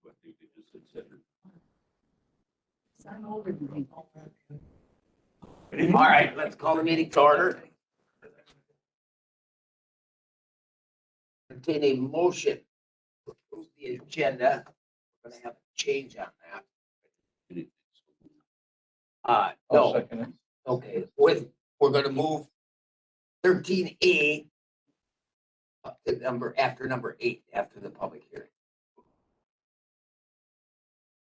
I think they just considered. I'm older than me. All right, let's call the meeting to order. Entertain a motion to approve the agenda. We're gonna have a change on that. No, Second it. okay, we're gonna move 13A up to number 8, after the public hearing.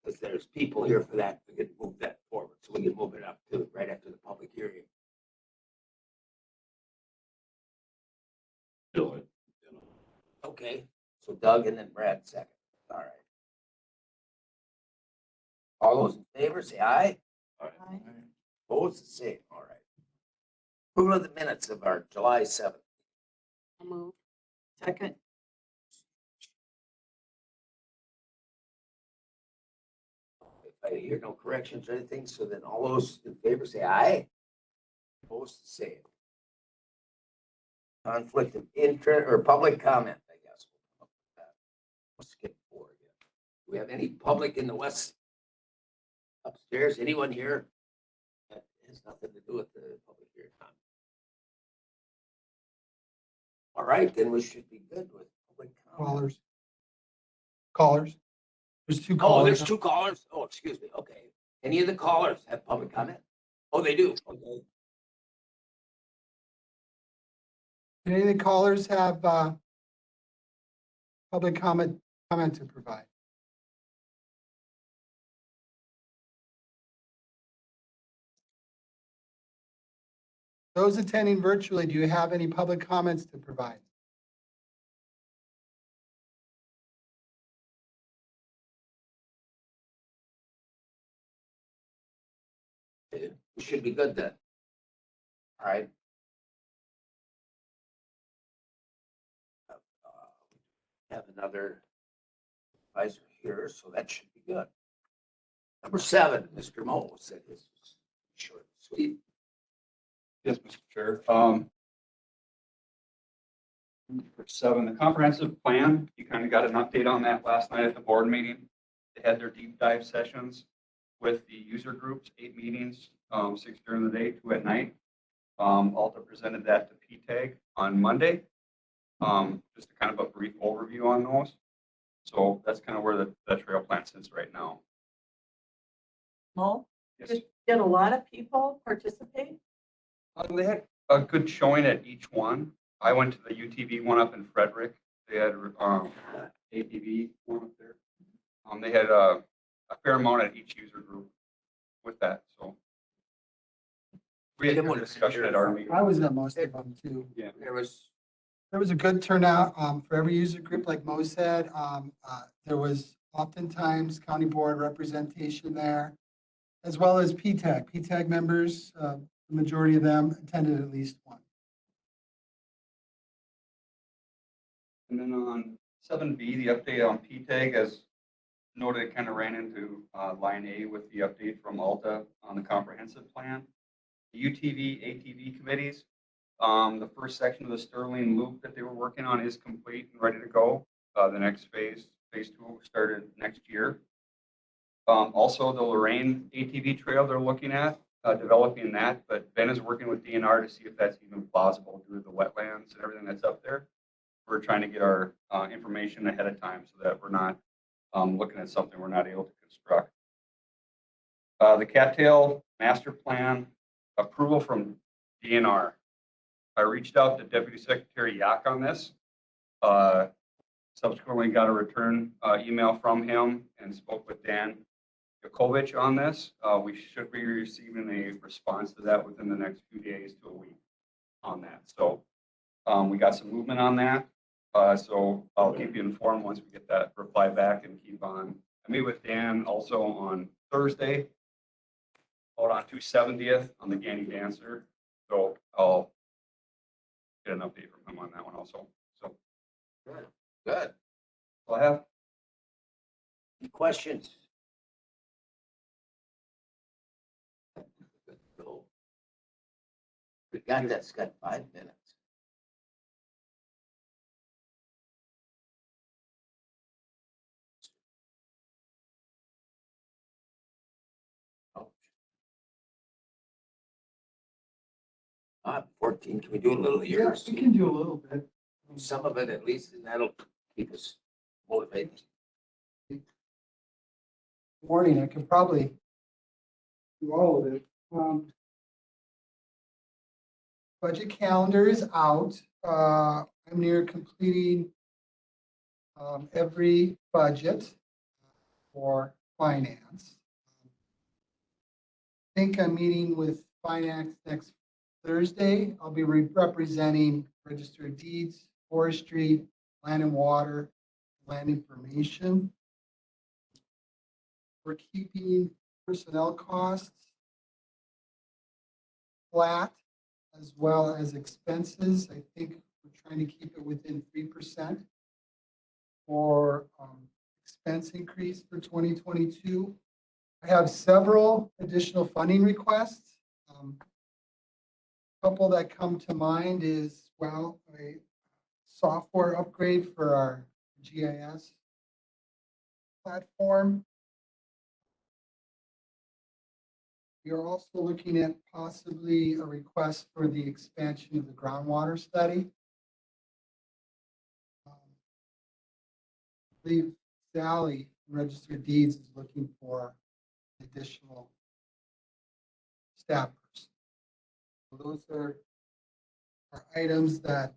Because there's people here for that, we can move that forward, so we can move it up to right after the public hearing. Do it. Okay, so Doug and then Brad second. All right. All those in favor, say aye. Opposed, the same. All right. Approval of the minutes of our July 7th. I'll move. Second. If I hear no corrections or anything, so then all those in favor say aye. Opposed, the same. Conflict of interest or public comment, I guess. We'll skip 4 again. Do we have any public in the west upstairs? Anyone here? That has nothing to do with the public hearing. All right, then we should be good with public comment. Callers. There's 2 Oh, callers. there's 2 callers? Oh, excuse me. Okay. Any of the callers have public comment? Oh, they do. Okay. Do any of the callers have public comment to provide? Those attending virtually, do you have any public comments to provide? We should be good then. All right. Have another advisor here, so that should be good. Number 7, Mr. Mo said his was short and sweet. Yes, Mr. Chair. For 7, the comprehensive plan, you kind of got an update on that last night at the board meeting. They had their deep dive sessions with the user groups, 8 meetings, 6 during the day, 2 at night. Alta presented that to PTAG on Monday. Just a kind of a brief overview on those. So that's kind of where the trail plan sits right now. Mo, Yes. did a lot of people participate? They had a good showing at each one. I went to the UTV one up in Frederick. They had ATV one up there. They had a fair amount at each user group with that. So we had a discussion at our meeting. I was at most of them too. Yeah. There was a good turnout for every user group, like Mo said. There was oftentimes county board representation there, as well as PTAG. PTAG members, the majority of them attended at least one. And then on 7B, the update on PTAG, as noted, it kind of ran into line A with the update from Alta on the comprehensive plan. The UTV, ATV committees, the first section of the Sterling Loop that they were working on is complete and ready to go. The next phase 2, started next year. Also, the Lorraine ATV trail they're looking at developing that, but Ben is working with DNR to see if that's even plausible due to the wetlands and everything that's up there. We're trying to get our information ahead of time so that we're not looking at something we're not able to construct. The cattail master plan approval from DNR. I reached out to Deputy Secretary Yak on this. Subsequently got a return email from him and spoke with Dan Yakovich on this. We should be receiving a response to that within the next few days to a week on that. So we got some movement on that. So I'll keep you informed once we get that reply back and keep on. I meet with Dan also on Thursday, out on 270th on the Gandy Dancer. So I'll get an update from him on that one also. So good. Good. all I have. Any questions? We got that. It's got 5 minutes. 14, can we do a little here? Yes, we can do a little bit. Some of it at least, and that'll keep us motivated. Morning, I could probably do all of it. Budget calendar is out. I'm near completing every budget for finance. I think I'm meeting with finance next Thursday. I'll be representing Register of Deeds, Forestry, Land and Water, Land Information. We're keeping personnel costs flat as well as expenses. I think we're trying to keep it within 3% for expense increase for 2022. I have several additional funding requests. A couple that come to mind is, well, a software upgrade for our GIS platform. We are also looking at possibly a request for the expansion of the groundwater study. I believe Sally, Registered Deeds, is looking for additional staff person. So those are items that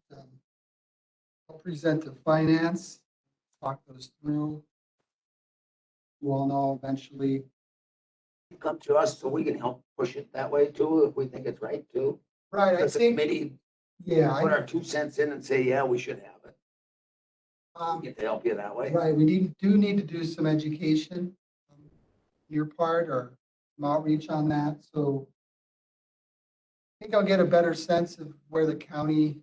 I'll present to finance, talk those through. You all know eventually. Come to us so we can help push it that way too, if we think it's right too. Right, I Does the think, committee yeah, put our 2 cents in and say, yeah, we should have it? We get to help you that way. right, we do need to do some education on your part or some outreach on that, so I think I'll get a better sense of where the county's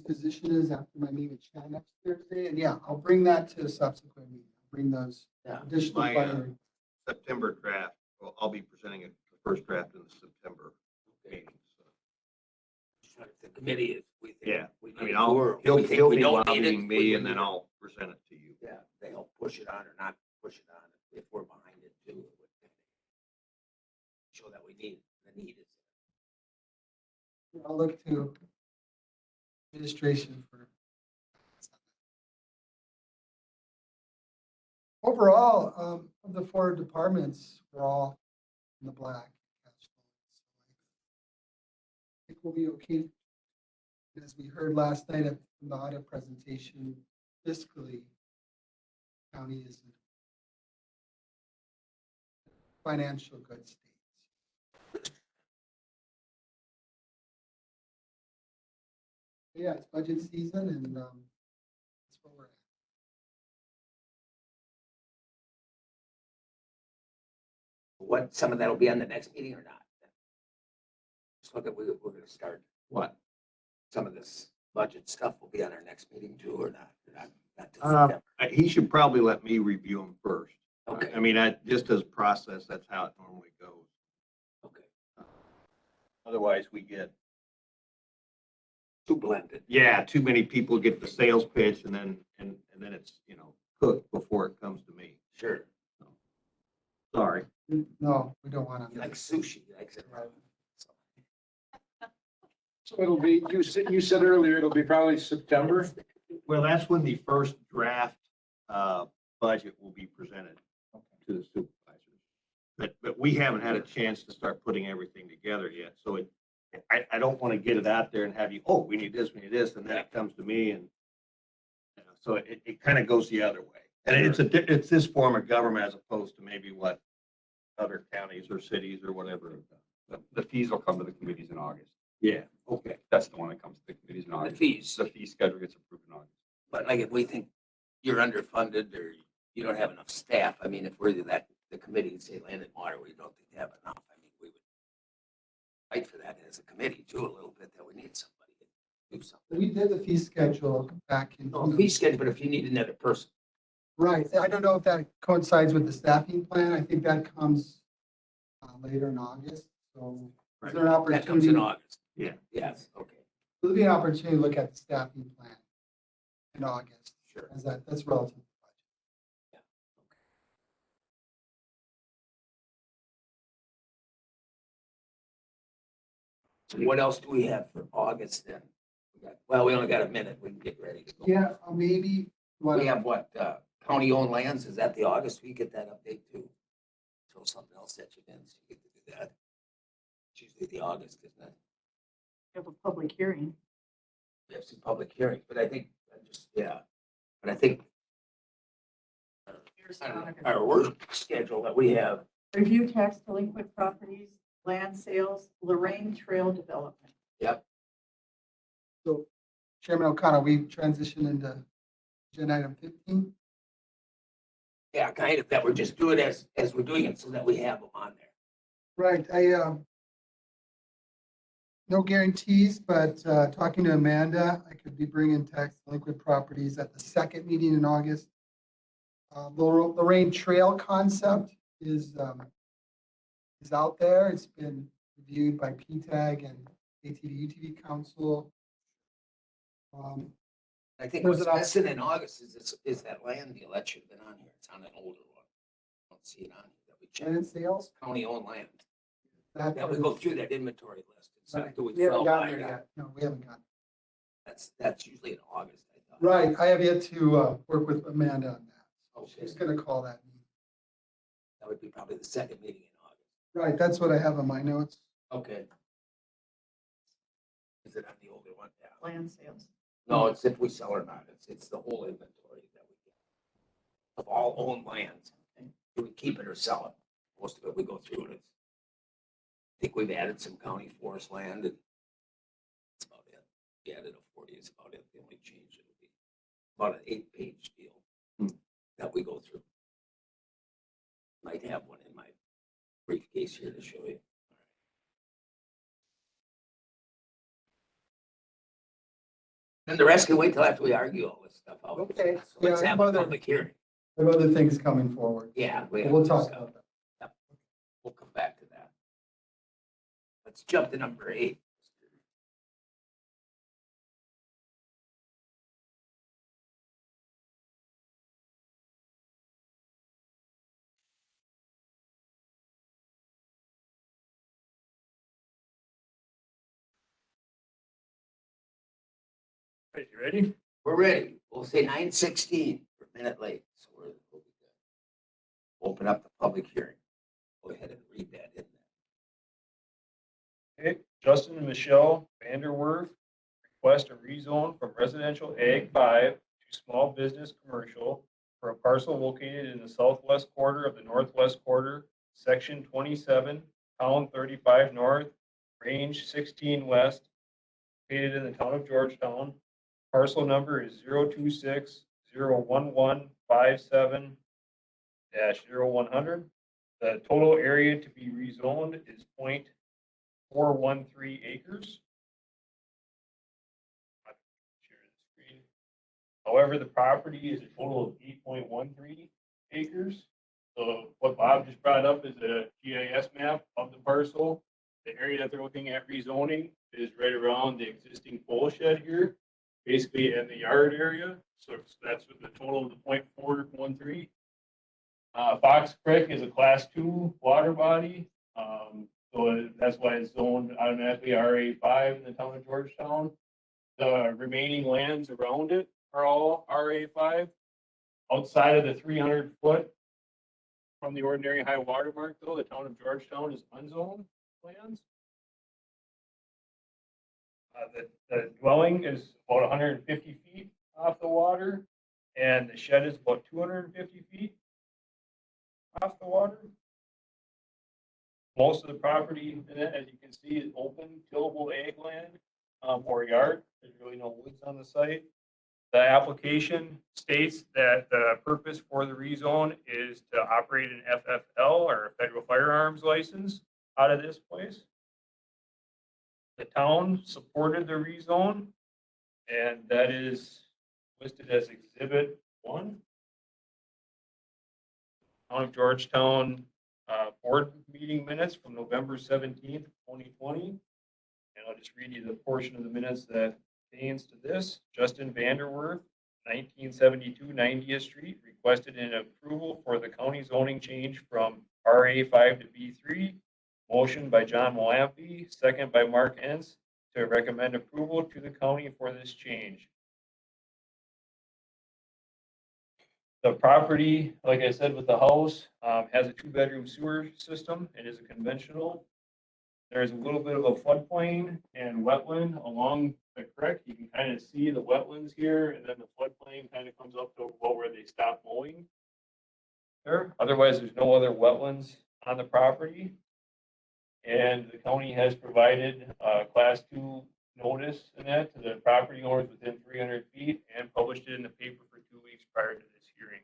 position is after my meeting with Chad next Thursday, and yeah, I'll bring that to a subsequent meeting. Bring those Yeah. additional My, funding. September draft, well, I'll be presenting the first draft in the September meeting. So, The committee is, we think. yeah, we I need mean, it, or he'll we think we be don't need it, lobbying we me and need then it. I'll present it to you. Yeah, they help push it on or not push it on if we're behind it too. It would show that we need, the need is. I'll look to administration for. Overall, of the 4 departments, we're all in the black. I think we'll be okay. As we heard last night at the audit presentation, fiscally, county is in financial good state. Yeah, it's budget season and that's where we're at. What, some of that'll be on the next meeting or not? Just look at, we're gonna start, What? some of this budget stuff will be on our next meeting too, or not? Not till Uh, September. He should probably let me review them first. Okay, I mean, just as process, that's how it normally goes. okay. Otherwise, we get, Too blended. yeah, too many people get the sales pitch and then it's, cooked before it comes to me. Sure. Sorry. No, we don't want He to. likes sushi, he likes it. So it'll be, you said earlier, it'll be probably September. Well, that's when the first draft budget will be presented to the supervisors. But we haven't had a chance to start putting everything together yet. So I don't want to get it out there and have you, oh, we need this, and then it comes to me and so it kind of goes the other way. And it's this form of government as opposed to maybe what other counties or cities or whatever have done. The fees will come to the committees in August. Yeah, okay. That's the one that comes to the committees in The August. fees, The fee schedule gets approved in August. but like if we think you're underfunded or you don't have enough staff, I mean, if we're that, the committee would say land and water, we don't think they have enough. I mean, we would fight for that as a committee too, a little bit, that we need somebody to do something. We did the fee schedule back in. No, fee schedule, but if you need another person, Right, I don't know if that coincides with the staffing plan. I think that comes later in August, so is there an that comes in opportunity? August. Yeah. Yes, okay, There'll be an opportunity to look at the staffing plan in August, sure. as that's relative. So what else do we have for August then? Well, we only got a minute. We can get ready to go. Yeah, maybe. We have what, county-owned lands? Is that the August? We get that update too. Throw something else at you then, so you get to do that. It's usually the August, isn't it? Have a public hearing. We have some public hearings, but I think, but I think Here's I don't know, August. our work schedule that we have, Review tax delinquent properties, land sales, Lorraine Trail development. So Chairman O'Connor, we transitioned into agenda item 15. yeah, kind of, that we're just doing as we're doing it so that we have them on there. Right, no guarantees, but talking to Amanda, I could be bringing tax delinquent properties at the second meeting in August. The Lorraine Trail concept is out there. It's been reviewed by PTAG and ATV UTV Council. I think There's what's an op- missing in August is that land deal. That should have been on here. It's on an older one. I don't see it on here. That we checked. Tenant sales. County-owned land. That Yeah, we go through that inventory list. and Right. stuff. Do We haven't fill gotten by there that? yet. No, we haven't gotten. That's usually in August, I thought. Right, I have yet to work with Amanda on that. Okay, She's gonna call that meeting. that would be probably the second meeting in August. Right, that's what I have on my notes. Okay. Is it on the older one? Yeah. Land sales. No, it's if we sell or not. It's the whole inventory that we get. Of all owned lands. Do we keep it or sell it? Most of it we go through and it's. I think we've added some county forest land and. That's about it. We added a 40 is about it. The only change it'll be about an 8-page deal. That we go through. Might have one in my briefcase here to show you. Then the rest can wait till after we argue all this stuff out. Okay. So let's Yeah, have a other- public hearing. There are other things coming forward. Yeah. We'll talk about that. We'll come back to that. Let's jump to number 8. You ready? We're ready. We'll say 9:16. We're a minute late, so we'll be good. Open up the public hearing. Go ahead and read that in there. Okay, Justin and Michelle Vanderwerf request a rezone from residential ag 5 to small business commercial for a parcel located in the southwest quarter of the northwest quarter, section 27, town 35 north, range 16 west, located in the town of Georgetown. Parcel number is 026-01157-0100. The total area to be rezoned is 0.413 acres. Share the screen. However, the property is a total of 8.13 acres. So what Bob just brought up is a GIS map of the parcel. The area that they're looking at rezoning is right around the existing pole shed here, basically in the yard area. So that's what the total of the 0.413. Fox Creek is a class 2 water body. So that's why it's zoned automatically RA5 in the town of Georgetown. The remaining lands around it are all RA5. Outside of the 300 foot from the ordinary high water mark, though, the town of Georgetown is unzoned lands. The dwelling is about 150 feet off the water, and the shed is about 250 feet off the water. Most of the property in it, as you can see, is open tillable ag land or yard. There's really no woods on the site. The application states that the purpose for the rezone is to operate an FFL or a federal firearms license out of this place. The town supported the rezone, and that is listed as Exhibit 1. Town of Georgetown board meeting minutes from November 17th, 2020. And I'll just read you the portion of the minutes that pertains to this. Justin Vanderwerf, 1972 90th Street, requested an approval for the county zoning change from RA5 to B3. Motion by John Malampi, second by Mark Entz, to recommend approval to the county for this change. The property, like I said, with the house, has a 2-bedroom sewer system. It is a conventional. There's a little bit of a floodplain and wetland along the creek. You can kind of see the wetlands here, and then the floodplain kind of comes up to about where they stop mowing there. Otherwise, there's no other wetlands on the property. And the county has provided a class 2 notice in that to the property owners within 300 feet and published it in the paper for 2 weeks prior to this hearing.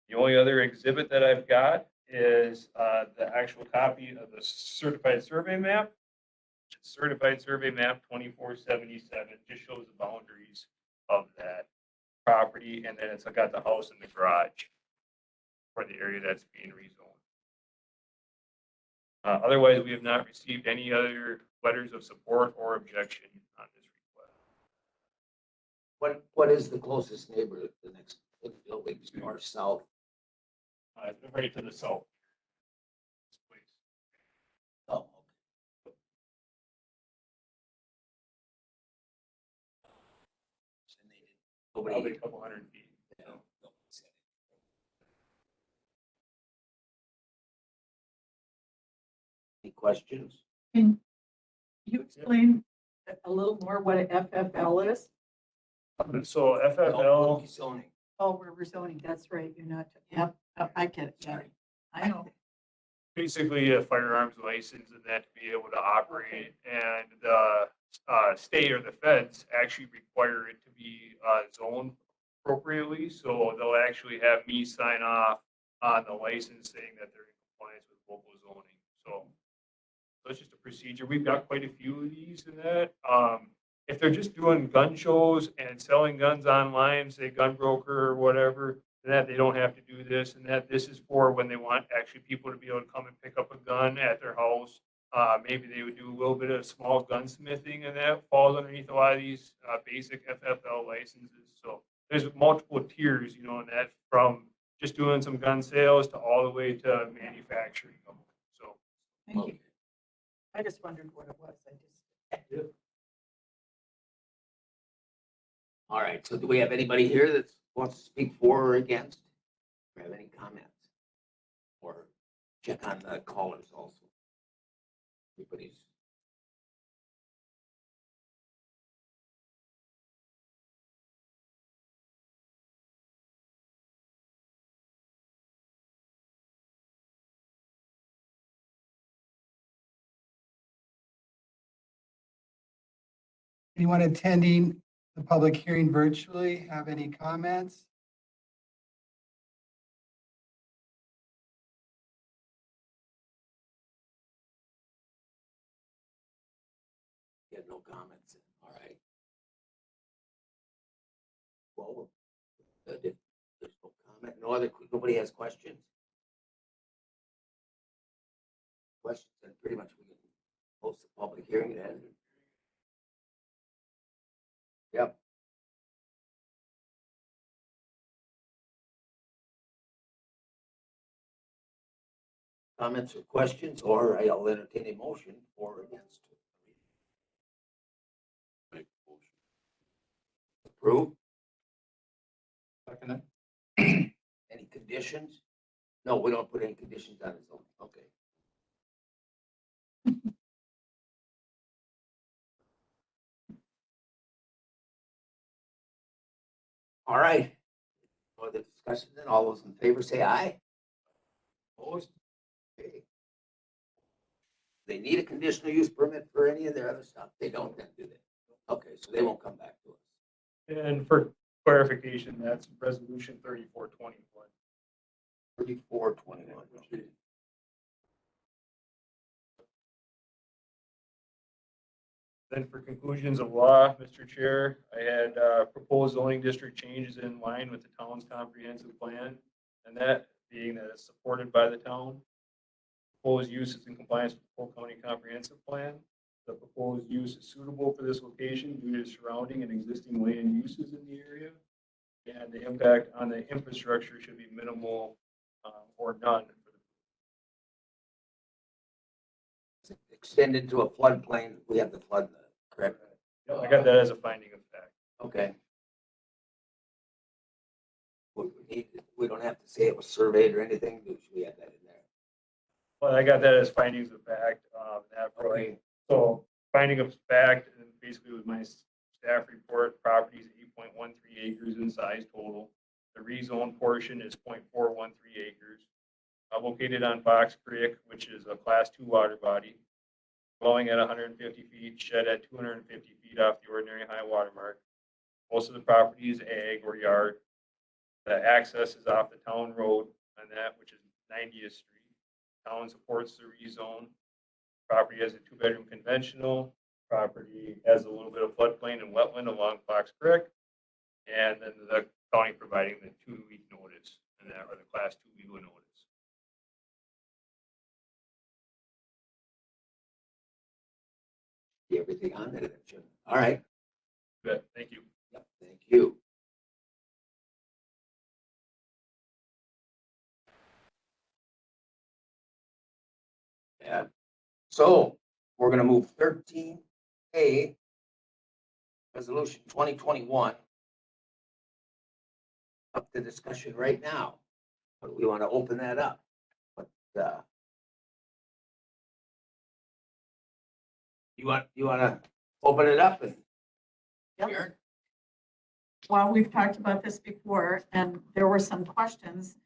The only other exhibit that I've got is the actual copy of the certified survey map. Certified survey map 2477 just shows the boundaries of that property, and then it's got the house and the garage for the area that's being rezoned. Otherwise, we have not received any other letters of support or objection on this request. What is the closest neighbor, the next buildings, north, south? Right to the south. This place. Oh, okay. And they didn't- Probably Nobody. a couple hundred feet. Yeah, nobody said it. Any questions? Can you explain a little more what a FFL is? So No, FFL, zoning. Oh, we're rezoning, that's right, you're not, yep, I get it, sorry. I know. basically a firearms license and that to be able to operate. And the state or the feds actually require it to be zoned appropriately. So they'll actually have me sign off on the license saying that they're in compliance with local zoning. So it's just a procedure. We've got quite a few of these in that. If they're just doing gun shows and selling guns online, say gun broker or whatever, that they don't have to do this, and that this is for when they want actually people to be able to come and pick up a gun at their house. Maybe they would do a little bit of small gunsmithing, and that falls underneath a lot of these basic FFL licenses. So there's multiple tiers, and that from just doing some gun sales to all the way to manufacturing them. So Thank you. I just wondered what it was, All right, so do we have anybody here that wants to speak for or against? Or have any comments? Or check on the callers also? Everybody's. Anyone attending the public hearing virtually have any comments? You have no comments, all right. Well, if there's no comment, nobody has questions? Questions, then pretty much we can post the public hearing then. Yep. Comments or questions, or I'll entertain a motion for or against. Approve? Second. Any conditions? No, we don't put any conditions on it, so, okay. All right. For the discussion, then all those in favor say aye. Opposed? Okay. They need a conditional use permit for any of their other stuff. They don't then, do they? Okay, so they won't come back to us. and for clarification, that's resolution 3421. 3421. Then for conclusions of law, Mr. Chair, I had proposed zoning district changes in line with the town's comprehensive plan, and that being that it's supported by the town. Proposed use is in compliance with the Polk County Comprehensive Plan. The proposed use is suitable for this location due to surrounding and existing land uses in the area. And the impact on the infrastructure should be minimal or none extend into a floodplain, we have to flood the, correct? Yeah, I got that as a finding of fact. Okay. We don't have to say it was surveyed or anything, do we have that in there? But I got that as findings of fact, that probably, Okay. so finding of fact, and basically with my staff report, property is 8.13 acres in size total. The rezone portion is 0.413 acres. Located on Fox Creek, which is a class 2 water body. Flowing at 150 feet, shed at 250 feet off the ordinary high water mark. Most of the property is ag or yard. The access is off the town road on that, which is 90th Street. Town supports the rezone. Property has a 2-bedroom conventional. Property has a little bit of floodplain and wetland along Fox Creek. And then the county providing the 2-week notice, and that, or the class 2 legal notice. Everything on there, Jim. All right. Good, thank you. Yep, thank you. Yeah. So we're gonna move 13A, resolution 2021. Up to discussion right now. But we want to open that up. But you want to open it up and Yep. Sharon? Well, we've talked about this before, and there were some questions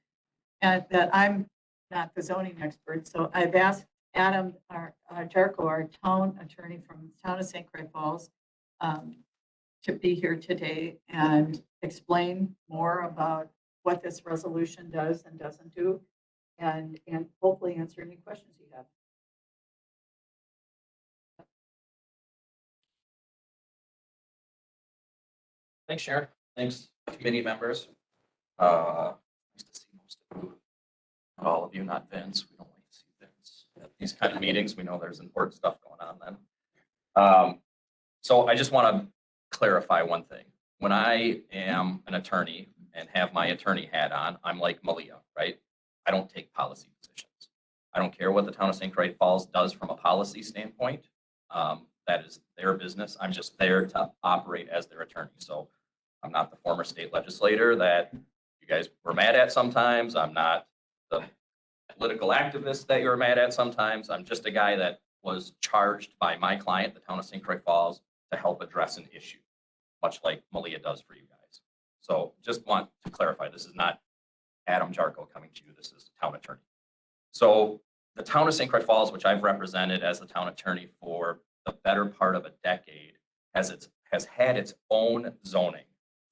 that I'm not the zoning expert, so I've asked Adam, Jarko, our town attorney from the town of St. Croix Falls, to be here today and explain more about what this resolution does and doesn't do, and hopefully answer any questions you have. Thanks, Sharon. Thanks, committee members. Nice to see most of you. Not all of you, not Vince. We don't like to see Vince at these kind of meetings. We know there's important stuff going on then. So I just want to clarify one thing. When I am an attorney and have my attorney hat on, I'm like Malia, right? I don't take policy positions. I don't care what the town of St. Croix Falls does from a policy standpoint. That is their business. I'm just there to operate as their attorney. So I'm not the former state legislator that you guys were mad at sometimes. I'm not the political activist that you're mad at sometimes. I'm just a guy that was charged by my client, the town of St. Croix Falls, to help address an issue, much like Malia does for you guys. So just want to clarify, this is not Adam Jarko coming to you. This is the town attorney. So the town of St. Croix Falls, which I've represented as the town attorney for the better part of a decade, has had its own zoning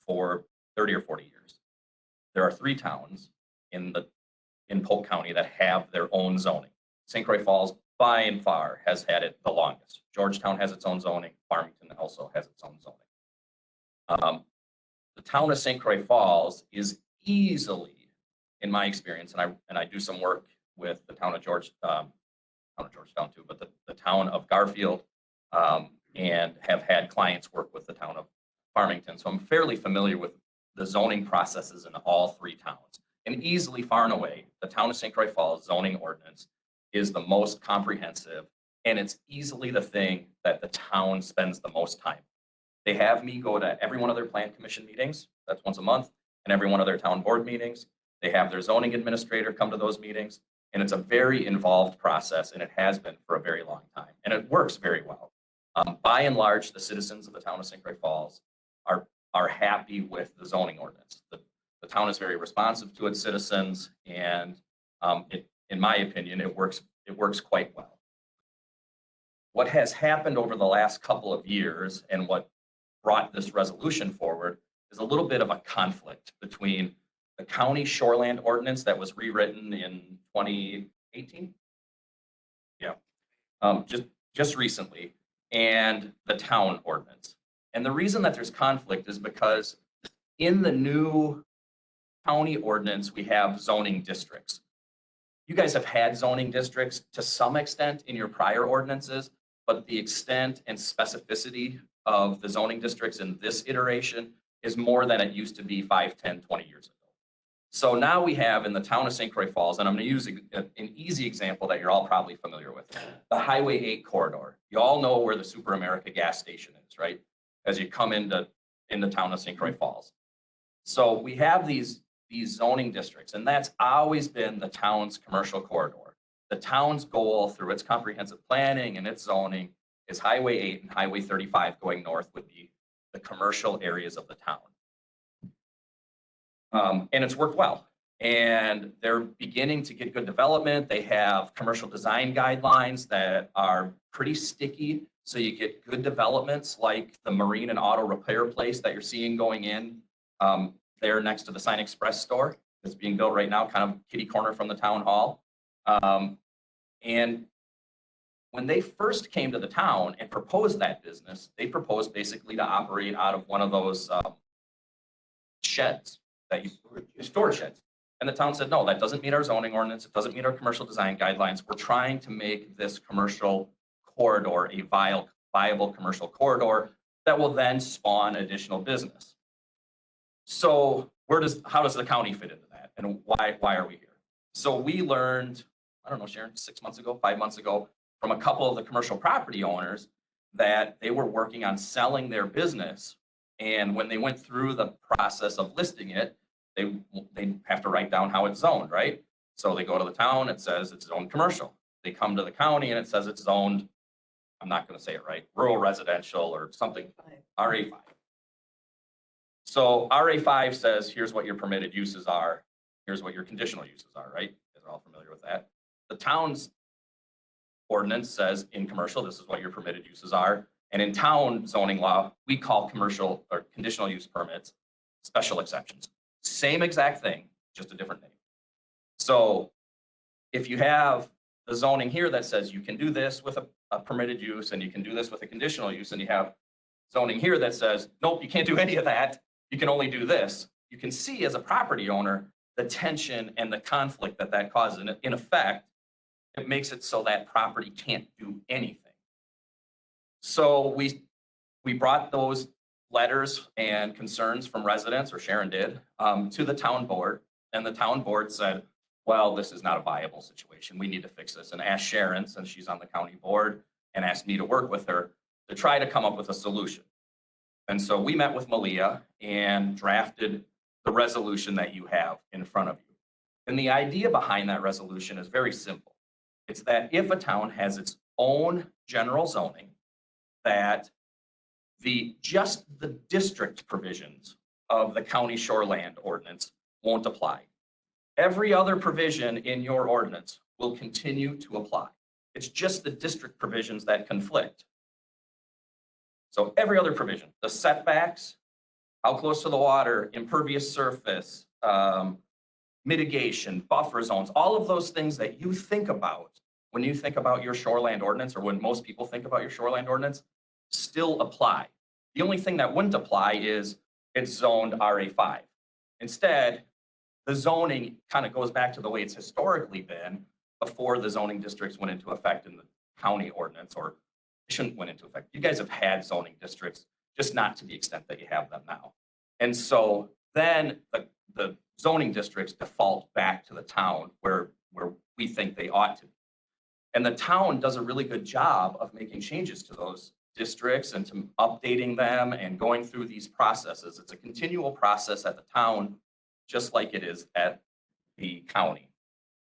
for 30 or 40 years. There are 3 towns in Polk County that have their own zoning. St. Croix Falls, by and far, has had it the longest. Georgetown has its own zoning. Farmington also has its own zoning. The town of St. Croix Falls is easily, in my experience, and I do some work with the town of Georgetown too, but the town of Garfield, and have had clients work with the town of Farmington. So I'm fairly familiar with the zoning processes in all 3 towns. And easily, far and away, the town of St. Croix Falls zoning ordinance is the most comprehensive, and it's easily the thing that the town spends the most time. They have me go to every one of their plan commission meetings, that's once a month, and every one of their town board meetings. They have their zoning administrator come to those meetings, and it's a very involved process, and it has been for a very long time, and it works very well. By and large, the citizens of the town of St. Croix Falls are happy with the zoning ordinance. The town is very responsive to its citizens, and in my opinion, it works quite well. What has happened over the last couple of years, and what brought this resolution forward, is a little bit of a conflict between the county shoreland ordinance that was rewritten in 2018. Yeah, just recently, and the town ordinance. And the reason that there's conflict is because in the new county ordinance, we have zoning districts. You guys have had zoning districts to some extent in your prior ordinances, but the extent and specificity of the zoning districts in this iteration is more than it used to be 5, 10, 20 years ago. So now we have in the town of St. Croix Falls, and I'm going to use an easy example that you're all probably familiar with, the Highway 8 corridor. You all know where the Super America gas station is, right? As you come into town of St. Croix Falls. So we have these zoning districts, and that's always been the town's commercial corridor. The town's goal through its comprehensive planning and its zoning is Highway 8 and Highway 35 going north would be the commercial areas of the town. And it's worked well. And they're beginning to get good development. They have commercial design guidelines that are pretty sticky. So you get good developments like the marine and auto repair place that you're seeing going in there next to the Sign Express store that's being built right now, kind of kitty corner from the town hall. And when they first came to the town and proposed that business, they proposed basically to operate out of one of those sheds that you store sheds. And the town said, no, that doesn't meet our zoning ordinance. It doesn't meet our commercial design guidelines. We're trying to make this commercial corridor a viable commercial corridor that will then spawn additional business. So how does the county fit into that? And why are we here? So we learned, I don't know, Sharon, 6 months ago, 5 months ago, from a couple of the commercial property owners that they were working on selling their business. And when they went through the process of listing it, they have to write down how it's zoned, right? So they go to the town, it says it's zoned commercial. They come to the county and it says it's zoned, I'm not going to say it right, rural residential or something, RA5. So RA5 says, here's what your permitted uses are. Here's what your conditional uses are, right? You guys are all familiar with that. The town's ordinance says in commercial, this is what your permitted uses are. And in town zoning law, we call commercial or conditional use permits special exceptions. Same exact thing, just a different name. So if you have the zoning here that says you can do this with a permitted use and you can do this with a conditional use, and you have zoning here that says, nope, you can't do any of that. You can only do this. You can see as a property owner, the tension and the conflict that causes. And in effect, it makes it so that property can't do anything. So we brought those letters and concerns from residents, or Sharon did, to the town board. And the town board said, well, this is not a viable situation. We need to fix this. And asked Sharon, since she's on the county board, and asked me to work with her to try to come up with a solution. And so we met with Malia and drafted the resolution that you have in front of you. And the idea behind that resolution is very simple. It's that if a town has its own general zoning, that just the district provisions of the county shoreland ordinance won't apply. Every other provision in your ordinance will continue to apply. It's just the district provisions that conflict. So every other provision, the setbacks, how close to the water, impervious surface, mitigation, buffer zones, all of those things that you think about when you think about your shoreland ordinance, or when most people think about your shoreland ordinance, still apply. The only thing that wouldn't apply is it's zoned RA5. Instead, the zoning kind of goes back to the way it's historically been before the zoning districts went into effect in the county ordinance, or shouldn't went into effect. You guys have had zoning districts, just not to the extent that you have them now. And so then the zoning districts default back to the town where we think they ought to be. And the town does a really good job of making changes to those districts and to updating them and going through these processes. It's a continual process at the town, just like it is at the county.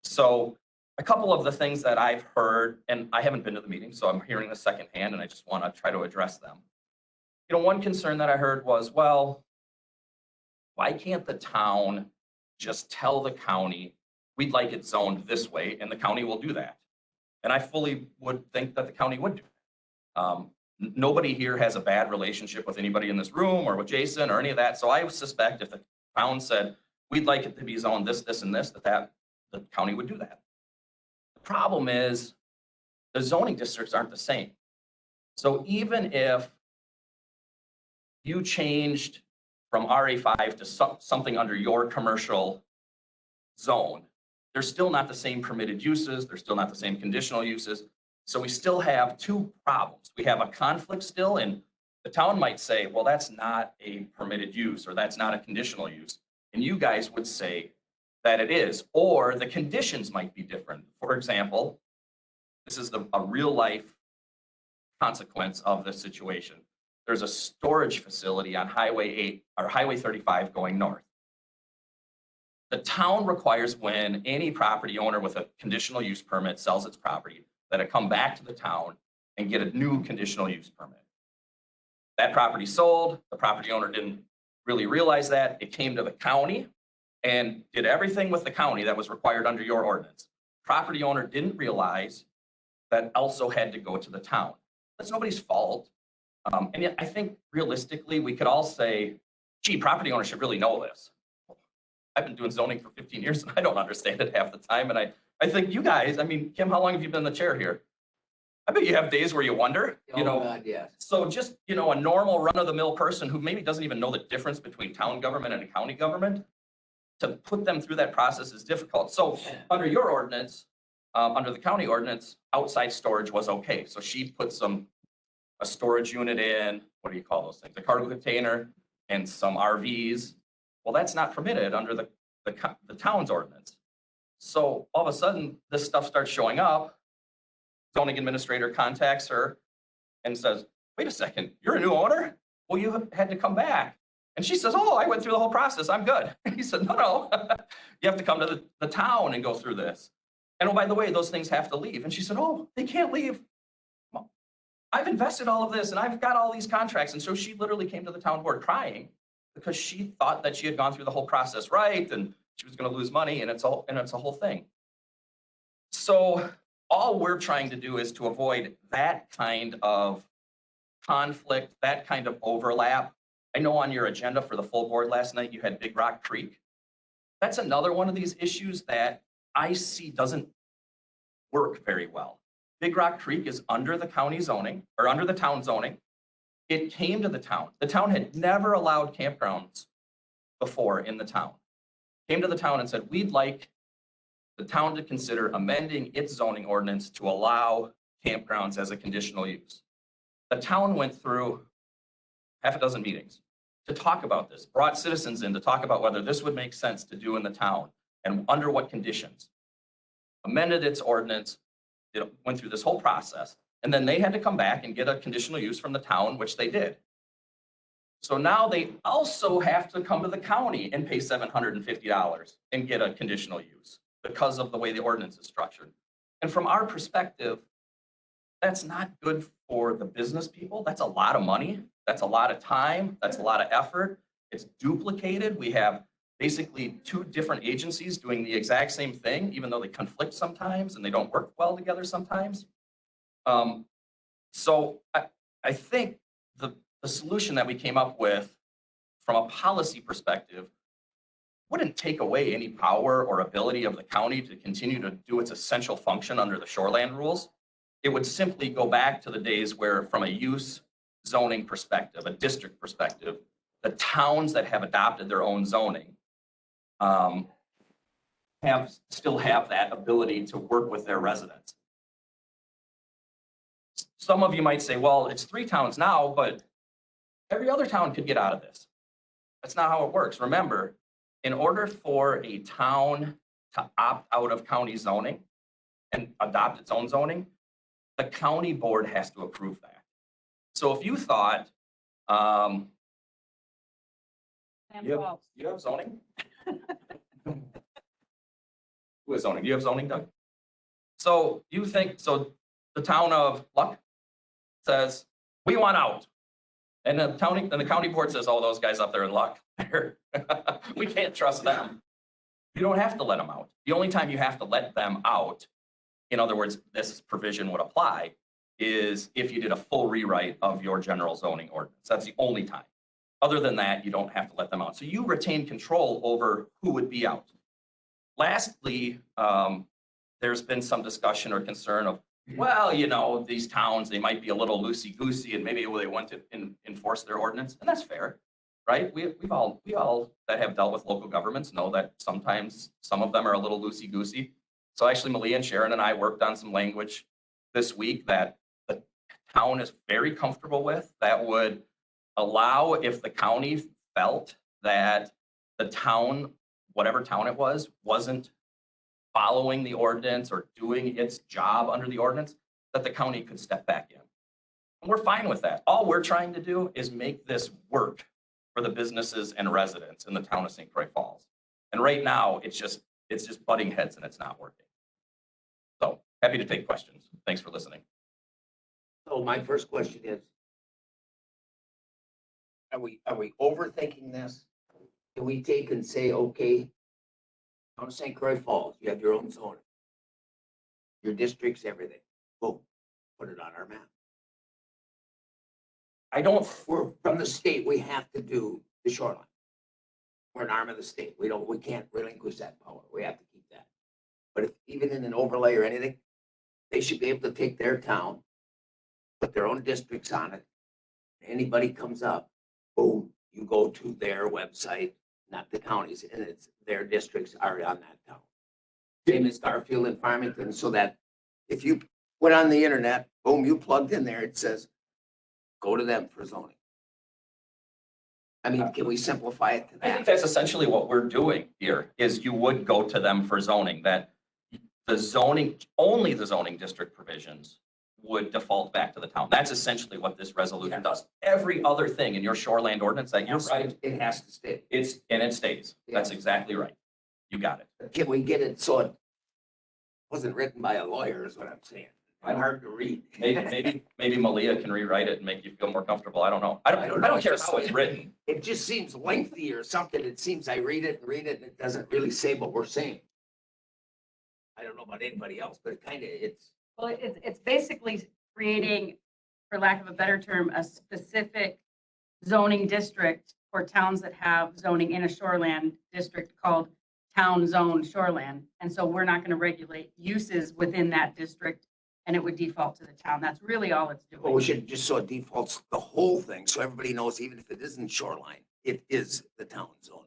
So a couple of the things that I've heard, and I haven't been to the meeting, so I'm hearing this secondhand, and I just want to try to address them. You know, one concern that I heard was, well, why can't the town just tell the county, we'd like it zoned this way, and the county will do that? And I fully would think that the county would do that. Nobody here has a bad relationship with anybody in this room or with Jason or any of that. So I suspect if the town said, we'd like it to be zoned this, this, and this, that the county would do that. The problem is the zoning districts aren't the same. So even if you changed from RA5 to something under your commercial zone, they're still not the same permitted uses. They're still not the same conditional uses. So we still have two problems. We have a conflict still, and the town might say, well, that's not a permitted use, or that's not a conditional use. And you guys would say, that it is, or the conditions might be different. For example, this is a real life consequence of this situation. There's a storage facility on Highway 8 or Highway 35 going north. The town requires when any property owner with a conditional use permit sells its property, that it come back to the town and get a new conditional use permit. That property sold, the property owner didn't really realize that. It came to the county and did everything with the county that was required under your ordinance. Property owner didn't realize that also had to go to the town. That's nobody's fault. And yet I think realistically, we could all say, gee, property owners should really know this. I've been doing zoning for 15 years and I don't understand it half the time. And I think you guys, I mean, Kim, how long have you been in the chair here? I bet you have days where you wonder, you know. Oh, God, yes. So just, you know, a normal run-of-the-mill person who maybe doesn't even know the difference between town government and county government, to put them through that process is difficult. So under your ordinance, under the county ordinance, outside storage was okay. So she put a storage unit in, what do you call those things? A cargo container and some RVs. Well, that's not permitted under the town's ordinance. So all of a sudden, this stuff starts showing up. Zoning administrator contacts her and says, wait a second, you're a new owner? Well, you had to come back. And she says, oh, I went through the whole process, I'm good. And he said, no, you have to come to the town and go through this. And oh, by the way, those things have to leave. And she said, oh, they can't leave. Well, I've invested all of this and I've got all these contracts. And so she literally came to the town board crying because she thought that she had gone through the whole process right and she was going to lose money, and it's a whole thing. So all we're trying to do is to avoid that kind of conflict, that kind of overlap. I know on your agenda for the full board last night, you had Big Rock Creek. That's another one of these issues that I see doesn't work very well. Big Rock Creek is under the county zoning, or under the town zoning. It came to the town. The town had never allowed campgrounds before in the town. Came to the town and said, we'd like the town to consider amending its zoning ordinance to allow campgrounds as a conditional use. The town went through half a dozen meetings to talk about this, brought citizens in to talk about whether this would make sense to do in the town and under what conditions. Amended its ordinance, it went through this whole process, and then they had to come back and get a conditional use from the town, which they did. So now they also have to come to the county and pay $750 and get a conditional use because of the way the ordinance is structured. And from our perspective, that's not good for the business people. That's a lot of money. That's a lot of time. That's a lot of effort. It's duplicated. We have basically two different agencies doing the exact same thing, even though they conflict sometimes and they don't work well together sometimes. So I think the solution that we came up with from a policy perspective wouldn't take away any power or ability of the county to continue to do its essential function under the shoreland rules. It would simply go back to the days where, from a use zoning perspective, a district perspective, the towns that have adopted their own zoning still have that ability to work with their residents. Some of you might say, well, it's 3 towns now, but every other town could get out of this. That's not how it works. Remember, in order for a town to opt out of county zoning and adopt its own zoning, the county board has to approve that. So if you thought, you have zoning? Who has zoning? Do you have zoning, Doug? So you think, so the town of Luck says, we want out. And the county board says, oh, those guys up there in Luck, we can't trust them. You don't have to let them out. The only time you have to let them out, in other words, this provision would apply, is if you did a full rewrite of your general zoning ordinance. That's the only time. Other than that, you don't have to let them out. So you retain control over who would be out. Lastly, there's been some discussion or concern of, well, you know, these towns, they might be a little loosey-goosey and maybe they want to enforce their ordinance, and that's fair, right? We all that have dealt with local governments know that sometimes some of them are a little loosey-goosey. So actually, Malia and Sharon and I worked on some language this week that the town is very comfortable with, that would allow, if the county felt that the town whatever town it was, wasn't following the ordinance or doing its job under the ordinance, that the county could step back in. And we're fine with that. All we're trying to do is make this work for the businesses and residents in the town of St. Croix Falls. And right now, it's just butting heads and it's not working. So happy to take questions. Thanks for listening. So my first question is, are we overthinking this? Can we take and say, okay, on St. Croix Falls, you have your own zoning, your districts, everything, boom, put it on our map. We're from the state, we have to do the shoreline. We're an arm of the state. We can't relinquish that power. We have to keep that. But if even in an overlay or anything, they should be able to take their town, put their own districts on it. Anybody comes up, boom, you go to their website, not the counties, and it's their districts are on that town. Same as Garfield and Farmington, so that if you went on the internet, boom, you plugged in there, it says, go to them for zoning. I mean, can we simplify it to I think that? that's essentially what we're doing here, is you would go to them for zoning, that the zoning, only the zoning district provisions would default back to the town. That's essentially what this resolution does. Every other thing in your shoreland ordinance that you're right, It has to stay. it stays. That's exactly right. You got it. Can we get it so it wasn't written by a lawyer is what I'm saying. Hard to read. Maybe Malia can rewrite it and make you feel more comfortable. I don't know. I don't care how it's written. It just seems lengthy or something. It seems I read it and it doesn't really say what we're saying. I don't know about anybody else, but it's. Well, it's basically creating, for lack of a better term, a specific zoning district for towns that have zoning in a shoreland district called town zone shoreland. And so we're not going to regulate uses within that district, and it would default to the town. That's really all it's Well, we doing. should just so it defaults the whole thing, so everybody knows, even if it isn't shoreline, it is the town zoning.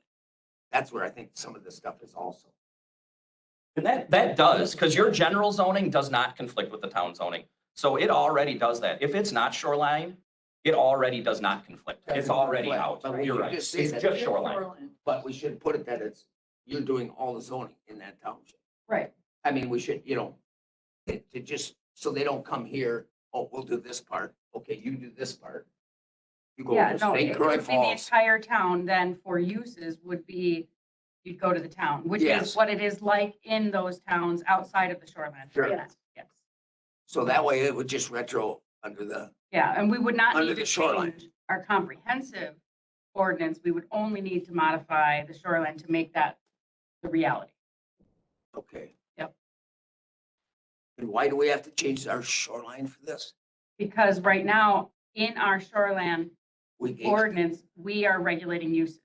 That's where I think some of this stuff is also. And that does, because your general zoning does not conflict with the town zoning. So it already does that. If it's not shoreline, it already does not conflict. It's already out. But we You're should right. just say It's that- just shoreline. But we should put it that you're doing all the zoning in that township. Right. I mean, we should, to just, so they don't come here, oh, we'll do this part. Okay, you do this part. You go Yeah, to no, St. it Croix would be the Falls. entire town then for uses would be, you'd go to the town, which Yes. is what it is like in those towns outside of the shoreline. Sure. Yes, yes. So that way it would just retro under the, Yeah, and we would not Under need the to shoreline. change our comprehensive ordinance. We would only need to modify the shoreline to make that the reality. okay. Yep. And why do we have to change our shoreline for this? Because right now, in our shoreline We gave- ordinance, we are regulating uses.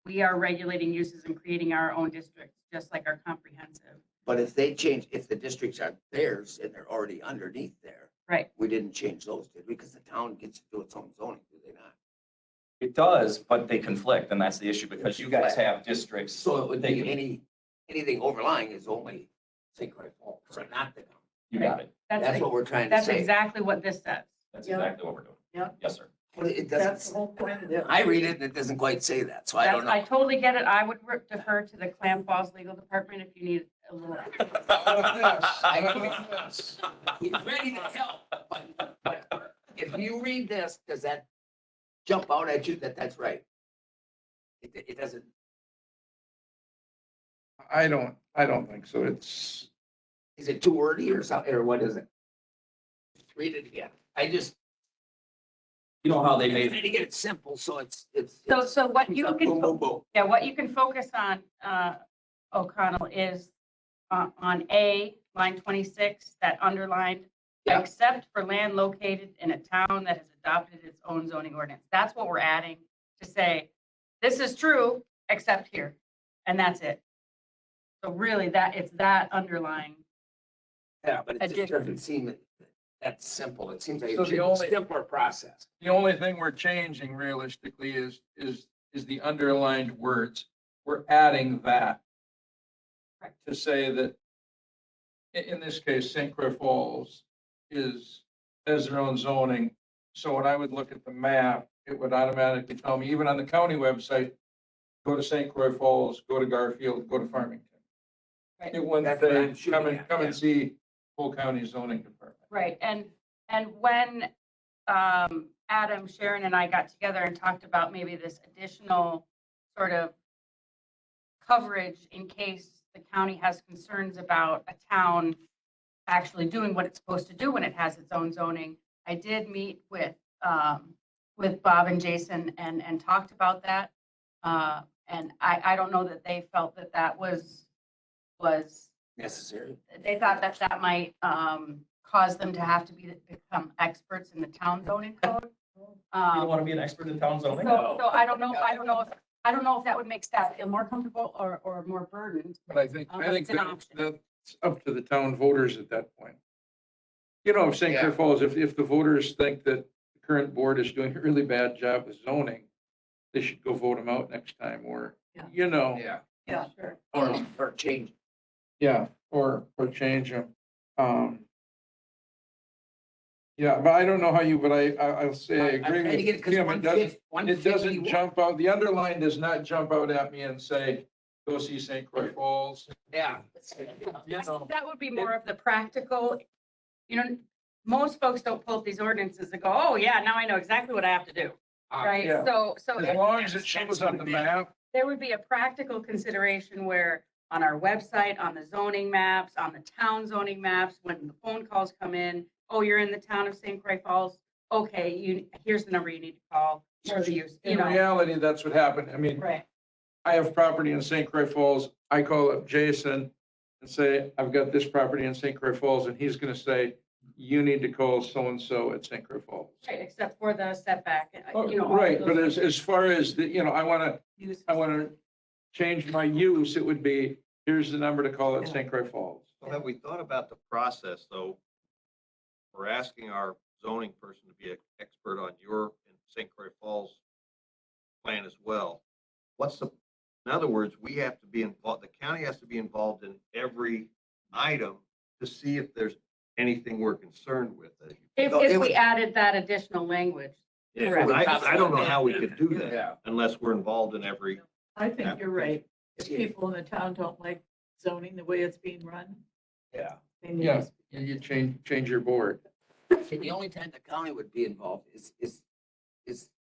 We are regulating uses and creating our own districts, just like our comprehensive. But if they change, if the districts are theirs and they're already underneath there. Right. We didn't change those, did we? Because the town gets to do its own zoning, do they not? It does, but they conflict, and that's the issue, because you guys have districts. So it would They be can- anything overlying is only St. Croix Falls, so not the town. You got it. That's what we're trying to That's say. exactly what this says. That's Yeah. exactly what we're doing. Yeah. Yes, sir. But it That's the doesn't, whole point of it. I read it and it doesn't quite say that, so I don't I know. totally get it. I would defer to the Clam Falls Legal Department if you need a little. He's ready to help, but if you read this, does that jump out at you that that's right? It doesn't, I don't think so. It's, is it too wordy or something, or what is it? Just read it again. You know how they I'm made, trying to get it simple, so it's. So what you boom, can, boom, boom. yeah, what you can focus on, O'Connell, is on A, line 26, that underlined, Yeah. except for land located in a town that has adopted its own zoning ordinance. That's what we're adding to say, this is true, except here, and that's it. So really, it's that underlying. Yeah, but it just Addition. doesn't seem that simple. It seems like So it's the a only- simpler process. the only thing we're changing realistically is the underlined words. We're adding that Right. to say that in this case, St. Croix Falls has their own zoning. So when I would look at the map, it would automatically tell me, even on the county website, go to St. Croix Falls, go to Garfield, go to Farmington. Right. It wouldn't That's what say, I'm shooting at, come yeah. and see Polk County Zoning Department. Right, and when Adam, Sharon, and I got together and talked about maybe this additional sort of coverage in case the county has concerns about a town actually doing what it's supposed to do when it has its own zoning, I did meet with Bob and Jason and talked about that. And I don't know that they felt that that was Necessary. they thought that that might cause them to have to become experts in the town zoning code. You don't want to be an expert in town zoning? So I don't know if that would make staff feel more comfortable or more burdened. But I think But it's an option. that's up to the town voters at that point. You know, if St. Clair Yeah. Falls, if the voters think that the current board is doing a really bad job of zoning, they should go vote them out next time, or, Yeah. you know. Yeah. Yeah, sure. Or change. Yeah, or change them. Yeah, but I don't know how you, but I'll say I I'm agree trying to get with it, 'cause Kim. It doesn't, 150 it doesn't jump out, the underline does not jump out at me and say, go see St. Croix Falls. Yeah. You know, That would be more of the practical, most folks don't pull up these ordinances and go, oh yeah, now I know exactly what I have to do, right? Yeah. So as long as it shows on the map, there would be a practical consideration where on our website, on the zoning maps, on the town zoning maps, when the phone calls come in, oh, you're in the town of St. Croix Falls. Okay, here's the number you need to call for the use, in reality, that's what happened. I mean, Right, I have property in St. Croix Falls. I call up Jason and say, I've got this property in St. Croix Falls, and he's gonna say, you need to call so-and-so at St. Croix Falls. right, except for the setback, all Right, of but those as far as the, I wanna uses. change my use, it would be, here's the number to call at St. Croix Falls. So have we thought about the process, though? We're asking our zoning person to be an expert on your and St. Croix Falls plan as well. In other words, we have to be involved, the county has to be involved in every item to see if there's anything we're concerned with. If we added that additional language. Correct. I don't know how we could do Yeah. that unless we're involved in every. I think you're right. If people in the town don't like zoning the way it's being run, Yeah. they need Yeah, to you change your board. And the only time the county would be involved is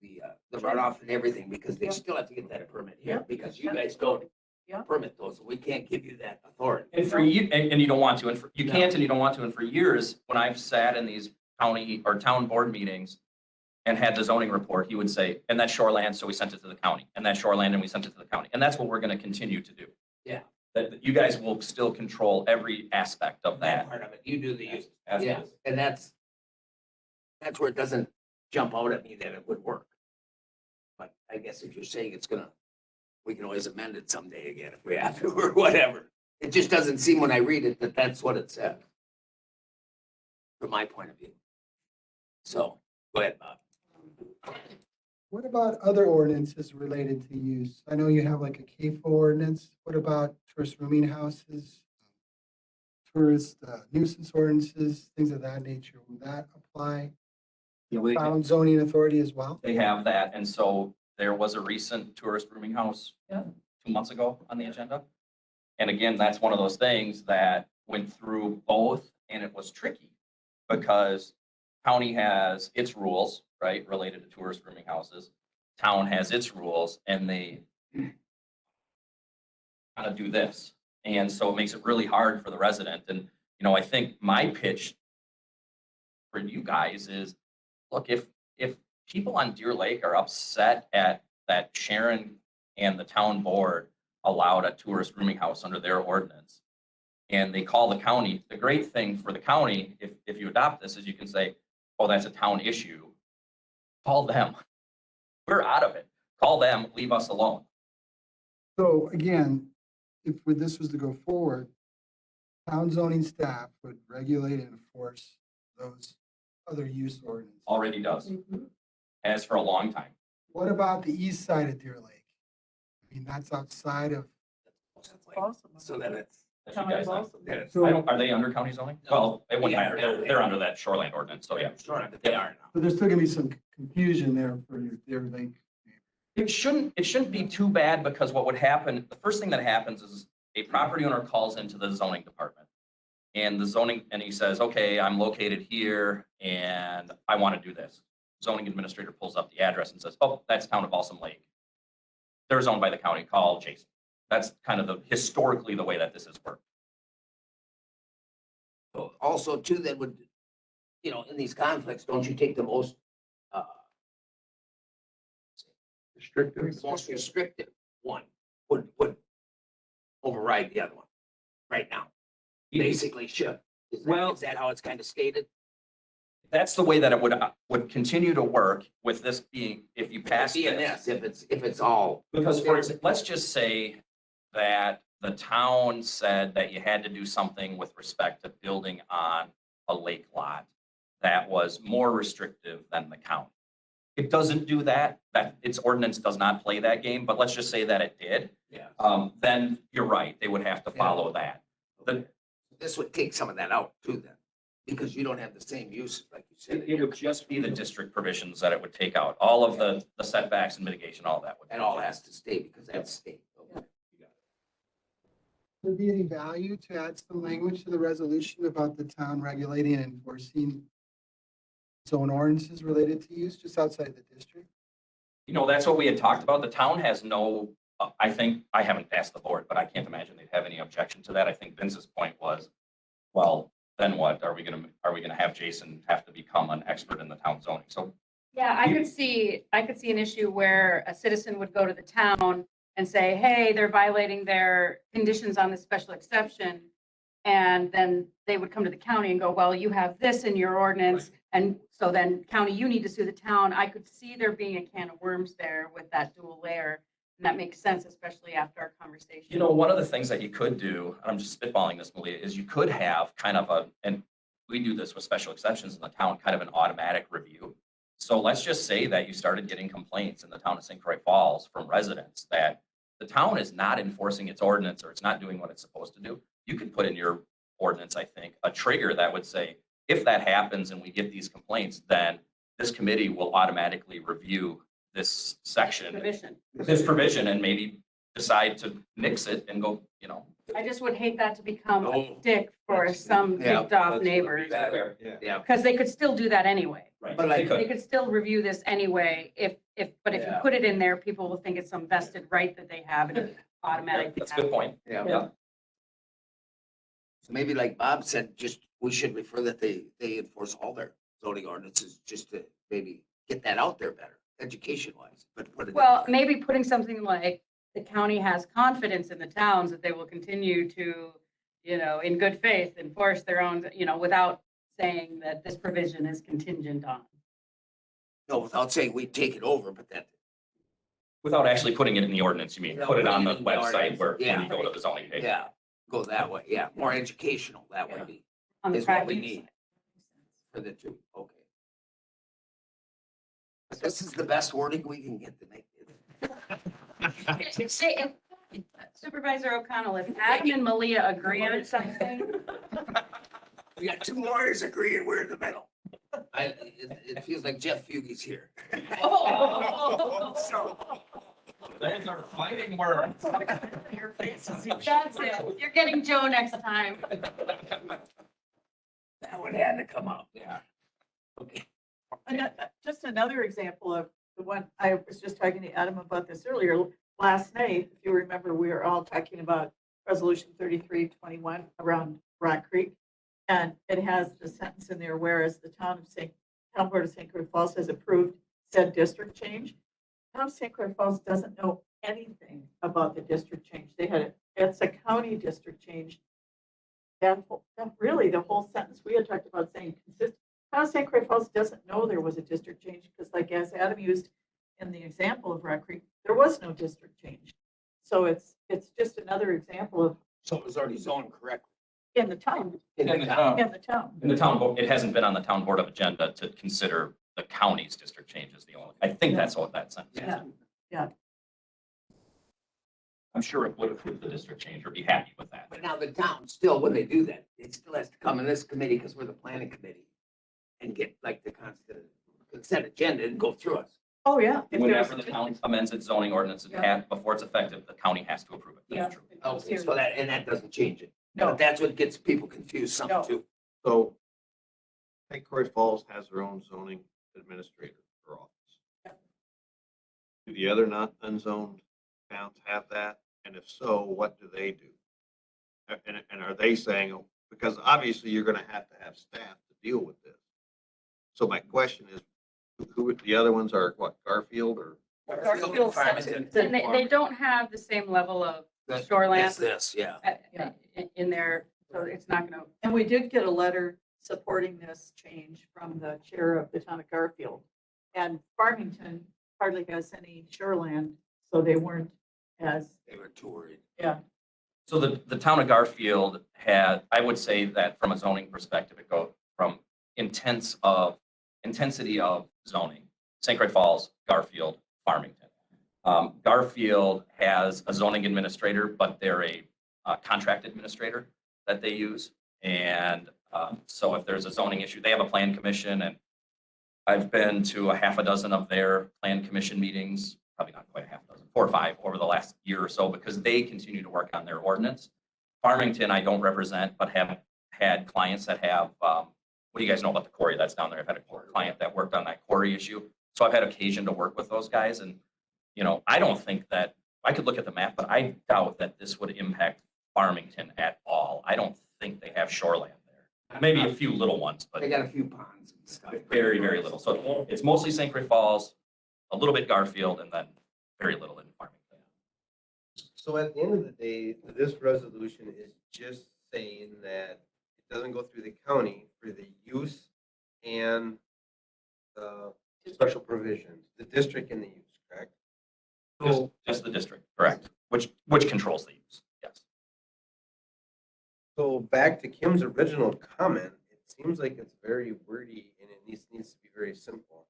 the runoff and everything, because they still have to get that permit here, because you guys don't Yeah. permit those, so we can't give you that authority. And for you, and you don't want to, and you can't and you don't want to, and for years, when I've sat in these county or town board meetings and had the zoning report, he would say, and that's shoreland, so we sent it to the county, and that's shoreland, and we sent it to the county, and that's what we're gonna continue to do. Yeah. That you guys will still control every aspect of That that. part of it, you do the use. As it Yeah, is. and that's where it doesn't jump out at me that it would work. But I guess if you're saying we can always amend it someday again if we have to, or whatever. It just doesn't seem when I read it that that's what it said. From my point of view. So, go ahead, Bob. What about other ordinances related to use? I know you have like a CAFO ordinance. What about tourist rooming houses? Tourist nuisance ordinances, things of that nature. Would that apply? Town zoning authority as well? They have that, and so there was a recent tourist rooming house Yeah. 2 months ago on the agenda. And again, that's one of those things that went through both, and it was tricky because county has its rules, right, related to tourist rooming houses. Town has its rules, and they kind of do this. And so it makes it really hard for the resident. And, I think my pitch for you guys is, look, if people on Deer Lake are upset at that Sharon and the town board allowed a tourist rooming house under their ordinance, and they call the county, the great thing for the county, if you adopt this, is you can say, oh, that's a town issue. Call them. We're out of it. Call them, leave us alone. So again, if this was to go forward, town zoning staff would regulate and enforce those other use ordinances. Already does. Has for a long time. What about the east side of Deer Lake? I mean, that's outside of, So then it's. As you guys know. then it's- Are they under county zoning? Well, it wouldn't matter. They're under that shoreline ordinance, so yeah. Sure, but they are now. but there's still gonna be some confusion there for your Deer Lake. It shouldn't be too bad because what would happen, the first thing that happens is a property owner calls into the zoning department. And he says, okay, I'm located here and I want to do this. Zoning administrator pulls up the address and says, oh, that's town of Balsam Lake. They're zoned by the county, call Jason. That's kind of historically the way that this has worked. So also too, that would, in these conflicts, don't you take the most, Restrictive. the most restrictive one would override the other one right now? Basically should. Well- Is that how it's kind of stated? That's the way that it would continue to work with this being, if you pass BNS, this. if it's all. Because for example, let's just say that the town said that you had to do something with respect to building on a lake lot that was more restrictive than the county. It doesn't do that, its ordinance does not play that game, but let's just say that it did. Yeah. Then you're right, they would have to follow that. This would take some of that out too then, because you don't have the same use, like you said. It would just be the district provisions that it would take out, all of the setbacks and mitigation, all that would. That all has to stay because that's state. Okay. Would there be any value to add some language to the resolution about the town regulating and enforcing zone ordinances related to use just outside the district? That's what we had talked about. The town has no, I think, I haven't asked the board, but I can't imagine they'd have any objection to that. I think Vince's point was, well, then what? Are we gonna have Jason have to become an expert in the town zoning? So Yeah, I could see an issue where a citizen would go to the town and say, hey, they're violating their conditions on this special exception. And then they would come to the county and go, well, you have this in your ordinance. And so then county, you need to sue the town. I could see there being a can of worms there with that dual layer. And that makes sense, especially after our conversation. one of the things that you could do, and I'm just spitballing this, Malia, is you could have kind of and we do this with special exceptions in the town, kind of an automatic review. So let's just say that you started getting complaints in the town of St. Croix Falls from residents that the town is not enforcing its ordinance or it's not doing what it's supposed to do. You could put in your ordinance, I think, a trigger that would say, if that happens and we get these complaints, then this committee will automatically review this section, this provision, and maybe decide to nix it and go, I just would hate that to become a Oh, stick for some yeah, ticked off neighbors. Yeah. Because they could still do that anyway. Right. But like- They could still review this anyway, if you Yeah. put it in there, people will think it's some vested right that they have and it automatically. That's a good point. Yeah. So maybe like Bob said, we should refer that they enforce all their zoning ordinances just to maybe get that out there better, education wise, but put it. Well, maybe putting something like the county has confidence in the towns that they will continue to, in good faith, enforce their own, without saying that this provision is contingent on. No, without saying we take it over, but that. Without actually putting it in the ordinance, you mean, Without put it on putting the it in the website ordinance. when Yeah. you go to the zoning page. Yeah, go that way. Yeah, more educational that would be On the Is what we practice need. side. for the two. Okay. But this is the best wording we can get to make it. Say, Supervisor O'Connell, if Adam and Malia agree on something, We got two lawyers agreeing we're in the middle. It feels like Jeff Fugy's here. So, Those are fighting words. your faces. that's it. You're getting Joe next time. That one had to come up, yeah. Okay. Just another example of the one, I was just talking to Adam about this earlier. Last night, if you remember, we were all talking about Resolution 3321 around Rock Creek. And it has the sentence in there, whereas the town board of St. Croix Falls has approved said district change. Town of St. Croix Falls doesn't know anything about the district change. It's a county district change. That really, the whole sentence we had talked about saying consistent. Town of St. Croix Falls doesn't know there was a district change because, like as Adam used in the example of Rock Creek, there was no district change. So it's just another example of So it was already zoned correctly. in the town, In the town. in the town. In the town, it hasn't been on the town board of agenda to consider the county's district changes the only, I think that's what that sentence is. Yeah. I'm sure it would approve the district change or be happy with that. But now the town, still, when they do that, it still has to come in this committee because we're the planning committee and get like the constant consent agenda and go through us. Oh, yeah. If Whenever there's- the county amends its zoning ordinance, before it's effective, the county has to approve it. Yeah. That's true. Okay, so that, and that doesn't change it. No. But that's what gets people confused some No. too. So St. Croix Falls has their own zoning administrator for office. Do the other not unzoned towns have that? And if so, what do they do? And are they saying, oh, because obviously you're gonna have to have staff to deal with this. So my question is, who, the other ones are what, Garfield or? Garfield, Farmington. And they don't have the same level of That's shoreland this, yeah. in there, so it's not gonna, And we did get a letter supporting this change from the chair of the town of Garfield. And Farmington hardly has any shoreland, so they weren't as, They were too worried. yeah. So the town of Garfield had, I would say that from a zoning perspective, it goes from intensity of zoning, St. Croix Falls, Garfield, Farmington. Garfield has a zoning administrator, but they're a contract administrator that they use. And so if there's a zoning issue, they have a plan commission, and I've been to a half a dozen of their plan commission meetings, probably not quite a half a dozen, 4 or 5 over the last year or so, because they continue to work on their ordinance. Farmington, I don't represent, but have had clients that have, what do you guys know about the quarry that's down there? I've had a client that worked on that quarry issue. So I've had occasion to work with those guys, and, you know, I don't think that, I could look at the map, but I doubt that this would impact Farmington at all. I don't think they have shoreland there. Maybe a few little ones, but They got a few ponds and stuff. very, very little. So it's mostly St. Croix Falls, a little bit Garfield, and then very little in Farmington. So at the end of the day, this resolution is just saying that it doesn't go through the county for the use and the special provisions, the district and the use, correct? Just the district, correct, which controls the use, yes. So back to Kim's original comment, it seems like it's very wordy and it needs to be very simple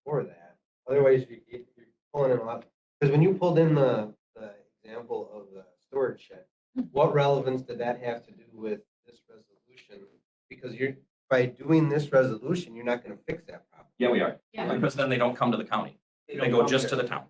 for that. Otherwise, you're pulling in a lot. Because when you pulled in the example of the storage shed, what relevance did that have to do with this resolution? Because by doing this resolution, you're not going to fix that problem. Yeah, we are, because then they don't come to the county, they go just to the town.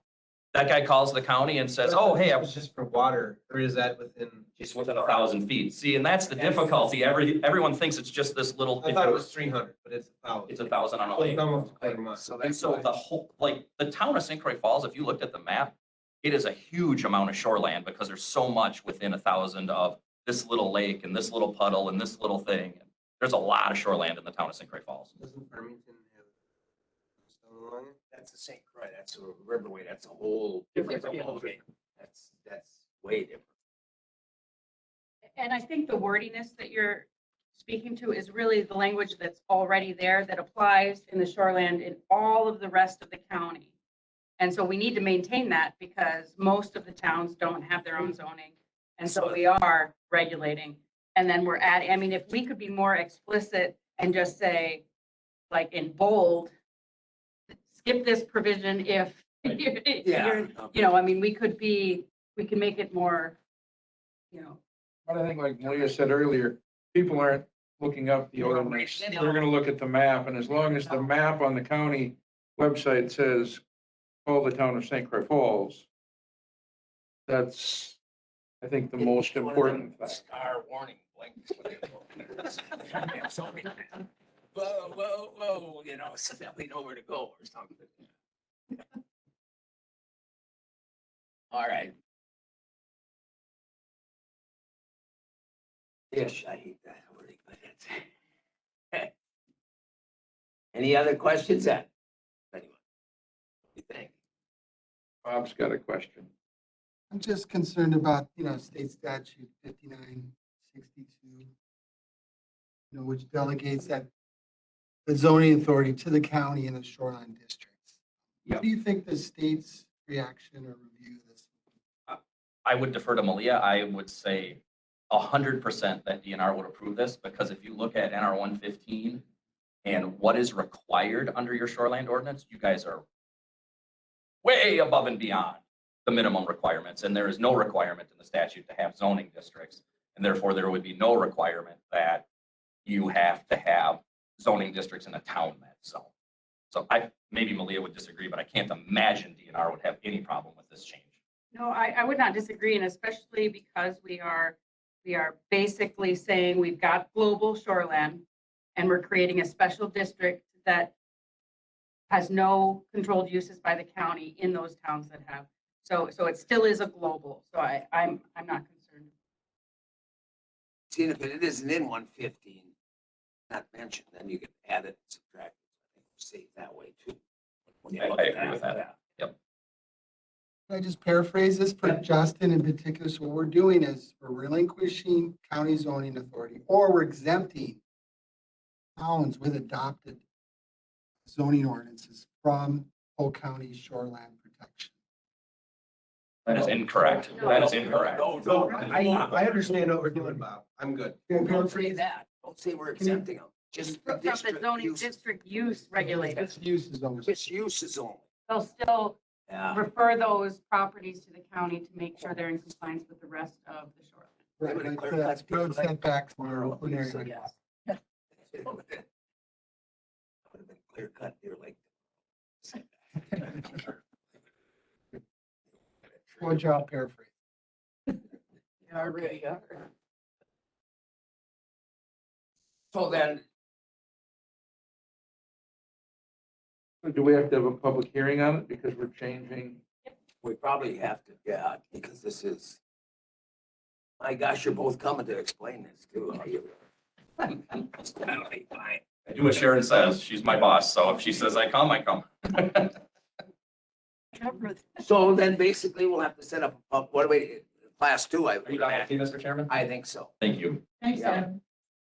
That guy calls the county and says, oh, hey, I was It's just for water, or is that within? just within 1,000 feet. See, and that's the difficulty, everyone thinks it's just this little. I thought it was 300, but it's 1,000. It's 1,000 on a So it's lake. almost a quarter mile. So And so the whole, like, the town of St. Croix Falls, if you looked at the map, it is a huge amount of shoreland because there's so much within 1,000 of this little lake and this little puddle and this little thing. There's a lot of shoreland in the town of St. Croix Falls. Doesn't Farmington have stone along it? that's the St. Croix, that's a riverway, that's a whole Different different deal. ballgame. That's way different. and I think the wordiness that you're speaking to is really the language that's already there that applies in the shoreland in all of the rest of the county. And so we need to maintain that because most of the towns don't have their own zoning. And so we are regulating. And then we're adding, I mean, if we could be more explicit and just say, like in bold, skip this provision if you're, you know, I mean, we can make it more, you know. But I think like Malia said earlier, people aren't looking up the ordinance. They're gonna look at the map, and as long as the map on the county website says, call the town of St. Croix Falls, that's, I think, the most important thing. Star warning blinks. Whoa, you know, so that we know where to go or something. All right. Yes, I hate that wording, but it's. Any other questions then? Anyone? What do you think? Bob's got a question. I'm just concerned about, state statute 5962, which delegates that the zoning authority to the county and the shoreline districts. Yeah. What do you think the state's reaction or review of this? I would defer to Malia. I would say 100% that DNR would approve this, because if you look at NR 115 and what is required under your shoreline ordinance, you guys are way above and beyond the minimum requirements. And there is no requirement in the statute to have zoning districts. And therefore there would be no requirement that you have to have zoning districts in a town that zone. So maybe Malia would disagree, but I can't imagine DNR would have any problem with this change. No, I would not disagree, and especially because we are basically saying we've got global shoreland and we're creating a special district that has no controlled uses by the county in those towns that have. So it still is a global, so I'm not concerned. See, if it isn't in 115, not mentioned, then you can add it and subtract it. I think we're safe that way too. I agree with that. Can I just paraphrase this for Justin in particular? So what we're doing is we're relinquishing county zoning authority, or we're exempting towns with adopted zoning ordinances from Polk County shoreland protection. That is incorrect. That is incorrect. So I understand what we're doing, Bob. I'm good. Don't say that. Don't say we're exempting them. Just the From the district zoning use. district use regulated, This use is only. Just uses only. they'll still Yeah. refer those properties to the county to make sure they're in compliance with the rest of the shoreline. Right, Everybody like clear the cuts, people road like- setbacks and your open So, area. yes. Would have been clear cut there like. Good job paraphrase. Okay. So then, Do we have to have a public hearing on it because we're changing? we probably have to, yeah, because this is, my gosh, you're both coming to explain this too. Are you? It's gonna be fine. I do what Sharon says. She's my boss, so if she says I come, I come. So then basically we'll have to set up, what do we, class 2, I Are you done with me, Mr. Chairman? I think so. Thank you. Thanks, Yeah. Adam.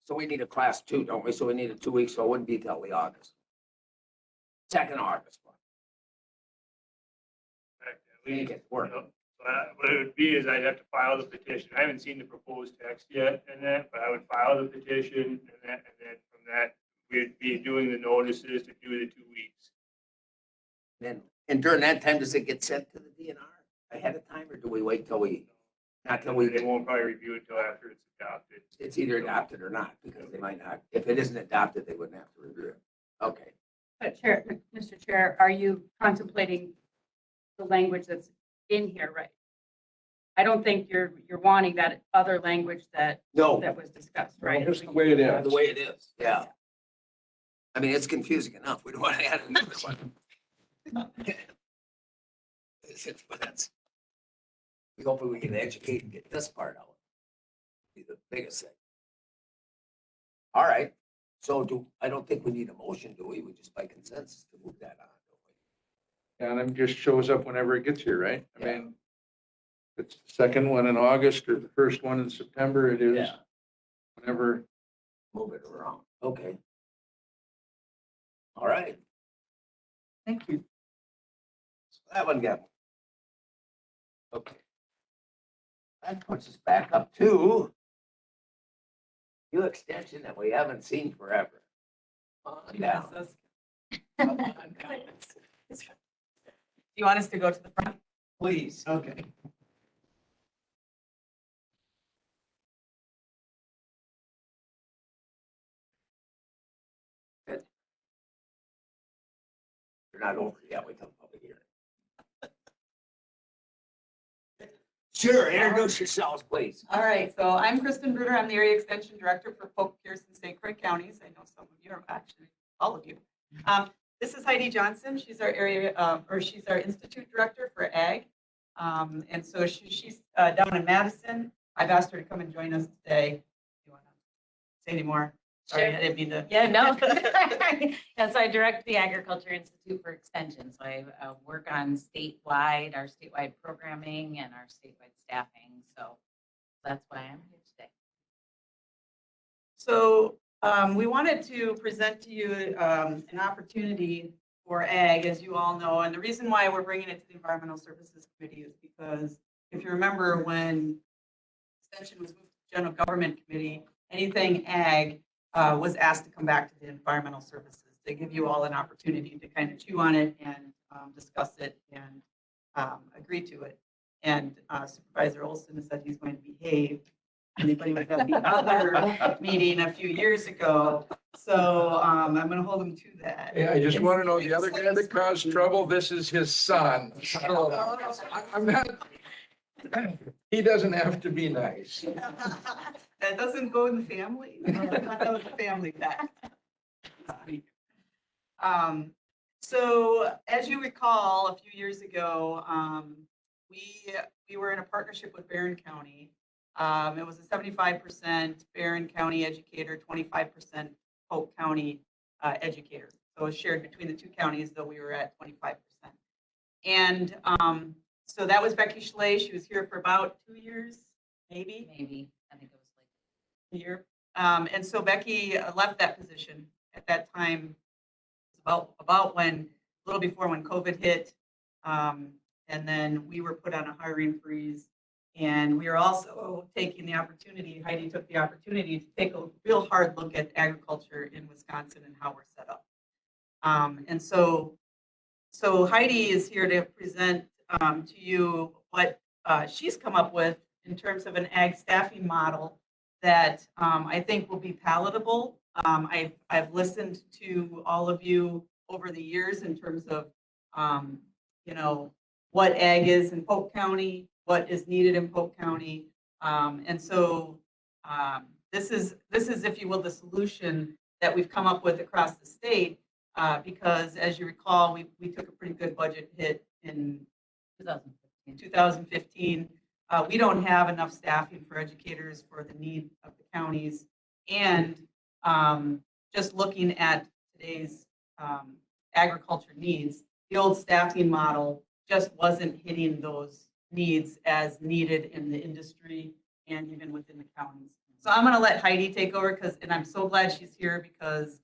So we need a class 2, don't we? So we need a 2 weeks, so it wouldn't be till the August. 2nd August. Make it work. So what it would be is I'd have to file the petition. I haven't seen the proposed text yet and that, but I would file the petition and then from that, we'd be doing the notices to do the 2 weeks. Then, and during that time, does it get sent to the DNR ahead of time, or do we wait till not till They won't probably review it until after it's adopted. it's either adopted or not, because they might not, if it isn't adopted, they wouldn't have to review it. Okay. But Chair, Mr. Chair, are you contemplating the language that's in here, right? I don't think you're wanting that other language that No, was discussed, right? Just the way it the is. way it is, yeah. I mean, it's confusing enough. We don't want to add another one. But that's, we hopefully we can educate and get this part out. Be the biggest thing. All right, so I don't think we need a motion, do we? We just by consensus to move that on. don't And it just shows up whenever it gets here, right? I Yeah. mean, if it's the second one in August or the first one in September, it we? is whenever. Move it around. Okay. All right. Thank you. So that one got. Okay. That puts us back up to new extension that we haven't seen forever. On down. Come on down. You want us to go to the front? Please. Okay. You're not over yet. We come public hearing. Sure, introduce yourselves, please. All right, so I'm Kristen Bruder. I'm the Area Extension Director for Polk, Pierce, and St. Croix counties. I know some of you are actually, all of you. This is Heidi Johnson. She's our she's our Institute Director for Ag. And so she's down in Madison. I've asked her to come and join us today. You want to say any more? Sorry, Sure. I didn't mean to. Yeah, no. Yes, I direct the Agriculture Institute for Extension. So I work on our statewide programming and our statewide staffing. So that's why I'm here today. So we wanted to present to you an opportunity for ag, as you all know. And the reason why we're bringing it to the Environmental Services Committee is because if you remember when extension was moved to the General Government Committee, anything ag was asked to come back to the Environmental Services to give you all an opportunity to kind of chew on it and discuss it and agree to it. And Supervisor Olson said he's going to behave. Anybody was at the other meeting a few years ago, So, I'm gonna hold him to that. Hey, I just want to know, the other guy that caused trouble, this is his son. So I'm not, he doesn't have to be nice. That doesn't go in the family. That was a family fact. So as you recall, a few years ago, we were in a partnership with Barron County. It was a 75% Barron County educator, 25% Polk County educator. So it was shared between the two counties, though we were at 25%. And so that was Becky Schley. She was here for about 2 years, maybe. Maybe, I think it was like. Year. And so Becky left that position at that time. It was about when, a little before when COVID hit. And then we were put on a hiring freeze. And we are also taking the opportunity, Heidi took the opportunity to take a real hard look at agriculture in Wisconsin and how we're set up. And so Heidi is here to present to you what she's come up with in terms of an ag staffing model that I think will be palatable. I've listened to all of you over the years in terms of, what ag is in Polk County, what is needed in Polk County. And so this is, if you will, the solution that we've come up with across the state, because as you recall, we took a pretty good budget hit in 2015. We don't have enough staffing for educators for the need of the counties. And just looking at today's agriculture needs, the old staffing model just wasn't hitting those needs as needed in the industry and even within the counties. So I'm going to let Heidi take over and I'm so glad she's here because,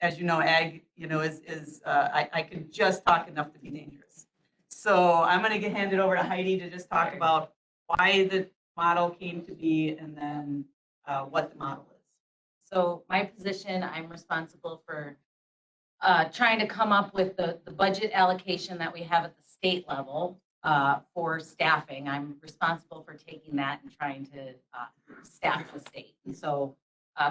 as you know, ag, I can just talk enough to be dangerous. So I'm going to hand it over to Heidi to just talk about why the model came to be and then what the model is. So my position, I'm responsible for trying to come up with the budget allocation that we have at the state level for staffing. I'm responsible for taking that and trying to staff the state. And so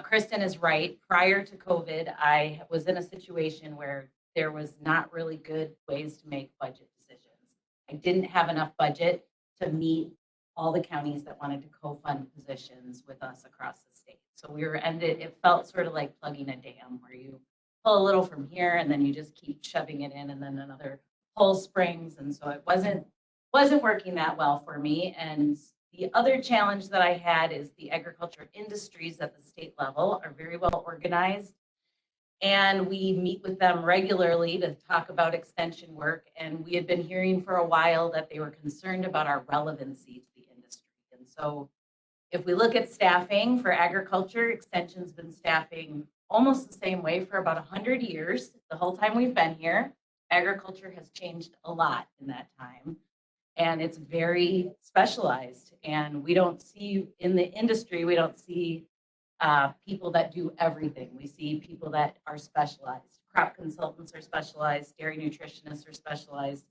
Kristen is right. Prior to COVID, I was in a situation where there was not really good ways to make budget decisions. I didn't have enough budget to meet all the counties that wanted to co-fund positions with us across the state. So we were ended, it felt sort of like plugging a dam where you pull a little from here and then you just keep shoving it in and then another pull springs. And so it wasn't working that well for me. And the other challenge that I had is the agriculture industries at the state level are very well organized. And we meet with them regularly to talk about extension work. And we had been hearing for a while that they were concerned about our relevancy to the industry. And so if we look at staffing for agriculture, Extension's been staffing almost the same way for about 100 years. The whole time we've been here, agriculture has changed a lot in that time. And it's very specialized. And we don't see in the industry, we don't see people that do everything. We see people that are specialized. Crop consultants are specialized, dairy nutritionists are specialized,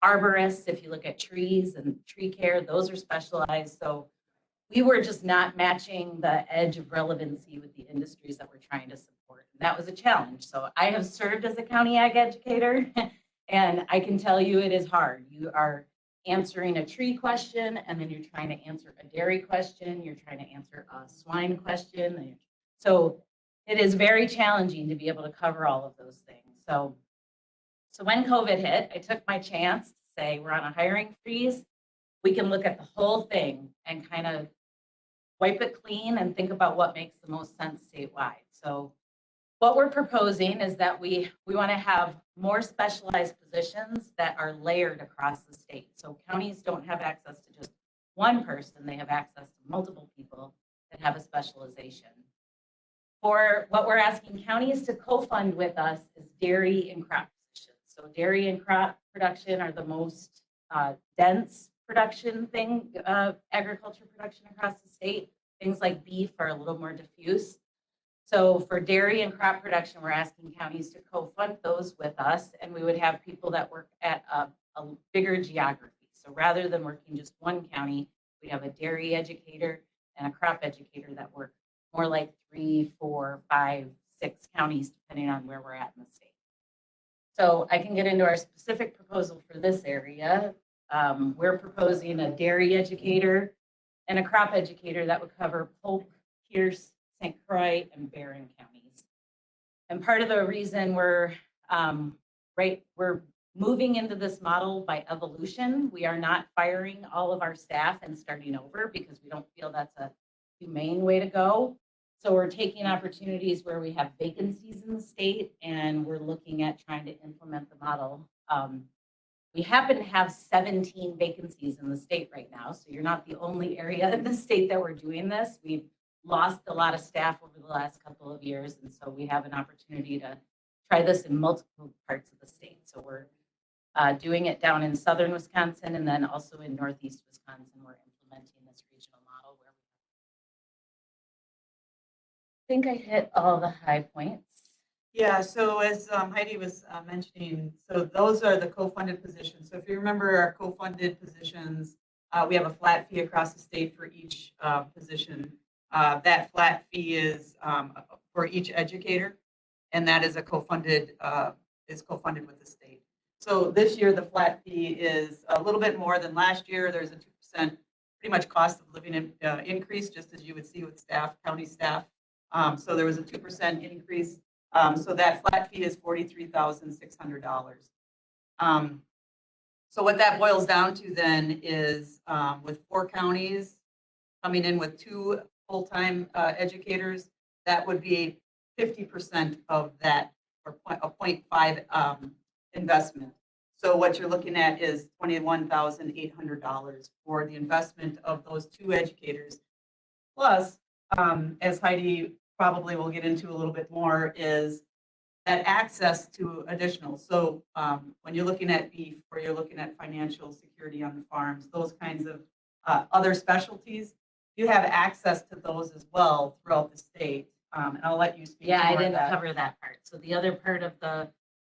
arborists, if you look at trees and tree care, those are specialized. So we were just not matching the edge of relevancy with the industries that we're trying to support. And that was a challenge. So I have served as a county ag educator, and I can tell you it is hard. You are answering a tree question, and then you're trying to answer a dairy question, you're trying to answer a swine question. So it is very challenging to be able to cover all of those things. So when COVID hit, I took my chance to say, we're on a hiring freeze. We can look at the whole thing and kind of wipe it clean and think about what makes the most sense statewide. So what we're proposing is that we want to have more specialized positions that are layered across the state. So counties don't have access to just one person, they have access to multiple people that have a specialization. For what we're asking counties to co-fund with us is dairy and crop positions. So dairy and crop production are the most dense production agriculture production across the state. Things like beef are a little more diffuse. So for dairy and crop production, we're asking counties to co-fund those with us, and we would have people that work at a bigger geography. So rather than working just one county, we have a dairy educator and a crop educator that work more like 3, 4, 5, 6 counties, depending on where we're at in the state. So I can get into our specific proposal for this area. We're proposing a dairy educator and a crop educator that would cover Polk, Pierce, St. Croix, and Barron counties. And part of the reason we're moving into this model by evolution. We are not firing all of our staff and starting over because we don't feel that's a humane way to go. So we're taking opportunities where we have vacancies in the state and we're looking at trying to implement the model. We happen to have 17 vacancies in the state right now. So you're not the only area in the state that we're doing this. We've lost a lot of staff over the last couple of years. And so we have an opportunity to try this in multiple parts of the state. So we're doing it down in southern Wisconsin and then also in northeast Wisconsin. We're implementing this regional model where I think I hit all the high points. Yeah, so as Heidi was mentioning, so those are the co-funded positions. So if you remember our co-funded positions, we have a flat fee across the state for each position. That flat fee is for each educator, and that is a co-funded with the state. So this year, the flat fee is a little bit more than last year. There's a 2% pretty much cost of living increase, just as you would see with staff, county staff. So there was a 2% increase. So that flat fee is $43,600. So what that boils down to then is with 4 counties coming in with 2 full-time educators, that would be 50% of that, or a 0.5 investment. So what you're looking at is $21,800 for the investment of those 2 educators. Plus, as Heidi probably will get into a little bit more, is that access to additional. So when you're looking at beef or you're looking at financial security on the farms, those kinds of other specialties, you have access to those as well throughout the state. And I'll let you speak. Yeah, I more didn't of that. cover that part. So the other part of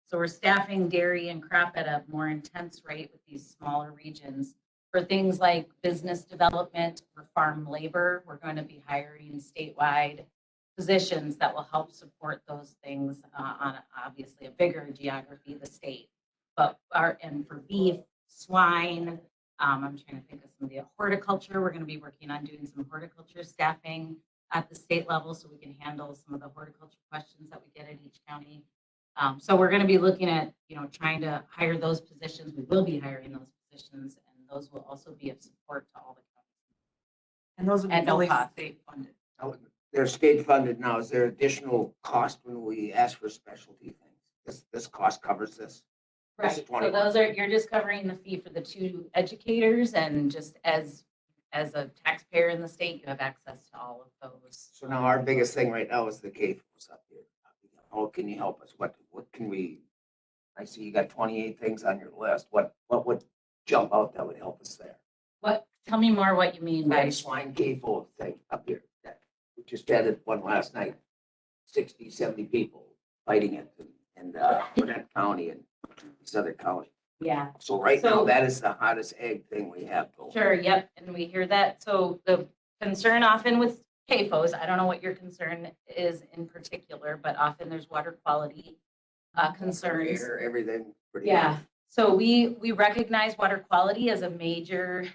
so we're staffing dairy and crop at a more intense rate with these smaller regions. For things like business development or farm labor, we're going to be hiring statewide positions that will help support those things on obviously a bigger geography of the state. But and for beef, swine, I'm trying to think of some of the horticulture. We're going to be working on doing some horticulture staffing at the state level so we can handle some of the horticulture questions that we get at each county. So we're going to be looking at, trying to hire those positions. We will be hiring those positions, and those will also be of support to all the counties. And those would be At no fully cost. state funded. They're state funded now. Is there additional cost when we ask for specialty things? This cost covers this? Right, so those you're just covering the fee for the 2 educators, and just as a taxpayer in the state, you have access to all of those. So now our biggest thing right now is the CAFOs up here. How can you help us? What can we, I see you got 28 things on your list. What would jump out that would help us there? Tell me more what you mean by. Swine CAFO thing up here. We just added one last night. 60, 70 people fighting it in Gwinnett County and these other counties. Yeah. So right now, So- that is the hottest egg thing we have going. Sure, yep, and we hear that. So the concern often with CAFOs, I don't know what your concern is in particular, but often there's water quality concerns. Air, everything. Pretty Yeah, much. so we recognize water quality as a major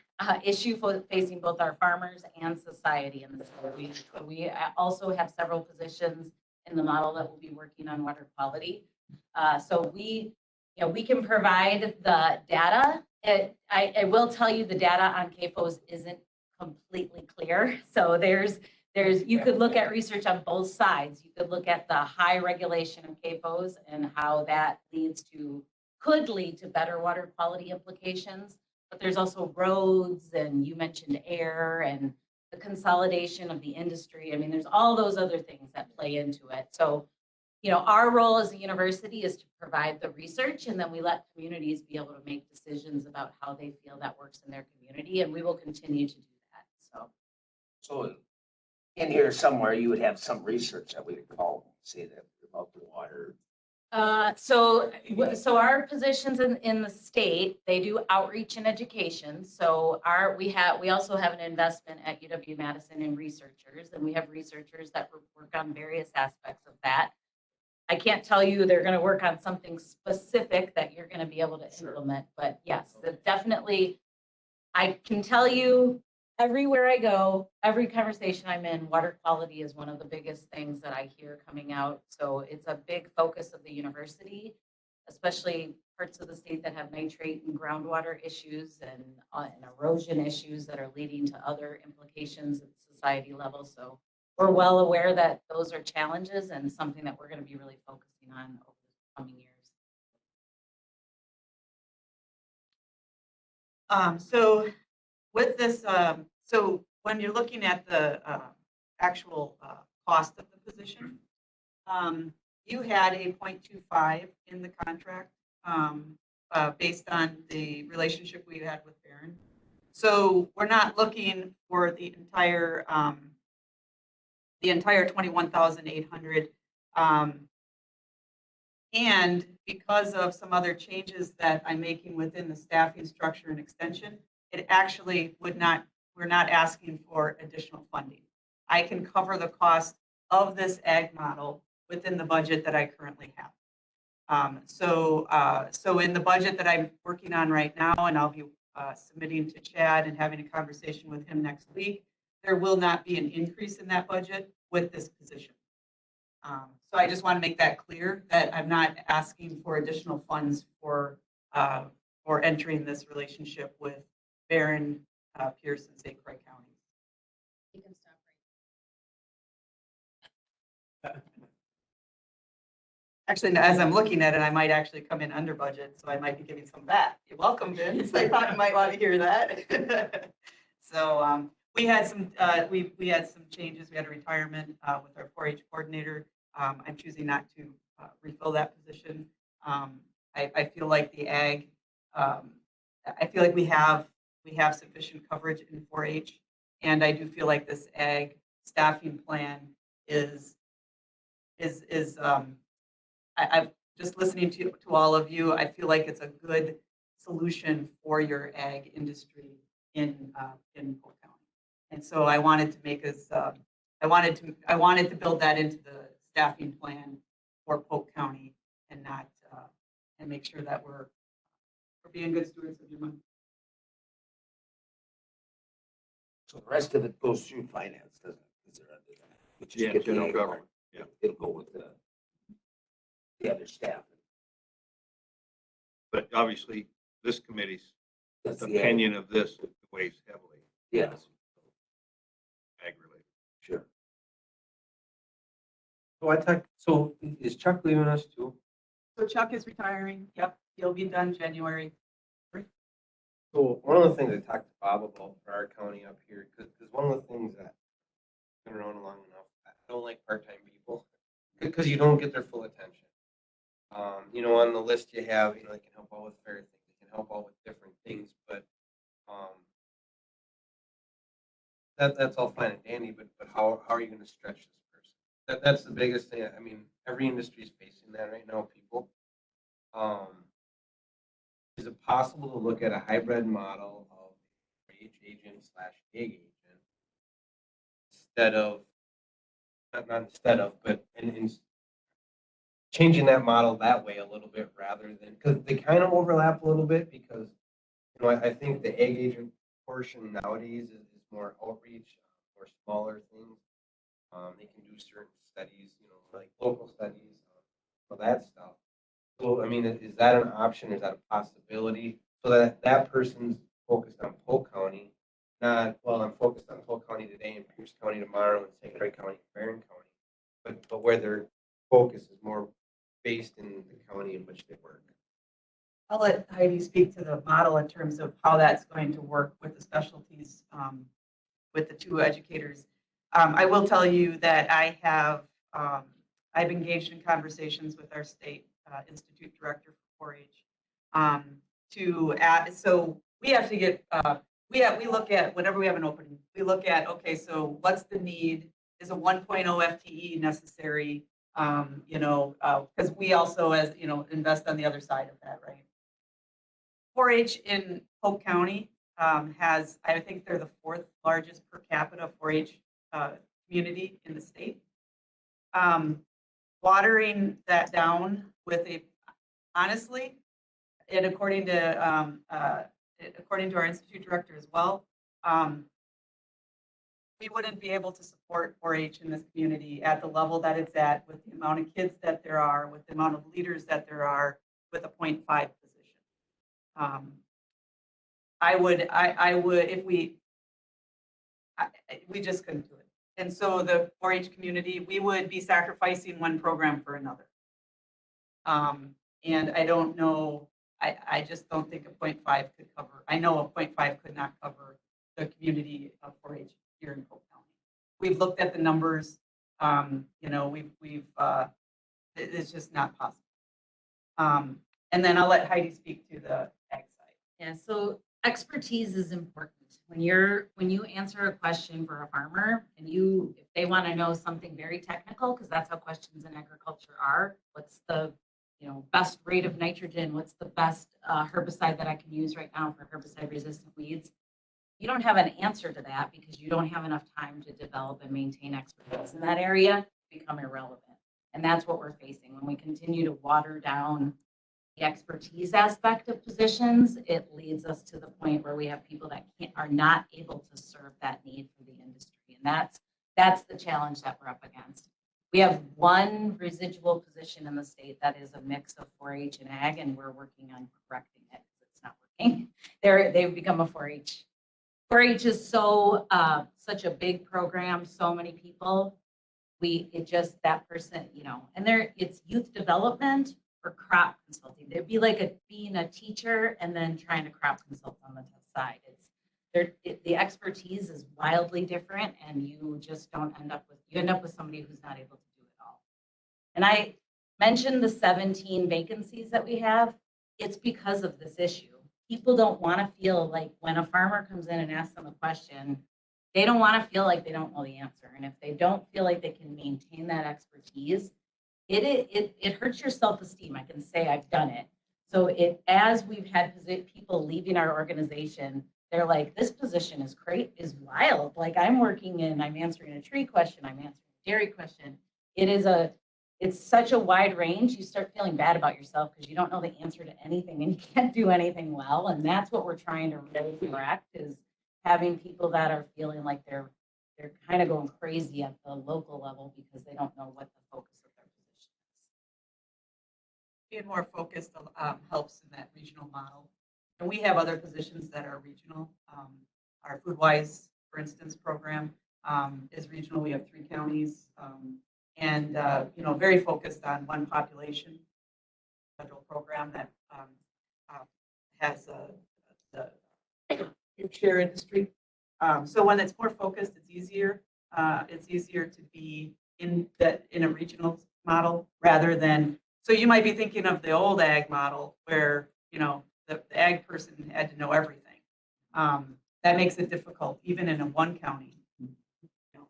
issue facing both our farmers and society in this area. We also have several positions in the model that will be working on water quality. So we can provide the data. I will tell you the data on CAFOs isn't completely clear. So you could look at research on both sides. You could look at the high regulation of CAFOs and how that could lead to better water quality implications. But there's also roads, and you mentioned air and the consolidation of the industry. I mean, there's all those other things that play into it. So, our role as a university is to provide the research, and then we let communities be able to make decisions about how they feel that works in their community, and we will continue to do that. So in here somewhere, you would have some research that we could call and say that about the water So our positions in the state, they do outreach and education. So we also have an investment at UW-Madison in researchers, and we have researchers that work on various aspects of that. I can't tell you they're going to work on something specific that you're going to be able to implement, but yes, definitely. I can tell you everywhere I go, every conversation I'm in, water quality is one of the biggest things that I hear coming out. So it's a big focus of the university, especially parts of the state that have nitrate and groundwater issues and erosion issues that are leading to other implications at the society level. So we're well aware that those are challenges and something that we're going to be really focusing on over the coming years. So with this, so when you're looking at the actual cost of the position, you had a 0.25 in the contract based on the relationship we had with Barron. So we're not looking for the entire 21,800. And because of some other changes that I'm making within the staffing structure and extension, it actually would not, we're not asking for additional funding. I can cover the cost of this ag model within the budget that I currently have. So in the budget that I'm working on right now, and I'll be submitting to Chad and having a conversation with him next week, there will not be an increase in that budget with this position. So I just want to make that clear that I'm not asking for additional funds for entering this relationship with Barron, Pierce, and St. Croix counties. You can stop right. Actually, as I'm looking at it, I might actually come in under budget, so I might be giving some back. You're welcome, Vince. I thought you might want to hear that. So we had some we had some changes. We had a retirement with our 4-H coordinator. I'm choosing not to refill that position. I feel like the ag. I feel like we have sufficient coverage in 4-H, and I do feel like this ag staffing plan is. I've just listening to all of you. I feel like it's a good solution for your ag industry in Polk County, and so I wanted to make us. I wanted to build that into the staffing plan for Polk County, and not and make sure that we're being good stewards of your money. So the rest of it goes through finance, doesn't it? Is there under that? Which is Yeah, good. general government. Yeah. It'll go with the other staff. But obviously, this committee's That's the opinion of this weighs heavily. Yes, Ag related. sure. So is Chuck leaving us too? So Chuck is retiring. Yep, he'll be done January. So one of the things I talked to Bob about for our county up here, because one of the things that been around long enough, I don't like part-time people because you don't get their full attention. On the list you have, they can help out with fair things, they can help out with different things, but that's all fine and dandy, but how are you going to stretch this person? That's the biggest thing. I mean, every industry is facing that right now, people. Is it possible to look at a hybrid model of age agent / ag agent instead of, not instead of, but in changing that model that way a little bit rather than, because they kind of overlap a little bit because, I think the ag agent portion nowadays is more outreach, more smaller things. They can do certain studies, like local studies, all that stuff. So, I mean, is that an option? Is that a possibility? So that person's focused on Polk County, not, well, I'm focused on Polk County today and Pierce County tomorrow and St. Croix County, Barron County, but where their focus is more based in the county in which they work. I'll let Heidi speak to the model in terms of how that's going to work with the specialties, with the two educators. I will tell you that I've engaged in conversations with our state institute director for 4-H to add. So we have to get we look at whenever we have an opening. We look at, okay, so what's the need? Is a 1.0 FTE necessary because we also, as, invest on the other side of that, right? 4-H in Polk County has, I think they're the 4th largest per capita 4-H community in the state. Watering that down with honestly, and according to our institute director as well, we wouldn't be able to support 4-H in this community at the level that it's at, with the amount of kids that there are, with the amount of leaders that there are, with a 0.5 position. I would, if we just couldn't do it. And so the 4-H community, we would be sacrificing one program for another. And I don't know, I just don't think a 0.5 could cover, I know a 0.5 could not cover the community of 4-H here in Polk County. We've looked at the numbers, it's just not possible. And then I'll let Heidi speak to the ag side. Yeah, so expertise is important. When you answer a question for a farmer and if they want to know something very technical, because that's how questions in agriculture are, what's the best rate of nitrogen, what's the best herbicide that I can use right now for herbicide resistant weeds? You don't have an answer to that because you don't have enough time to develop and maintain expertise in that area, become irrelevant. And that's what we're facing. When we continue to water down the expertise aspect of positions, it leads us to the point where we have people that are not able to serve that need for the industry. And that's the challenge that we're up against. We have one residual position in the state that is a mix of 4-H and ag, and we're working on correcting it because it's not working. They've become a 4-H. 4-H is such a big program, so many people. That person, and it's youth development or crop consulting. There'd be like being a teacher and then trying to crop consult on the side. The expertise is wildly different, and you just don't end up with somebody who's not able to do it all. And I mentioned the 17 vacancies that we have. It's because of this issue. People don't want to feel like when a farmer comes in and asks them a question, they don't want to feel like they don't know the answer. And if they don't feel like they can maintain that expertise, it hurts your self-esteem. I can say I've done it. So as we've had people leaving our organization, they're like, this position is is wild. Like I'm answering a tree question, I'm answering a dairy question. It's such a wide range. You start feeling bad about yourself because you don't know the answer to anything and you can't do anything well. And that's what we're trying to really correct, is having people that are feeling like they're kind of going crazy at the local level because they don't know what the focus of their position is. Being more focused helps in that regional model. And we have other positions that are regional. Our FoodWise, for instance, program is regional. We have 3 counties and, very focused on one population. Federal program that has the share industry. So when it's more focused, it's easier. It's easier to be in a regional model rather than, so you might be thinking of the old ag model where, the ag person had to know everything. That makes it difficult, even in a 1 county,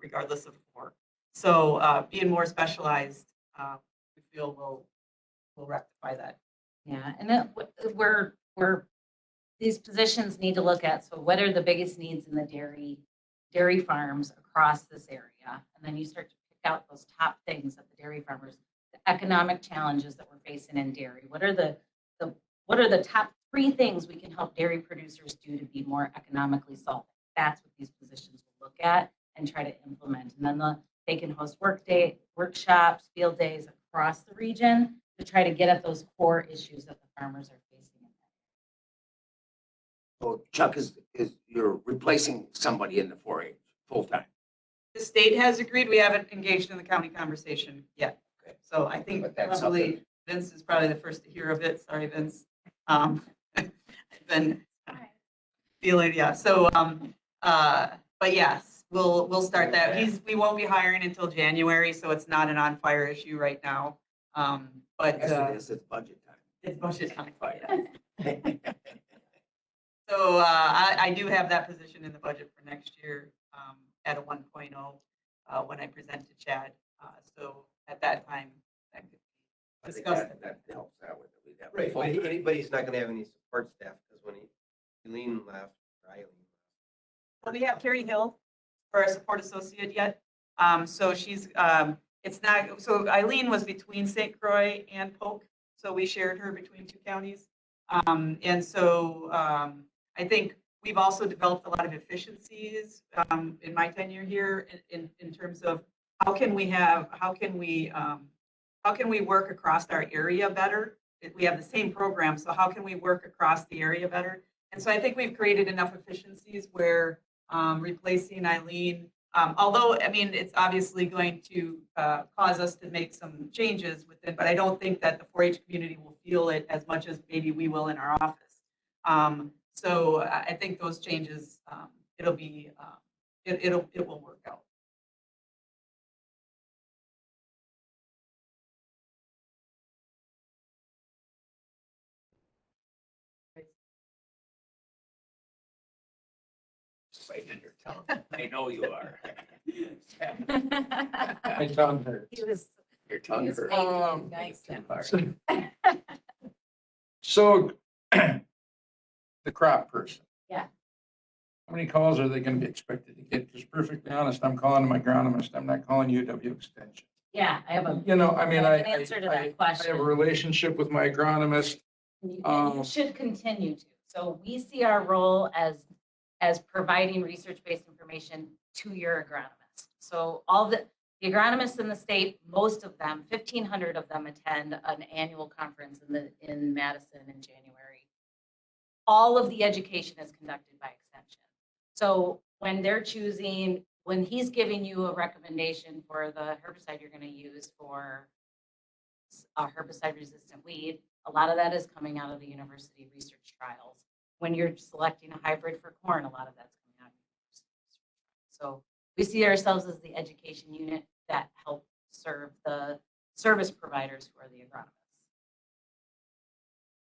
regardless of 4. So being more specialized, we feel will rectify that. Yeah, and then we're these positions need to look at, so what are the biggest needs in the dairy farms across this area? And then you start to pick out those top things that the dairy farmers, the economic challenges that we're facing in dairy. What are the top 3 things we can help dairy producers do to be more economically solvent? That's what these positions will look at and try to implement. And then they can host workshops, field days across the region to try to get at those core issues that the farmers are facing. So Chuck, is you're replacing somebody in the 4-H full time? The state has agreed. We haven't engaged in the county conversation yet. Okay. So I think But that's probably Vince is probably the first to hear of it. Sorry, Vince. I've been feeling, yeah. So, but yes, we'll start that. We won't be hiring until January, so it's not an on fire issue right now. But Yes, it is. It's budget time. it's budget time. Yeah. So I do have that position in the budget for next year at a 1.0 when I present to Chad. So at that time, that could be I think discussed. that helps out with it. We'd have Right, full- but anybody's not gonna have any support staff, because when Eileen left, or Eileen. Well, we have Carrie Hill for our support associate yet. So she's, it's not, so Eileen was between St. Croix and Polk, so we shared her between two counties. And so I think we've also developed a lot of efficiencies in my tenure here in terms of how can we work across our area better? We have the same program, so how can we work across the area better? And so I think we've created enough efficiencies where replacing Eileen, although, I mean, it's obviously going to cause us to make some changes within, but I don't think that the 4-H community will feel it as much as maybe we will in our office. So I think those changes, it will work out. Biting your tongue. I know you are. My tongue hurts. He was, Your he tongue was hurts. amazing. Nice. Too hard. So the crop person. Yeah. How many calls are they gonna be expected to get? Just perfectly honest, I'm calling my agronomist. I'm not calling UW Extension. Yeah, I have a, You know, I mean, I I, have an answer to I that I have question. a relationship with my agronomist. And you should continue to. So we see our role as providing research-based information to your agronomist. So all the agronomists in the state, most of them, 1,500 of them attend an annual conference in Madison in January. All of the education is conducted by Extension. So when they're choosing, when he's giving you a recommendation for the herbicide you're going to use for a herbicide-resistant weed, a lot of that is coming out of the university research trials. When you're selecting a hybrid for corn, a lot of that's coming out of the university research trials. So we see ourselves as the education unit that help serve the service providers who are the agronomists.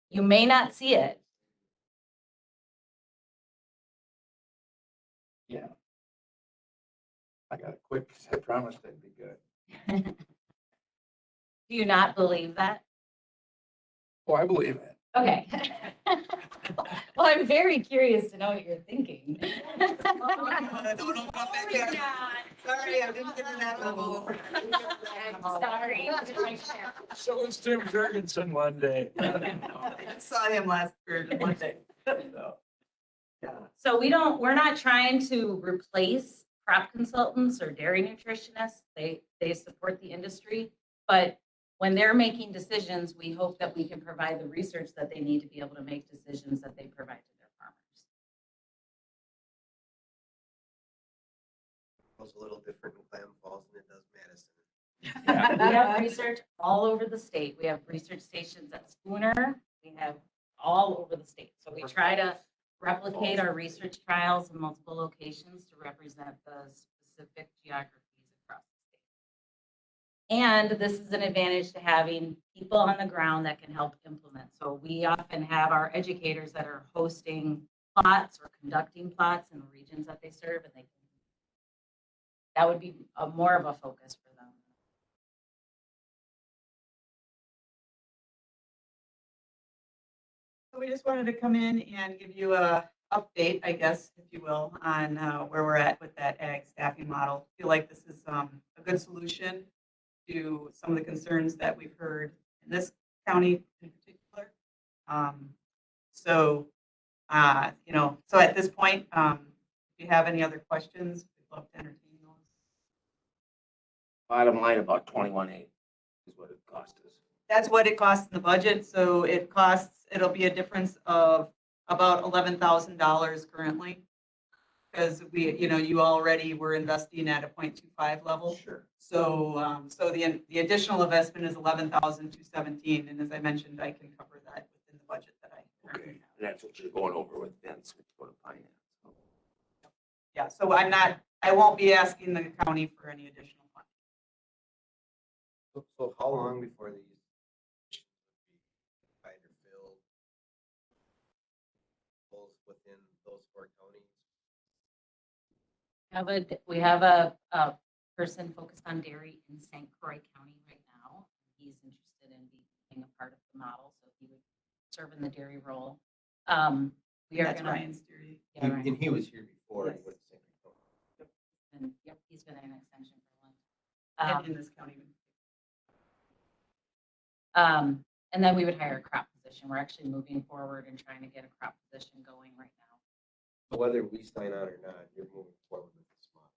You may not see it. Yeah. I gotta quit because I promised I'd be good. Do you not believe that? Oh, I believe it. Okay. Well, I'm very curious to know what you're thinking. Sorry, I didn't get to that level. Sorry. So was Tim Jurgensen one day. I saw him last year, one day. So we're not trying to replace crop consultants or dairy nutritionists. They support the industry, but when they're making decisions, we hope that we can provide the research that they need to be able to make decisions that they provide to their farmers. It's a little different in Clam Falls than it does Madison. We have research all over the state. We have research stations at Spooner. We have all over the state. So we try to replicate our research trials in multiple locations to represent the specific geographies across the state. And this is an advantage to having people on the ground that can help implement. So we often have our educators that are hosting plots or conducting plots in the regions that they serve, and that would be more of a focus for them. So we just wanted to come in and give you a update, I guess, if you will, on where we're at with that ag staffing model. I feel like this is a good solution to some of the concerns that we've heard in this county in particular. So at this point, if you have any other questions, we'd love to entertain those. Bottom line, about 21.8 is what it cost us. That's what it costs in the budget. So it'll be a difference of about $11,000 currently. Because you already were investing at a 0.25 level. Sure. So, the additional investment is 11,217. And as I mentioned, I can cover that within the budget that I currently Okay, have. that's what you're going over with Vince, with go to finance. Yeah, so I won't be asking the county for any additional funding. So how long before these positions would be either filled both within those 4 counties? We have a person focused on dairy in St. Croix County right now. He's interested in being a part of the model, so he would serve in the dairy role. We are That's gonna. Ryan's theory. Yeah, Ryan. And he was here before. Yes. With the same. And, yep, he's been in extension for a long. In this county. And then we would hire a crop position. We're actually moving forward and trying to get a crop position going right now. So whether we sign on or not, you're moving forward with this model.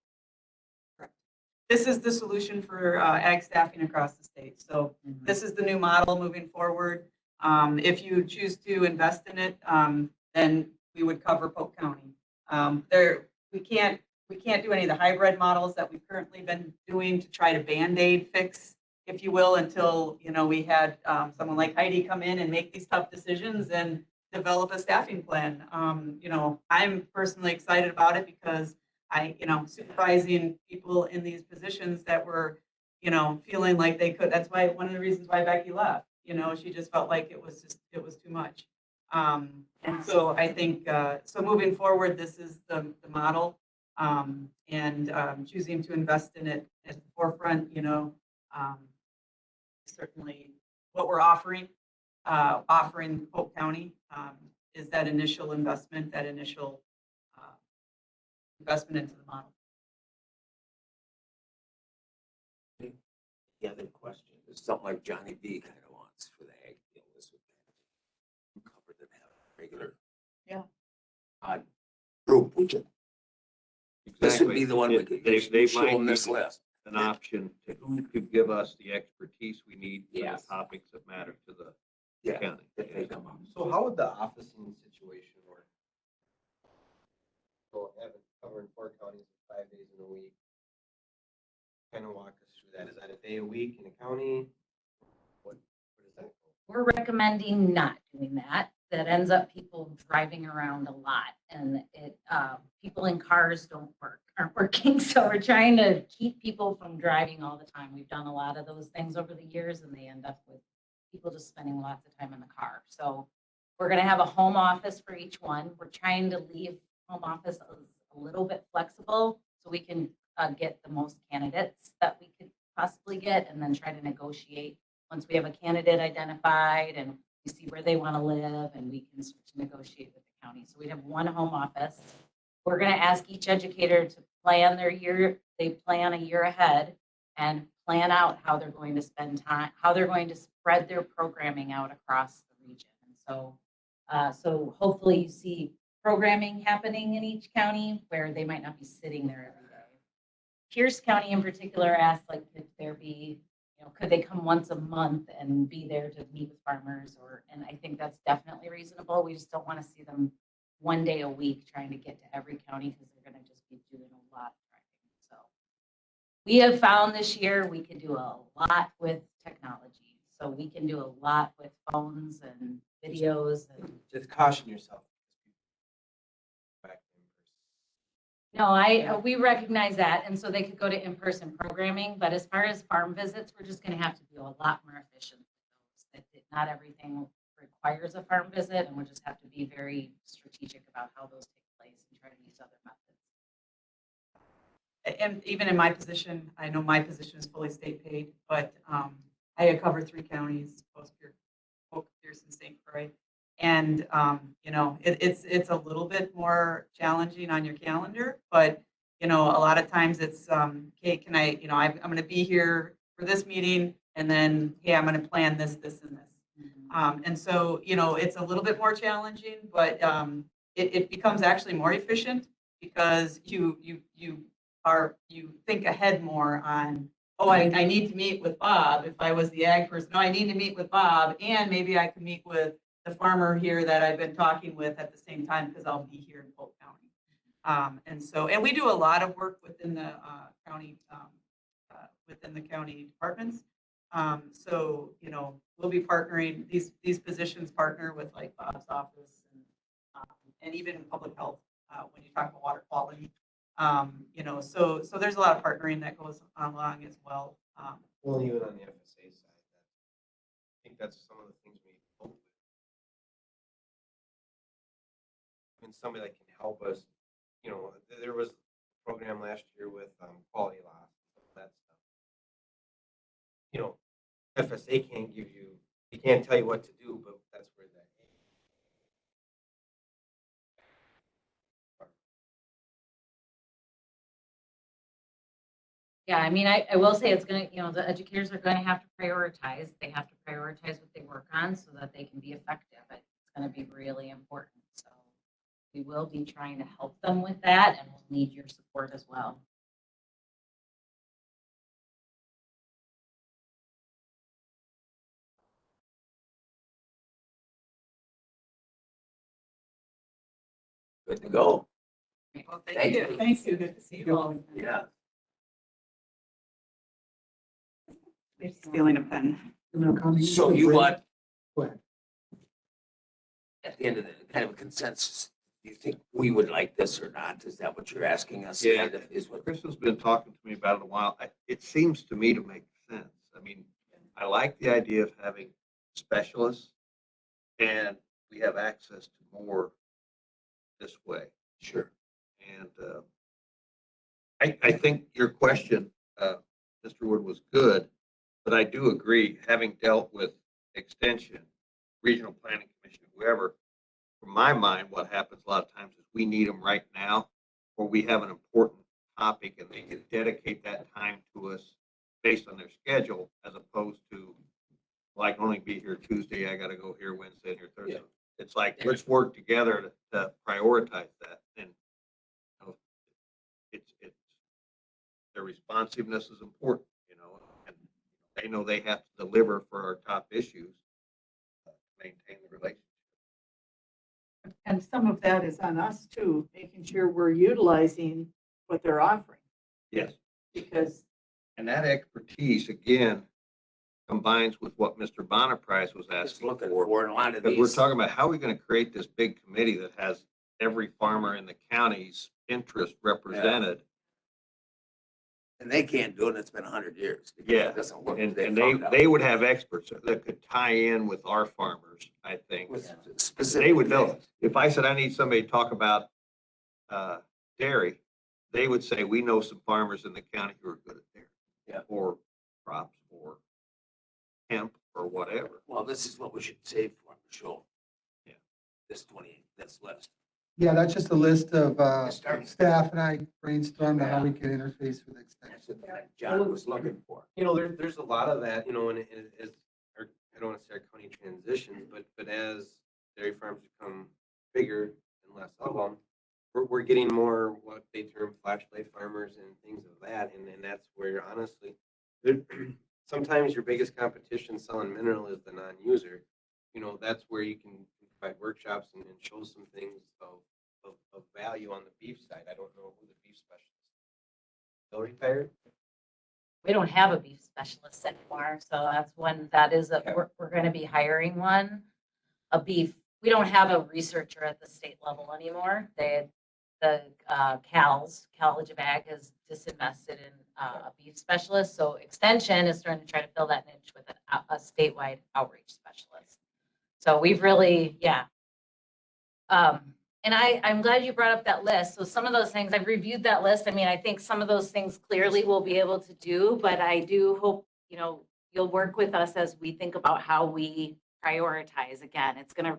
This is the solution for ag staffing across the state. So this is the new model moving forward. If you choose to invest in it, then we would cover Polk County. We can't do any of the hybrid models that we've currently been doing to try to Band-Aid fix, if you will, until, we had someone like Heidi come in and make these tough decisions and develop a staffing plan. I'm personally excited about it because supervising people in these positions that were, feeling like they could, that's why, one of the reasons why Becky left, she just felt like it was too much. And so I think, so moving forward, this is the model, and choosing to invest in it at the forefront, certainly what we're offering Polk County, is that initial investment, investment into the model. The other question is something like Johnny B kind of wants for the ag deal. This would cover them have a regular. Yeah. Group, would you? This would be Exactly. the one we could They show might them this be list. an option to who could give us the expertise we need for Yes. the topics that matter to the Yeah, county. if they come up. So how would the officing situation work? So having covering 4 counties 5 days in a week. Kind of walk us through that. Is that a day a week in a county? What does that go? We're recommending not doing that. That ends up people driving around a lot, and people in cars aren't working. So we're trying to keep people from driving all the time. We've done a lot of those things over the years, and they end up with people just spending lots of time in the car. So we're going to have a home office for each one. We're trying to leave home office a little bit flexible so we can get the most candidates that we could possibly get, and then try to negotiate once we have a candidate identified and we see where they want to live, and we can start to negotiate with the county. So we'd have one home office. We're going to ask each educator to plan their year. They plan a year ahead and plan out how they're going to spend time, how they're going to spread their programming out across the region. And so hopefully you see programming happening in each county where they might not be sitting there every day. Pierce County in particular asked, like, could there be, could they come once a month and be there to meet with farmers, and I think that's definitely reasonable. We just don't want to see them one day a week trying to get to every county, because they're going to just be doing a lot of driving. So we have found this year we can do a lot with technology. So we can do a lot with phones and videos. And Just caution yourself. no, we recognize that, and so they could go to in-person programming. But as far as farm visits, we're just going to have to do a lot more efficient with those. Not everything requires a farm visit, and we'll just have to be very strategic about how those take place and try to use other methods. And even in my position, I know my position is fully state paid, but I cover 3 counties, Polk, Pierce, and St. Croix. And, it's a little bit more challenging on your calendar, but, a lot of times it's, okay, can I, I'm going to be here for this meeting, and then, hey, I'm going to plan this, and this. And so, it's a little bit more challenging, but it becomes actually more efficient because you think ahead more on, oh, I need to meet with Bob. If I was the ag person, no, I need to meet with Bob, and maybe I can meet with the farmer here that I've been talking with at the same time, because I'll be here in Polk County. And we do a lot of work within the county, departments. So, we'll be partnering, these positions partner with like Bob's office and even public health, when you talk about water quality. So there's a lot of partnering that goes along as well. Well, even on the FSA side, I think that's some of the things we hope with. I mean, somebody that can help us, there was a program last year with quality loss, stuff FSA can't give you, he can't tell you what to do, but that's where that. Yeah, I mean, I will say it's gonna, the educators are gonna have to prioritize. They have to prioritize what they work on so that they can be effective. It's gonna be really important. So we will be trying to help them with that, and we'll need your support as well. Good to go. Well, Thank you. Thank you. Good to see you all. Yeah. They're stealing a pen. So you want, Go ahead. at the end of the, kind of a consensus, do you think we would like this or not? Is that what you're asking us? Yeah. Kind of is what, Chris has been talking to me about it a while. It seems to me to make sense. I mean, I like the idea of having specialists, and we have access to more this way. sure. And I think your question, Mr. Wood, was good, but I do agree, having dealt with Extension, Regional Planning Commission, whoever, from my mind, what happens a lot of times is we need them right now, or we have an important topic and they can dedicate that time to us based on their schedule, as opposed to, well, I can only be here Tuesday, I gotta go here Wednesday and here Thursday. Yeah. It's like, let's work together to prioritize that. And it's their responsiveness is important, and they know they have to deliver for our top issues, to maintain the relationship. And some of that is on us too, making sure we're utilizing what they're offering, Yes. because And that expertise, again, combines with what Mr. Bonneprice was Just asking looking for. for a lot of Because we're these. talking about how are we going to create this big committee that has every farmer in the county's interest represented. And they can't do it. It's been 100 years. Yeah. It doesn't work. And found out. they would have experts that could tie in with our farmers, I think. With They specific would know. things. If I said I need somebody to talk about dairy, they would say, we know some farmers in the county who are good at dairy. Yeah. Or crops or hemp or whatever. Well, this is what we should save for the show. Yeah. This list. Yeah, that's just a list of Start. staff and I brainstormed on how we can interface with Extension. That's what John was looking for. There's a lot of that, and as, I don't want to say our county transitions, but as dairy farms become bigger and less of them, we're getting more what they term flashlight farmers and things of that, and that's where honestly, sometimes your biggest competition selling mineral is the non-user. That's where you can provide workshops and show some things of value on the beef side. I don't know who the beef specialist is. Still retired? We don't have a beef specialist anymore, so that's one, we're gonna be hiring one. A beef, we don't have a researcher at the state level anymore. The College of Ag has disinvested in a beef specialist, so Extension is starting to try to fill that niche with a statewide outreach specialist. So we've really, yeah. And I'm glad you brought up that list. So some of those things, I've reviewed that list. I mean, I think some of those things clearly we'll be able to do, but I do hope, you'll work with us as we think about how we prioritize. Again, it's going to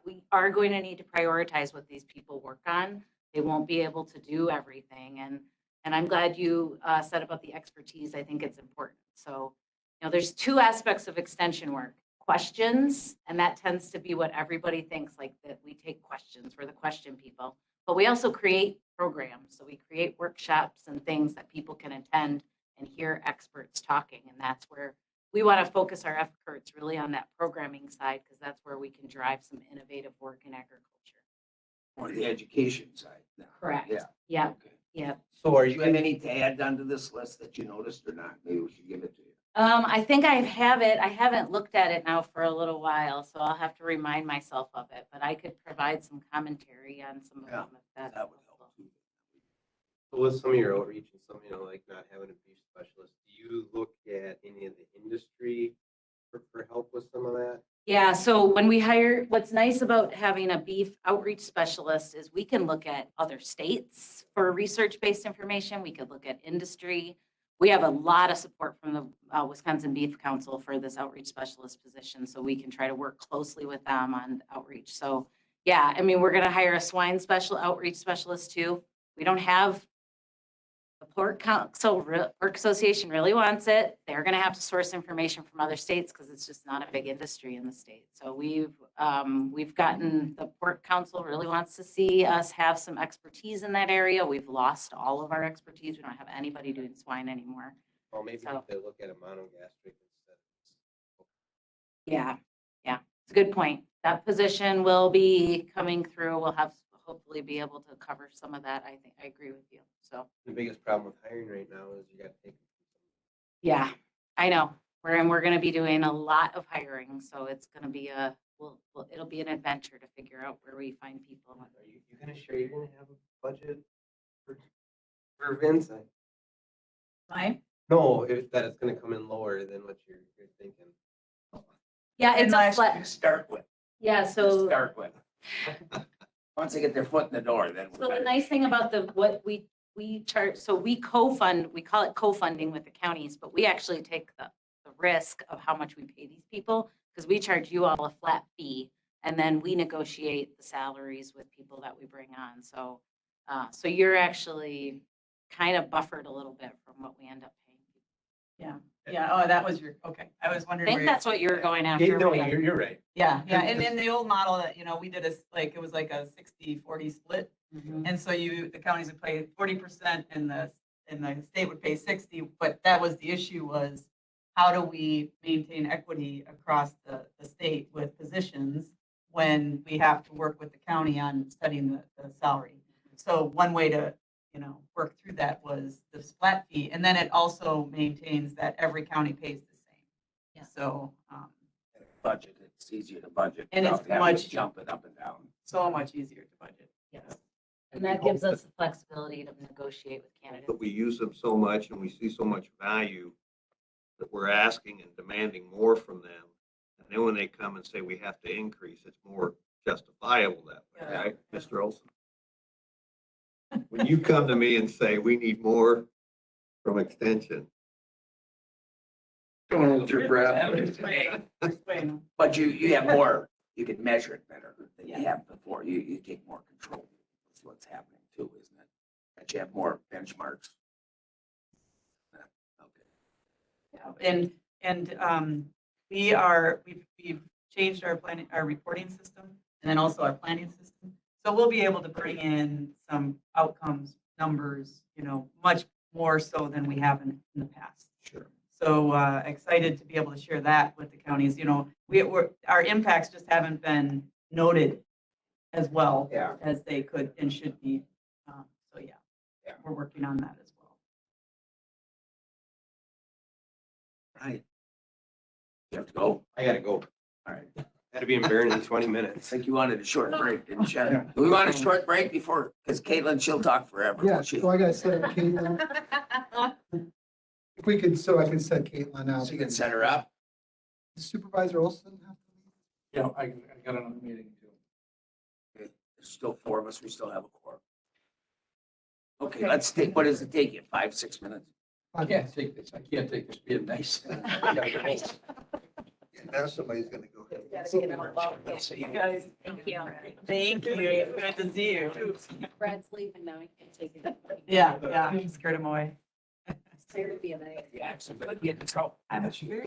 we are going to need to prioritize what these people work on. They won't be able to do everything. And I'm glad you said about the expertise. I think it's important. So, there's two aspects of extension work. Questions, and that tends to be what everybody thinks, like that we take questions, we're the question people, but we also create programs. So we create workshops and things that people can attend and hear experts talking, and that's where we want to focus our efforts really on that programming side, because that's where we can drive some innovative work in agriculture. Or the education side. now. Correct. Yeah. Yeah. Okay. Yeah. So are Do you have any to add onto this list that you noticed or not? Maybe we should give it to you. I think I have it. I haven't looked at it now for a little while, so I'll have to remind myself of it, but I could provide some commentary on some of Yeah, them if that's That would help helpful. too. So with some of your outreach and some, like not having a beef specialist, do you look at any of the industry for help with some of that? Yeah, so when we hire, what's nice about having a beef outreach specialist is we can look at other states for research-based information. We could look at industry. we have a lot of support from the Wisconsin Beef Council for this outreach specialist position, so we can try to work closely with them on outreach. So, yeah, I mean, we're gonna hire a swine outreach specialist too. We don't have the Pork Association really wants it. They're gonna have to source information from other states because it's just not a big industry in the state. So we've gotten, the Pork Council really wants to see us have some expertise in that area. We've lost all of our expertise. We don't have anybody doing swine anymore. Well, maybe So- if they look at a monogastric instead. Yeah, it's a good point. That position will be coming through. We'll hopefully be able to cover some of that. I think, I agree with you. So, The biggest problem with hiring right now is you gotta take. yeah, I know. We're gonna be doing a lot of hiring, so it's gonna be it'll be an adventure to figure out where we find people. Are you gonna share, you're gonna have a budget for Vince? Fine. No, that it's gonna come in lower than what you're thinking. Yeah, it's a last flat, To start with, yeah, to so. start with. Once they get their foot in the door, then. So the nice thing about what we charge, so we co-fund, we call it co-funding with the counties, but we actually take the risk of how much we pay these people, because we charge you all a flat fee, and then we negotiate the salaries with people that we bring on. So, so you're actually kind of buffered a little bit from what we end up paying people. Yeah, oh, that was okay. I was I wondering. think where that's what you were going after. No, right? you're right. Yeah, and in the old model that, we did it was like a 60-40 split. Mhm. And so the counties would pay 40% and the state would pay 60, but that was the issue was how do we maintain equity across the state with positions when we have to work with the county on studying the salary? So one way to, work through that was this flat fee. And then it also maintains that every county pays the same. Yeah. So, Budget, it's easier to budget. And it's without having to much- jump it up and down. so much easier to budget. Yes. And that gives us the flexibility to negotiate with candidates. But we use them so much and we see so much value that we're asking and demanding more from them. And then when they come and say we have to increase, it's more justifiable that way, right, Mr. Olson? When you come to me and say we need more from extension, Don't hold your breath. Explain. But you have more, you can measure it better than you have before. You take more control. That's what's happening too, isn't it? That you have more benchmarks. Okay. And we've changed our reporting system and then also our planning system. So we'll be able to bring in some outcomes, numbers, much more so than we have in the past. Sure. So excited to be able to share that with the counties. Our impacts just haven't been noted as well Yeah. as they could and should be. So yeah, we're working on that as well. Right. You have to go. I gotta go. All right. Gotta be in Barron in 20 I minutes. think you wanted a short break, didn't you? Do we want a short break because Caitlin, she'll talk forever. Yeah, won't she? so I gotta set Caitlin, if we could, so I can set Caitlin out. So you can set her up. Supervisor Olson have to leave? Yeah, I got another meeting too. There's still four of us. We still have a quorum. Okay, let's take, what does it take you? 5-6 minutes? I can't take this. I can't take this being nice. I gotta go. now somebody's gonna go. So you guys, Thank you. thank you. Good to see you. Brad's leaving now. I can't take it. Yeah, scared him away. Scared to be a nice. Yeah, absolutely. Get in trouble. I'm sure.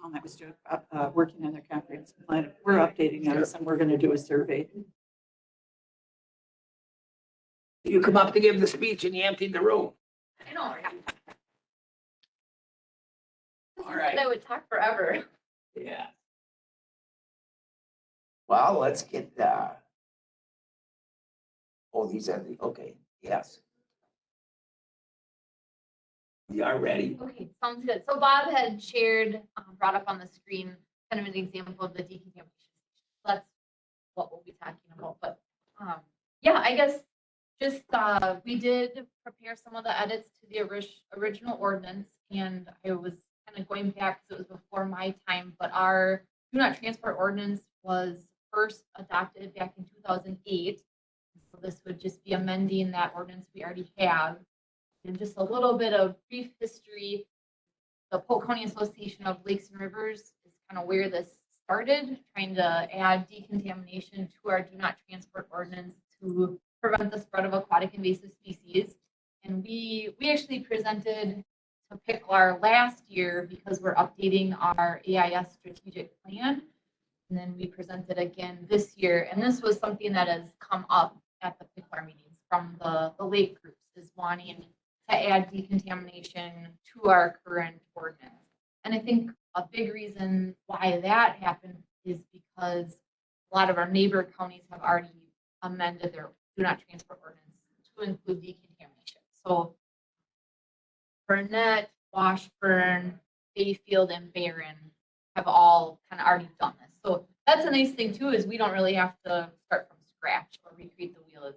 town that was doing, working on their comprehensive plan. We're updating those and we're gonna do a survey. You come up to give the speech and you emptied the room. I know, right? All right. I would talk forever. Yeah. Well, let's get, oh, these are the, okay, yes. We are ready. Okay, sounds good. So Bob had shared, brought up on the screen, kind of an example of the decontamination. That's what we'll be talking about, but, yeah, I guess just, we did prepare some of the edits to the original ordinance, and I was kind of going back, because it was before my time, but our do not transport ordinance was first adopted back in 2008. So this would just be amending that ordinance we already have. And just a little bit of brief history. The Polk County Association of Lakes and Rivers is kind of where this started, trying to add decontamination to our do not transport ordinance to prevent the spread of aquatic invasive species. And we actually presented to PICLAR last year because we're updating our AIS strategic plan. And then we presented again this year. And this was something that has come up at the PICLAR meetings from the lake groups, is wanting to add decontamination to our current ordinance. And I think a big reason why that happened is because a lot of our neighbor counties have already amended their do not transport ordinance to include decontamination. So Burnett, Washburn, Bayfield, and Barron have all kind of already done this. So that's a nice thing too, is we don't really have to start from scratch or recreate the wheel.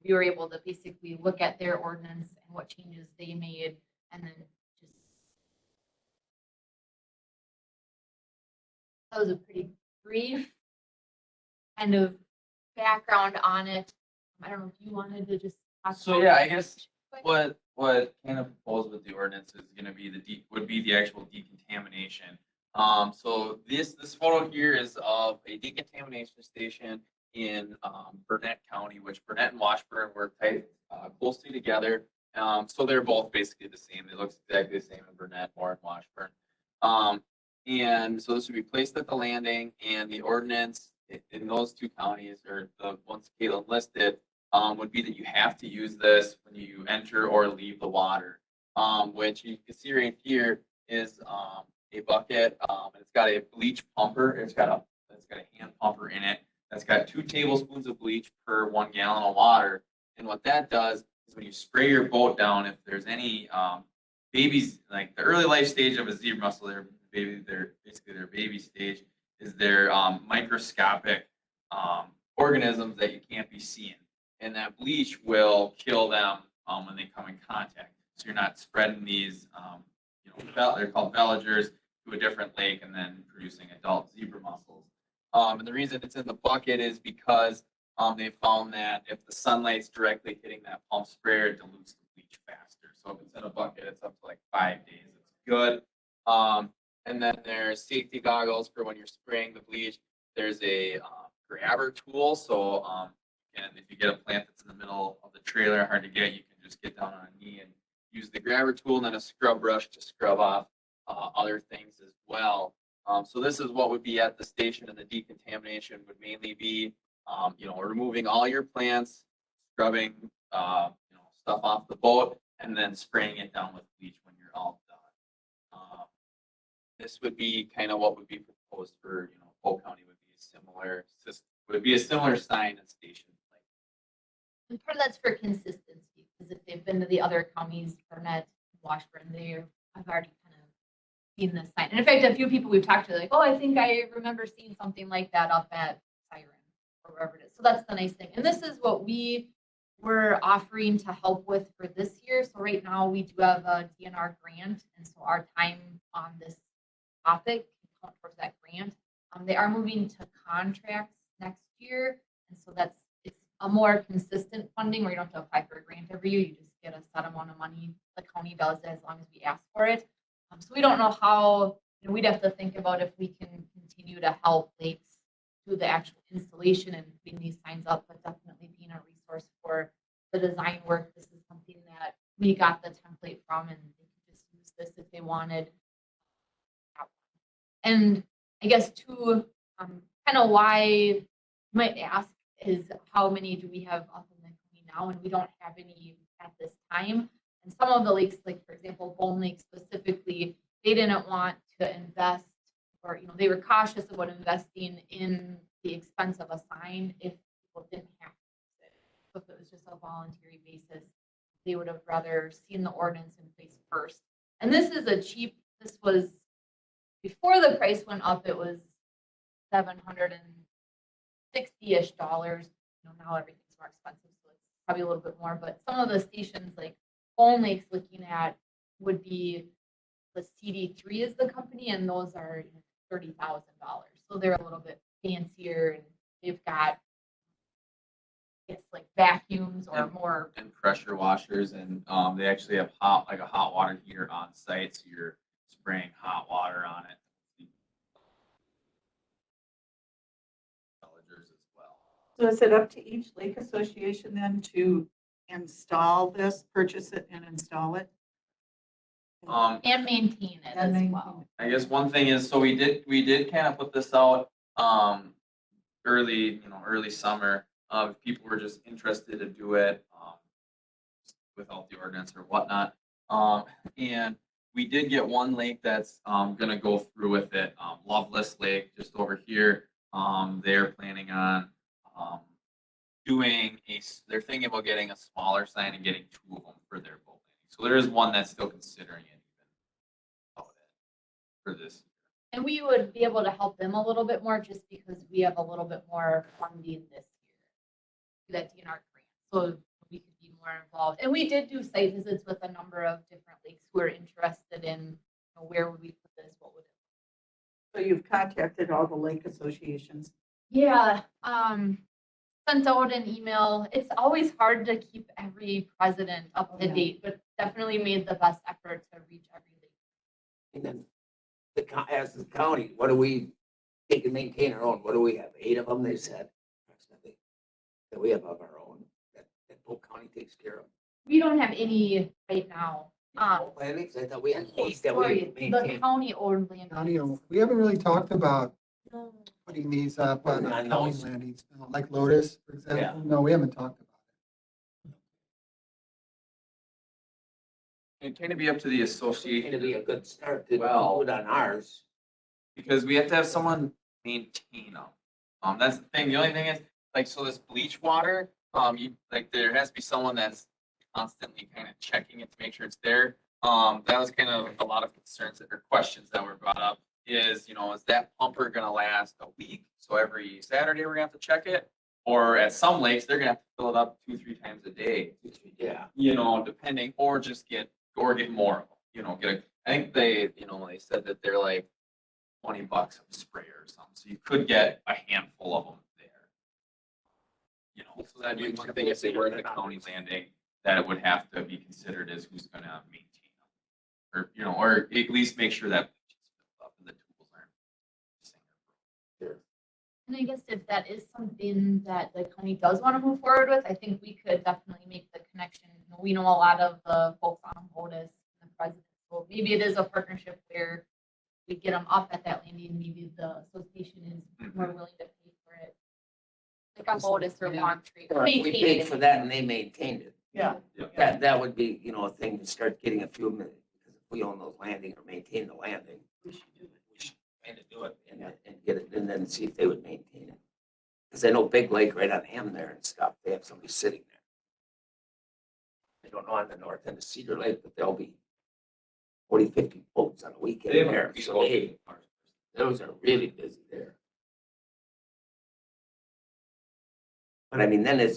We were able to basically look at their ordinance and what changes they made, and then just, that was a pretty brief kind of background on it. I don't know if you wanted to just talk So about yeah, it I guess quick. what kind of proposed with the ordinance is gonna be would be the actual decontamination. So this photo here is of a decontamination station in Burnett County, which Burnett and Washburn work tight, closely together. So they're both basically the same. They look exactly the same in Burnett or in Washburn. And so this would be placed at the landing, and the ordinance in those two counties, or the ones Caitlin listed, would be that you have to use this when you enter or leave the water. Which you can see right here is a bucket, and it's got a bleach pumper. It's got a hand pumper in it. That's got 2 tablespoons of bleach per 1 gallon of water. And what that does is when you spray your boat down, if there's any babies, like the early life stage of a zebra mussel, they're basically their baby stage, is their microscopic organisms that you can't be seeing. And that bleach will kill them when they come in contact. So you're not spreading these, they're called veligers, to a different lake and then producing adult zebra mussels. And the reason it's in the bucket is because they found that if the sunlight's directly hitting that pump sprayer, it dilutes the bleach faster. So if it's in a bucket, it's up to like 5 days. It's good. And then there's safety goggles for when you're spraying the bleach. There's a grabber tool. So and if you get a plant that's in the middle of the trailer, hard to get, you can just get down on a knee and use the grabber tool, and then a scrub brush to scrub off other things as well. So this is what would be at the station, and the decontamination would mainly be, removing all your plants, scrubbing, stuff off the boat, and then spraying it down with bleach when you're all done. This would be kind of what would be proposed for, Polk County would be a similar system, would be a similar sign and station. And part of that's for consistency, because if they've been to the other counties, Burnett, Washburn, I've already kind of seen this sign. And in fact, a few people we've talked to, like, oh, I think I remember seeing something like that up at Siren or wherever it is. So that's the nice thing. And this is what we were offering to help with for this year. So right now we do have a DNR grant. And so our time on this topic can count towards that grant. They are moving to contracts next year. And so it's a more consistent funding where you don't have to apply for a grant every year. You just get a set amount of money. The county does as long as we ask for it. So we don't know how, we'd have to think about if we can continue to help lakes do the actual installation and putting these signs up, but definitely being a resource for the design work. This is something that we got the template from, and they could just use this if they wanted. And I guess too, kind of why you might ask is how many do we have up in the county now? And we don't have any at this time. And some of the lakes, like for example, Bone Lake specifically, they didn't want to invest, or they were cautious about investing in the expense of a sign if people didn't have to use it. So if it was just a voluntary basis, they would have rather seen the ordinance in place first. And this was before the price went up, it was $760-ish. Now everything's more expensive, so it's probably a little bit more. But some of the stations like Bone Lake's looking at would be the CD3 is the company, and those are $30,000. So they're a little bit fancier, and they've got it's like vacuums or more. And pressure washers, and they actually have a hot water heater on site, so you're spraying hot water on it. As well. So is it up to each lake association then to install this, purchase it and install it? And maintain it And as maintain well. I guess one thing is, so we did kind of put this out early summer. If people were just interested to do it without the ordinance or whatnot. And we did get one lake that's gonna go through with it. Loveless Lake, just over here. They're planning on they're thinking about getting a smaller sign and getting 2 of them for their boat landing. So there is one that's still considering it for this. And we would be able to help them a little bit more just because we have a little bit more funding this year. That DNR grant, so we could be more involved. And we did do site visits with a number of different lakes who are interested in where would we put this, what would it. So you've contacted all the lake associations. Yeah, sent out an email. It's always hard to keep every president up to date, but definitely made the best effort to reach every lake. And then as the county, what do we take and maintain our own? What do we have? 8 of them, they said. That we have of our own, that Polk County takes care of. We don't have any right now. Landings, I thought we had 8 that Sorry, we the maintain. county owned land. We haven't really talked about putting these up on On county those. landings, like Lotus, for example. Yeah. No, we haven't talked about It kind of be up to the It's going association. to be a good start to do Well- it on ours. Because we have to have someone maintain them. That's the thing. The only thing is, so this bleach water, there has to be someone that's constantly kind of checking it to make sure it's there. That was kind of a lot of concerns or questions that were brought up is, is that pumper gonna last a week? So every Saturday we're gonna have to check it? Or at some lakes, they're gonna have to fill it up 2-3 times a day. Yeah. Depending, or just get more of them, I think they said that they're like $20 a spray or something. So you could get a handful of them there. So that'd be one thing if they were at the county landing, that it would have to be considered as who's gonna maintain them. Or at least make sure that bleach is filled up and the tools aren't missing. And I guess if that is something that the county does want to move forward with, I think we could definitely make the connection. We know a lot of the folks on BOTUS and the president, so maybe it is a partnership where we get them up at that landing, maybe the association is more willing to pay for it. Like on BOTUS or Long Street. Or if we paid for that and they maintained it. Yeah. That would be, a thing to start getting a few minutes. Because if we own those landing or maintain the landing, We should do it. we should kind of do it and get it, and then see if they would maintain it. Because I know Big Lake right on M there and stuff, they have somebody sitting there. I don't know on the north end of Cedar Lake, but there'll be 40, 50 boats on a weekend They have a there. big So boat. those are really busy there. But I mean, then I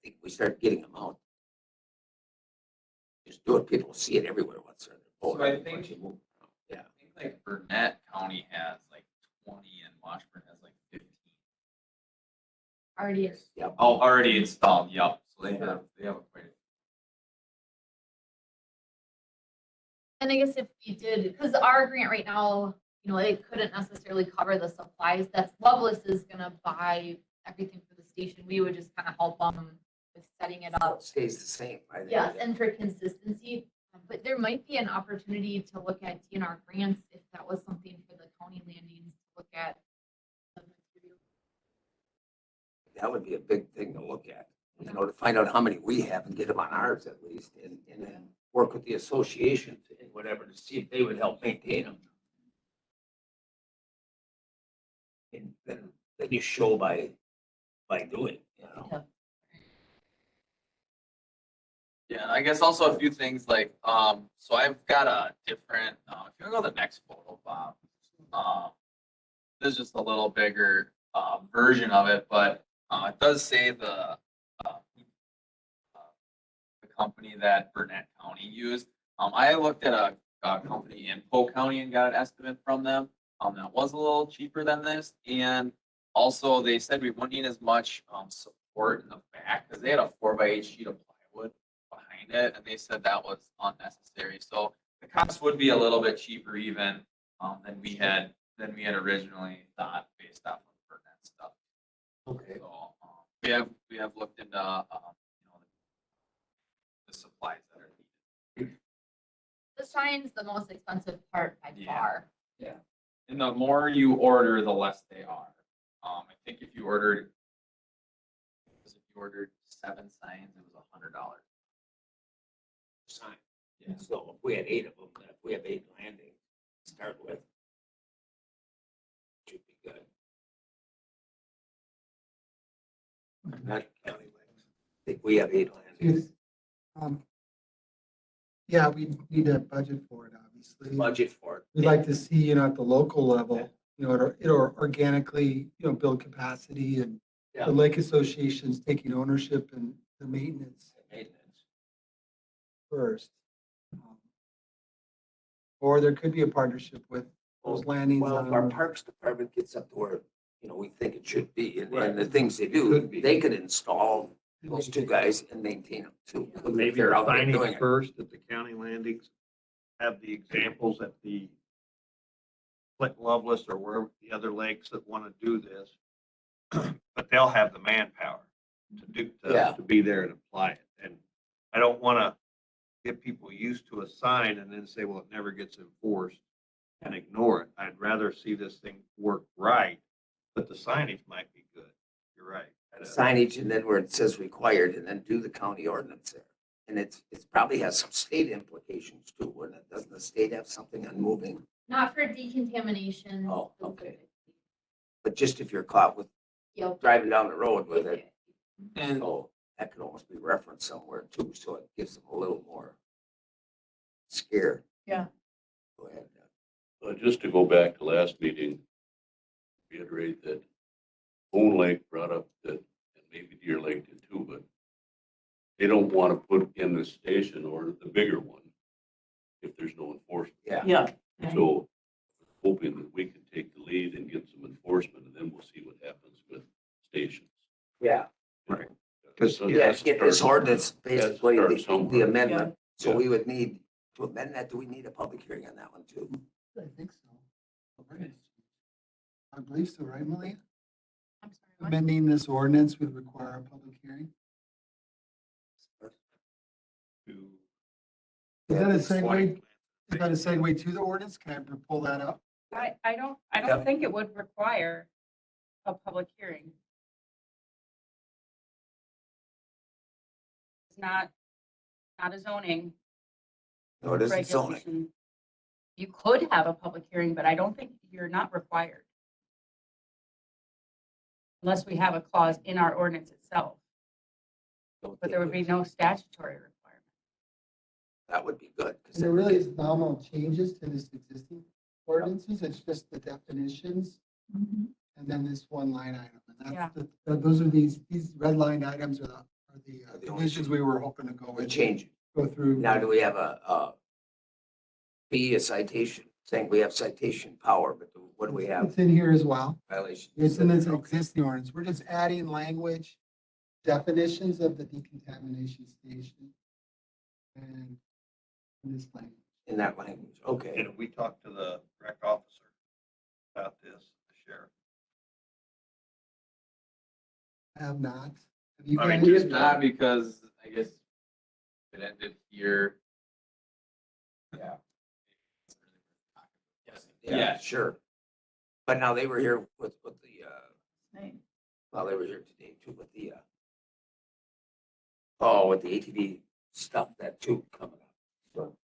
think we start getting them out. Just do it, people see it everywhere once they're in their boat. So I think- Once you move around. Yeah. I think like Burnett County has like 20 and Washburn has like 15. Already is. Yeah. Oh, already installed, yep. So they have quite a. And I guess if we did, because our grant right now, it couldn't necessarily cover the supplies. That's Loveless is gonna buy everything for the station. We would just kind of help them with setting it So up. it stays the same, right? Yes, and for consistency. But there might be an opportunity to look at DNR grants if that was something for the county landings to look at the material. That would be a big thing to look at, to find out how many we have and get them on ours at least, and then work with the associations and whatever to see if they would help maintain them. And then you show by doing, Yeah, and I guess also a few things like, so I've got a different, if you go to the next photo, Bob. This is just a little bigger, version of it, but, it does say the company that Burnett County used. I looked at a company in Polk County and got an estimate from them. That was a little cheaper than this. And also they said we wouldn't need as much, support in the back because they had a 4x8 sheet of plywood behind it. And they said that was unnecessary. So the cost would be a little bit cheaper even, than we had originally thought based off of Burnett stuff. Okay. So, we have looked into, the supplies that are needed. The sign's the most expensive part by Yeah. far. And the more you order, the less they are. I think if you ordered 7 signs, it was $100. Sign. Yeah. So if we had 8 of them, if we have 8 landings to start with, should be good. Not county landings. I think we have 8 landings. Um, Yeah, we need a budget for it, obviously. Budget for it. We'd like to see, at the local level, it'll organically, build capacity and Yeah. the lake associations taking ownership and the maintenance Maintenance. first. Or there could be a partnership with those landings. Well, if our on- Parks Department gets up to where, we think it should be, and the Right. things they do, Could be. they could install those 2 guys and maintain them too. Maybe They're they're out there doing signing it. first at the county landings, have the examples at the Flint Loveless or wherever the other lakes that want to do this. But they'll have the manpower Yeah. to be there and apply it. And I don't want to get people used to a sign and then say, well, it never gets enforced and ignore it. I'd rather see this thing work right, but the signage might be good. You're right. Signage, and then where it says required, and then do the county ordinance there. And it's probably has some state implications too, wouldn't it? Doesn't the state have something on moving? Not for decontamination. Oh, okay. But just if you're caught with Yep. driving down the road with it, And so that could almost be referenced somewhere too, so it gives them a little more scare. Yeah. Go ahead. Just to go back to last meeting, reiterate that Bone Lake brought up that, and maybe Deer Lake did too, but they don't want to put in the station or the bigger one if there's no enforcement. Yeah. Yeah. So hoping that we can take the lead and get some enforcement, and then we'll see what happens with stations. Yeah. Right. Because Yeah, get this ordinance, basically, start the somewhere. amendment. So Yeah. we would need to amend that. Do we need a public hearing on that one too? I think so. Right. I believe so, right, Malia? I'm sorry, what? Amending this ordinance would require a public hearing. Is that a segue? Is that a segue to the ordinance? Can I pull that up? I don't Yeah. think it would require a public hearing. It's not a zoning No, it isn't zoning. regulation. You could have a public hearing, but I don't think you're not required. Unless we have a clause in our ordinance itself, but there would be no statutory requirement. That would be good. 'Cause And there really is nominal changes to this existing ordinances. It's just the definitions and then this one line item. And Yeah. those are these red line items are the the only divisions we were hoping to go we with, change it. go through. Now, do we have a citation, saying we have citation power, but what do we have? It's in here as well. Violation. It's in this existing ordinance. We're just adding language, definitions of the decontamination station. And this language. In that language, okay. And we talked to the rec officer about this, the sheriff. I have not. Have you I mean, guys? It's not because I guess it ended here. Yeah. Yeah, sure. But now they were here with the, Name. well, they were here today too with the, with the ATV stuff, that too coming up. So,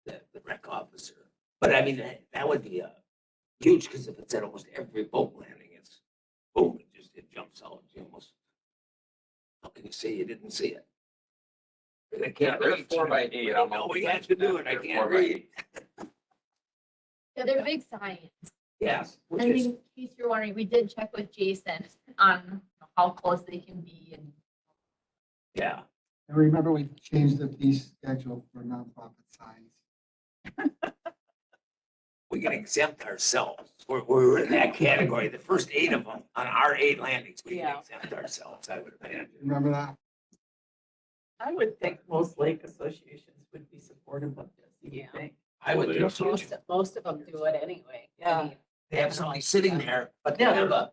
the rec officer. But I mean, that would be huge, because if it's at almost every boat landing, it's boom, it jumps out. You almost, how can you say you didn't see it? They can't They're read. 4x8. I know we had to do it. I They're can't 4x8. read. Yeah, they're big signs. Yes. Which And is, in case you're wondering, we did check with Jason on how close they can be and yeah. And remember, we changed the fee schedule for nonprofit signs. We can exempt ourselves. We're in that category. The first 8 of them on our 8 landings, we can Yeah. exempt ourselves, I would imagine. Remember that? I would think most lake associations would be supportive of this. You Yeah. think? I would think so. Most of them do it anyway. I Yeah. mean, They have somebody sitting there, but they Yeah, have a,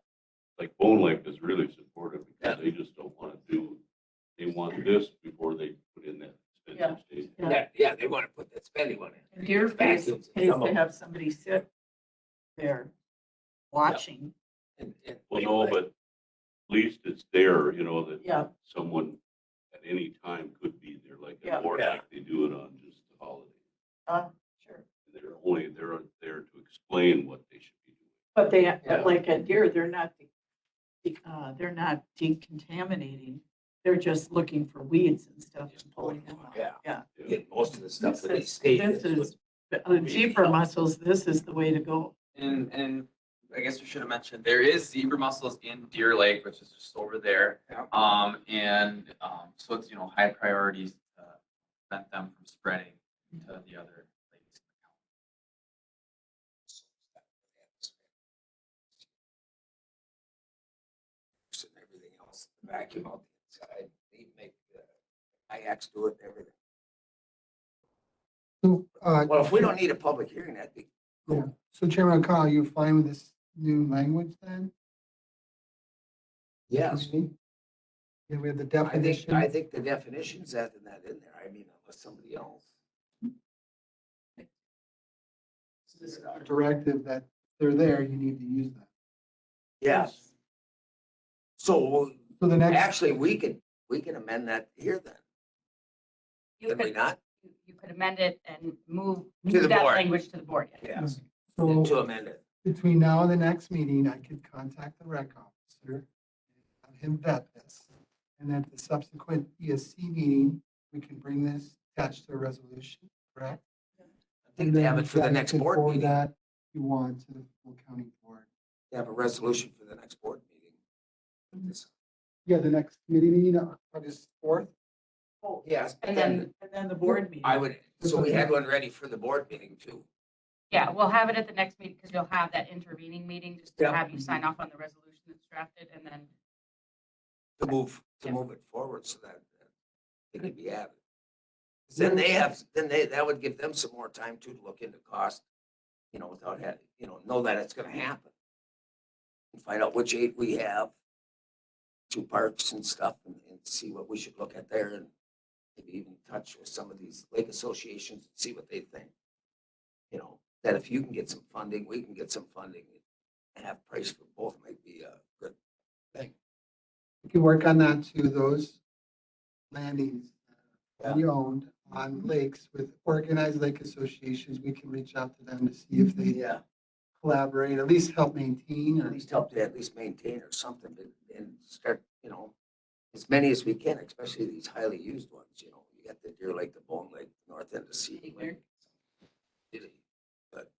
Like Bone Lake is really supportive because they just don't want to do, they want this before they put in that expensive station. yeah, they want to put that spending money. And Deer pays Vacuums and some to of have somebody sit there watching. and Well, no, but at least it's there, you know, that Yeah. someone at any time could be there, like Yeah. at More Yeah. like they do it on just the holiday. Sure. They're there to explain what they should be doing. But they, Yeah. like at Deer, they're not decontaminating. They're just looking for weeds and stuff and pulling them out. Yeah. Yeah. Get most of the stuff that they This stated. is, zebra mussels, this is the way to go. And I guess we should have mentioned, there is zebra mussels in Deer Lake, which is just over there. So it's, high priorities to prevent them from spreading to the other lakes. And everything else, vacuum out the inside, they make kayaks do it and everything. So, Well, if we don't need a public hearing, that'd be yeah. So Chairman O'Connell, you fine with this new language then? yes. Okay. Yeah, we have the I definition. think the definition's that in there. I mean, unless somebody else. This is a directive that they're there, you need to use that. Yes. So So the next, actually, we can amend that here then. You Can we could, not? you could amend it and move To the that board. language to the board. Yes. so To amend it. between now and the next meeting, I could contact the rec officer, have him vet this. And at the subsequent ESC meeting, we can bring this attached to a resolution, correct? I think they have it for the And then next you could board forward meeting. that you want to the full county board. They have a resolution for the next board meeting. Yeah, the next committee meeting, August 4th. Yes, but And then then, And then the board meeting. I would, so we had one ready for the board meeting too. yeah, we'll have it at the next meeting because you'll have that intervening meeting just to Yeah. have you sign off on the resolution that's drafted and then To move it forward so that it could be added. Then that would give them some more time too to look into cost, without having, know that it's gonna happen. And find out which 8 we have, 2 parks and stuff, and see what we should look at there, and maybe even touch with some of these lake associations and see what they think. That if you can get some funding, we can get some funding, and have price for both might be a good thing. We can work on that too, those landings Yeah. we owned on lakes with organized lake associations. We can reach out to them to see if they Yeah. collaborate, at least help maintain At or. least help to at least maintain or something, and start, as many as we can, especially these highly used ones, you got the Deer Lake, the Bone Lake, north end of Sea. But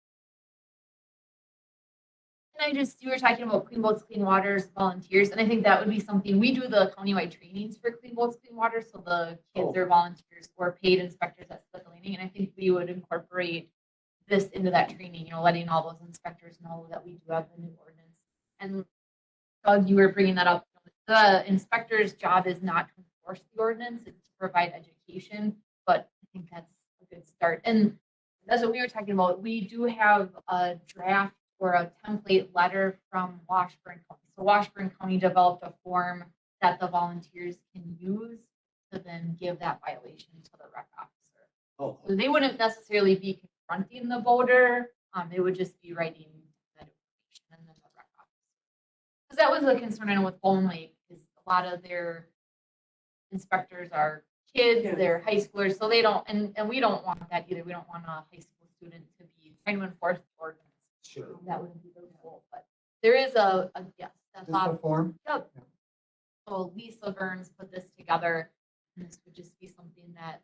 And you were talking about Clean Boats, Clean Waters, volunteers, and I think that would be something, we do the countywide trainings for Clean Boats, Clean Waters, so the kids are volunteers or paid inspectors at the landing, and I think we would incorporate this into that training, letting all those inspectors know that we do have the new ordinance. And Doug, you were bringing that up, the inspector's job is not to enforce the ordinance, it's to provide education, but I think that's a good start. And that's what we were talking about, we do have a draft or a template letter from Washburn County. So Washburn County developed a form that the volunteers can use to then give that violation to the rec officer. Oh, So they wouldn't necessarily be confronting the voter. They would just be writing that because that was a concern I know with Bone Lake, is a lot of their inspectors are kids, Yeah. they're high schoolers, so they don't, and we don't want that either. We don't want a high school student to be trying to enforce the ordinance. Sure. That wouldn't be the rule, but there is a yes, that's Is this a form? Yep. So Lisa Burns put this together, and this would just be something that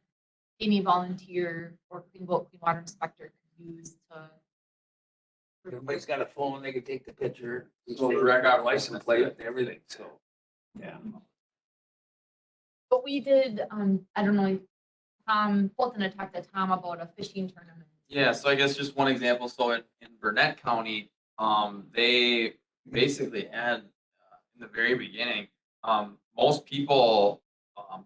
any volunteer or clean boat, clean water inspector could use to. Everybody's got a phone, they can take the picture. So the rec ops- License plate and everything, so. Yeah. But we did, I don't know, Fulton had talked to Tom about a fishing tournament. Yeah, so I guess just one example, so in Burnett County, they basically had, in the very beginning, most people,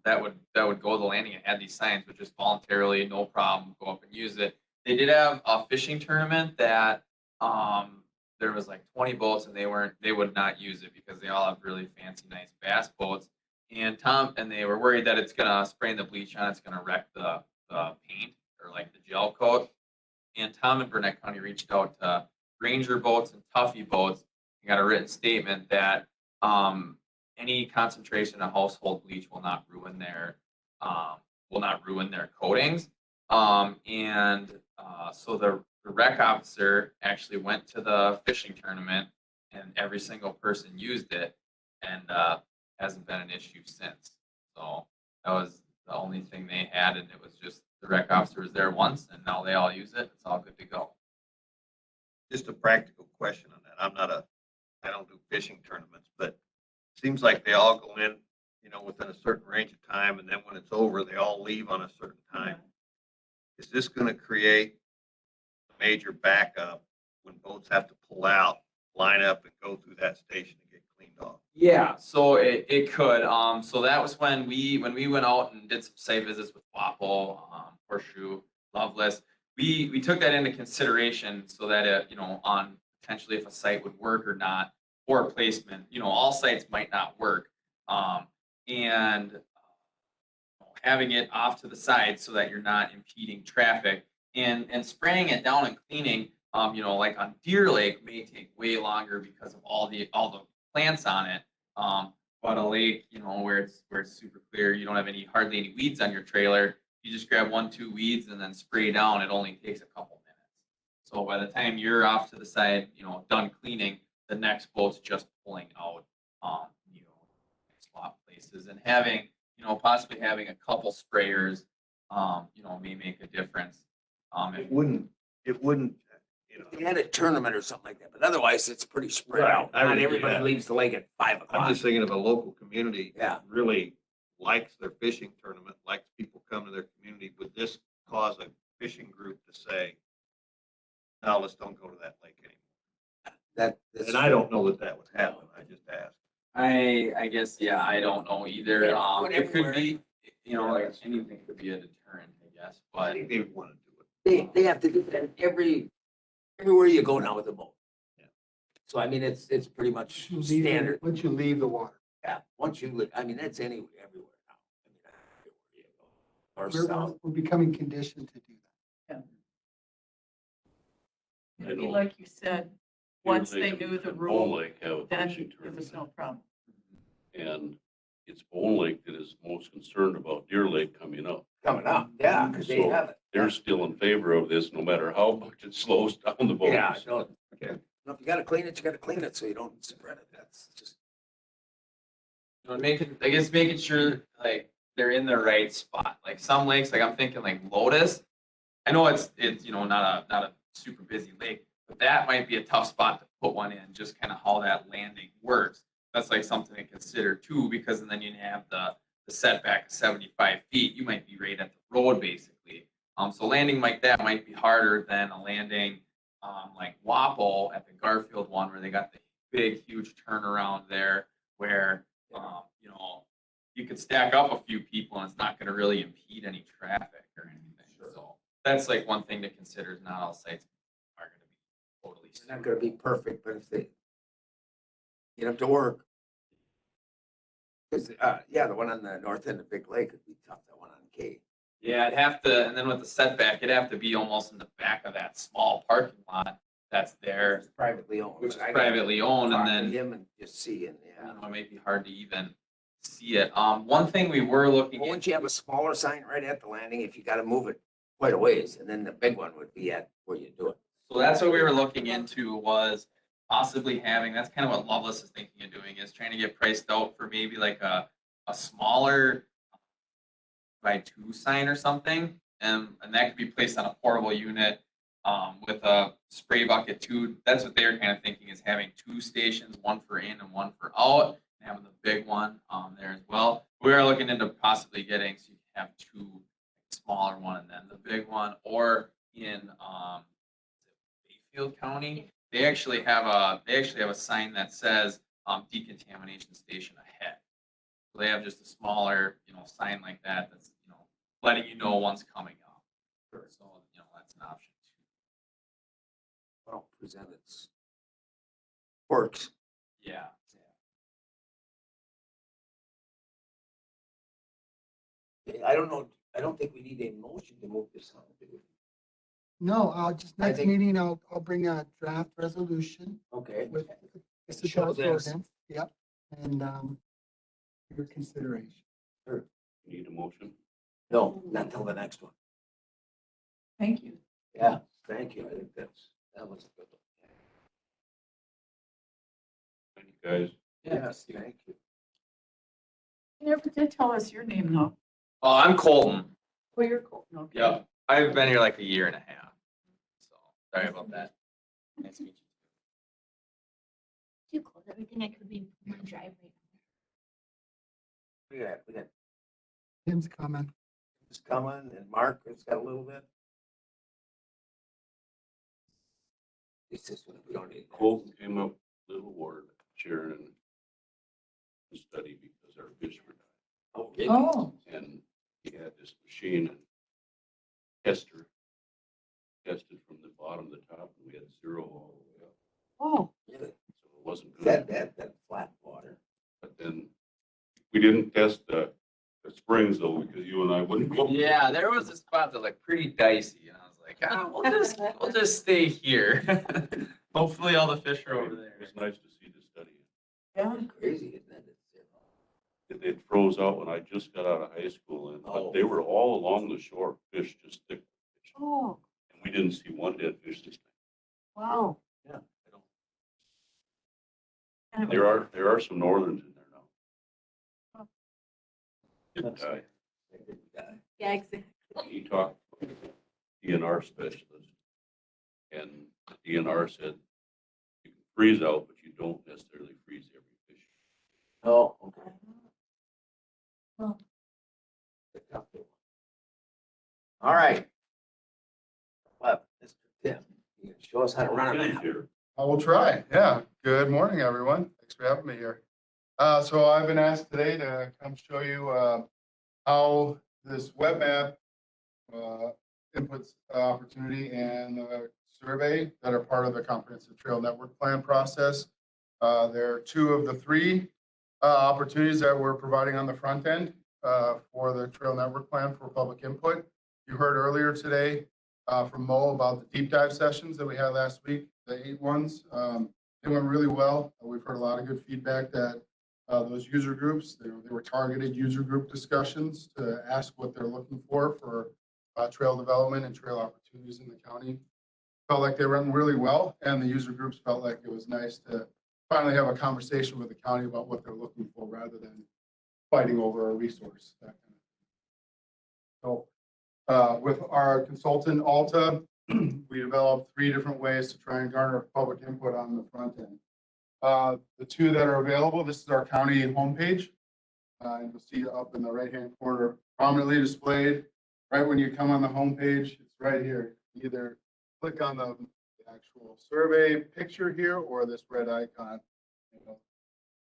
that would go to the landing and had these signs, would just voluntarily, no problem, go up and use it. They did have a fishing tournament that, there was like 20 boats and they would not use it because they all have really fancy, nice bass boats. And they were worried that it's gonna spraying the bleach on, it's gonna wreck the paint or like the gel coat. And Tom in Burnett County reached out to Ranger boats and Tuffy boats and got a written statement that any concentration of household bleach will not ruin their coatings. So the rec officer actually went to the fishing tournament and every single person used it, and hasn't been an issue since. So that was the only thing they had, and it was just the rec officer was there once, and now they all use it. It's all good to go. Just a practical question on that. I don't do fishing tournaments, but it seems like they all go in, within a certain range of time, and then when it's over, they all leave on a certain time. Is this going to create a major backup when boats have to pull out, line up, and go through that station to get cleaned off? Yeah, so it could. So that was when we went out and did some site visits with Wapo, Horseshoe, Loveless. We took that into consideration so that on potentially if a site would work or not for placement. All sites might not work, and having it off to the side so that you're not impeding traffic and spraying it down and cleaning. Like on Deer Lake may take way longer because of all the plants on it. But a lake, where it's super clear, you don't have hardly any weeds on your trailer. You just grab 1-2 weeds and then spray down. It only takes a couple minutes. So by the time you're off to the side, done cleaning, the next boat's just pulling out, swap places and having, possibly having a couple sprayers, may make a difference. It wouldn't, They had a tournament or something like that, but otherwise it's pretty spread Right. out. I Not would- everybody yeah. leaves the lake at 5 I'm o'clock. just thinking of a local community Yeah. that really likes their fishing tournament, likes people come to their community. Would this cause a fishing group to say, no, let's don't go to that lake anymore? That's And I don't know that would happen. I just asked. I guess, yeah, I don't know either. Yeah, It could whatever. be, like anything could be a deterrent, I guess, I but think they would want to do it. They have to do that everywhere you go now with the boat. Yeah. So I mean, it's pretty much You leave it- standard. Once you leave the water. Yeah, once you, I mean, that's everywhere now. I mean, everywhere you go. Or We're, south. we're becoming conditioned to do that. I know. Like you said, Deer once Lake they and knew the Bone rule, Lake have a then fishing there was tournament. no problem. And it's Bone Lake that is most concerned about Deer Lake coming up. Coming up, yeah, because they So have it. they're still in favor of this, no matter how much it slows down the boats. Yeah, no. Okay. No, if you gotta clean it, you gotta clean it so you don't spread it. That's just. making sure like they're in the right spot. Like some lakes, like I'm thinking like Lotus. I know it's not a super busy lake, but that might be a tough spot to put one in. Just kind of how that landing works. That's like something to consider too, because then you have the setback of 75 feet. You might be right at the road basically. So landing like that might be harder than a landing like Wapo at the Garfield one, where they got the big huge turnaround there, where you could stack up a few people and it's not going to really impede any traffic or anything. So that's like one thing to consider. Is not all sites are going to be totally. It's not gonna be perfect, but if they get them to work. Because, yeah, the one on the north end of Big Lake would be tough, that one on K. Yeah, it'd have to, and then with the setback, it'd have to be almost in the back of that small parking lot that's there, It's privately owned. which is but I gotta privately owned, talk and to then, Him and just see it, yeah. it might be hard to even see it. One thing we were looking Well, at. wouldn't you have a smaller sign right at the landing if you gotta move it quite a ways? And then the big one would be at where you do it. So that's what we were looking into, was possibly having, that's kind of what Loveless is thinking of doing, is trying to get priced out for maybe like a smaller by 2 sign or something. And that could be placed on a portable unit with a spray bucket too. That's what they were kind of thinking, is having 2 stations, one for in and one for out, and having the big one there as well. We are looking into possibly getting, so you can have 2 smaller one and then the big one, or in Bayfield County, they actually have a sign that says Decontamination Station ahead. So they have just a smaller, sign like that that's, letting you know one's coming up. So, that's an option too. Well, present its works. Yeah. I don't know, I don't think we need a motion to move this on, do we? No, just next think- meeting, I'll bring a draft resolution Okay. with It the shows this. ordinance. Yep, and your consideration. You need a motion? No, not till the next one. Thank you. Yeah, thank you. I think that was a good one. Thank you, guys. Yes, thank you. You never did tell us your name though. Oh, I'm Colton. Oh, you're cool. Okay. Yeah. I've been here like a year and a half. So sorry about that. Nice to meet you. Too close. Everything I could be in my driveway. We got Tim's coming. this coming, and Mark has got a little bit. It's this one, we don't need. that. Colton came up with Little Ward, Sharon, and study because our fish were dying. Oh, really? Oh, And he had this machine and tested from the bottom to the top, and we had 0 all the way up. oh, Really? So it wasn't That, good. that flat water. But then we didn't test the springs though, because you and I wouldn't go. Yeah, there was a spot that looked pretty dicey, and I was like, we'll just stay here. Hopefully all the fish are over there. It's nice to see the study. yeah. Crazy, isn't it? It froze out when I just got out of high school, and but they were all along the shore, fish, just thick fish. Oh, And we didn't see one dead fish this time. wow. Yeah. There are some northerns in there now. Didn't die. Yeah, exactly. He talked to the DNR specialist, and the DNR said you can freeze out, but you don't necessarily freeze every fish. Oh, okay. Well. All right. Well, Mr. Tim, you can show us how to run a map. I will try. Yeah. Good morning, everyone. Thanks for having me here. So I've been asked today to come show you how this web map inputs opportunity and survey that are part of the comprehensive trail network plan process. There are 2 of the 3 opportunities that we're providing on the front end for the trail network plan for public input. You heard earlier today from Mo about the deep dive sessions that we had last week, the 8 ones. They went really well. We've heard a lot of good feedback that those user groups, they were targeted user group discussions to ask what they're looking for trail development and trail opportunities in the county. Felt like they went really well, and the user groups felt like it was nice to finally have a conversation with the county about what they're looking for rather than fighting over a resource, that kind of thing. So with our consultant Alta, we developed 3 different ways to try and garner public input on the front end. The 2 that are available, this is our county homepage. And you'll see up in the right-hand corner, prominently displayed. Right when you come on the homepage, it's right here. Either click on the actual survey picture here or this red icon.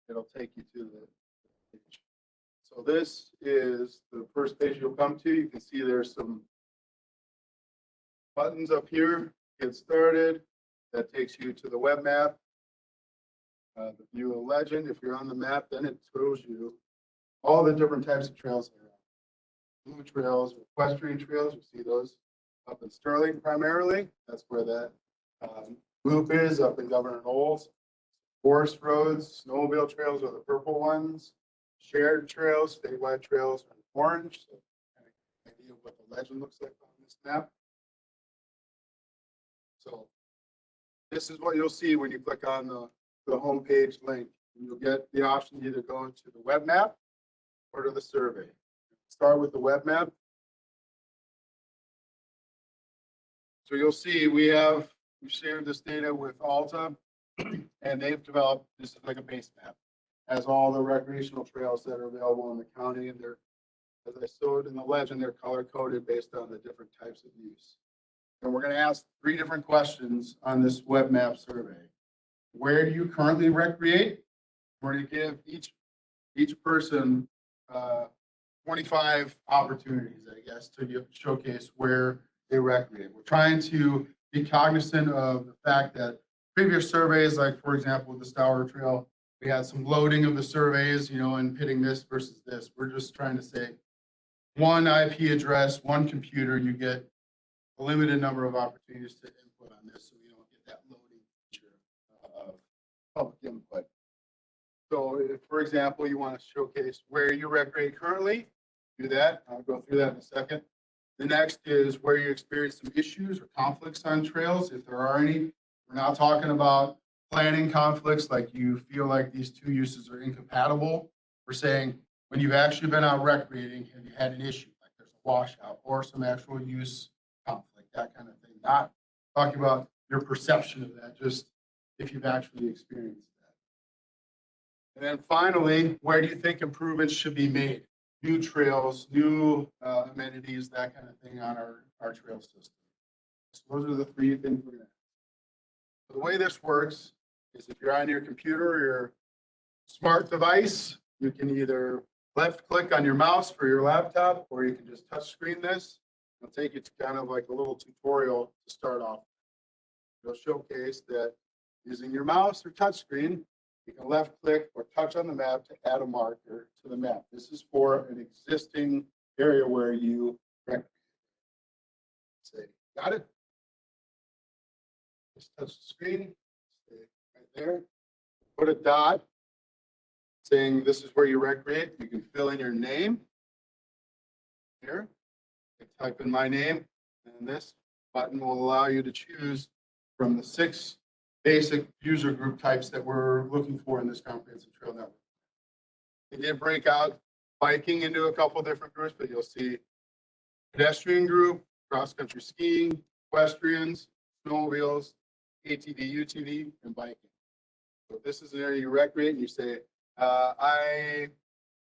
It'll take you to the page. So this is the first page you'll come to. You can see there's some buttons up here. Get started. That takes you to the web map. The view of legend. If you're on the map, then it shows you all the different types of trails there are. Blue trails, equestrian trails, you see those up in Sterling primarily. That's where that loop is up in Governor Knowles. Forest roads, snowmobile trails are the purple ones. Shared trails, statewide trails are orange. So kind of idea of what the legend looks like on this map. So this is what you'll see when you click on the homepage link. You'll get the option to either go to the web map or to the survey. Start with the web map. So you'll see we've shared this data with Alta, and they've developed, this is like a base map, has all the recreational trails that are available in the county, and they're, as I showed in the legend, they're color coded based on the different types of use. And we're going to ask 3 different questions on this web map survey. Where do you currently recreate? We're going to give each person 25 opportunities, I guess, to showcase where they recreate. We're trying to be cognizant of the fact that previous surveys, like for example, with the Stour Trail, we had some loading of the surveys, and pitting this versus this. We're just trying to say one IP address, one computer, you get a limited number of opportunities to input on this, so you don't get that loading feature of public input. So if, for example, you want to showcase where you recreate currently, do that. I'll go through that in a second. The next is where you experience some issues or conflicts on trails, if there are any. We're not talking about planning conflicts, like you feel like these 2 uses are incompatible. We're saying when you've actually been out recreating, have you had an issue, like there's a washout or some actual use conflict, that kind of thing. Not talking about your perception of that, just if you've actually experienced that. And then finally, where do you think improvements should be made? New trails, new amenities, that kind of thing on our trail system. So those are the 3 things we're going to. The way this works is if you're on your computer or your smart device, you can either left click on your mouse for your laptop, or you can just touch screen this. It'll take you to kind of like a little tutorial to start off. It'll showcase that using your mouse or touch screen, you can left click or touch on the map to add a marker to the map. This is for an existing area where you recreate. Say, got it? Just touch the screen, stay right there. Put a dot saying this is where you recreate. You can fill in your name here. Type in my name, and this button will allow you to choose from the 6 basic user group types that we're looking for in this comprehensive trail network. They did break out biking into a couple different groups, but you'll see pedestrian group, cross-country skiing, equestrians, snowmobiles, ATV, UTV, and biking. So if this is an area you recreate and you say, I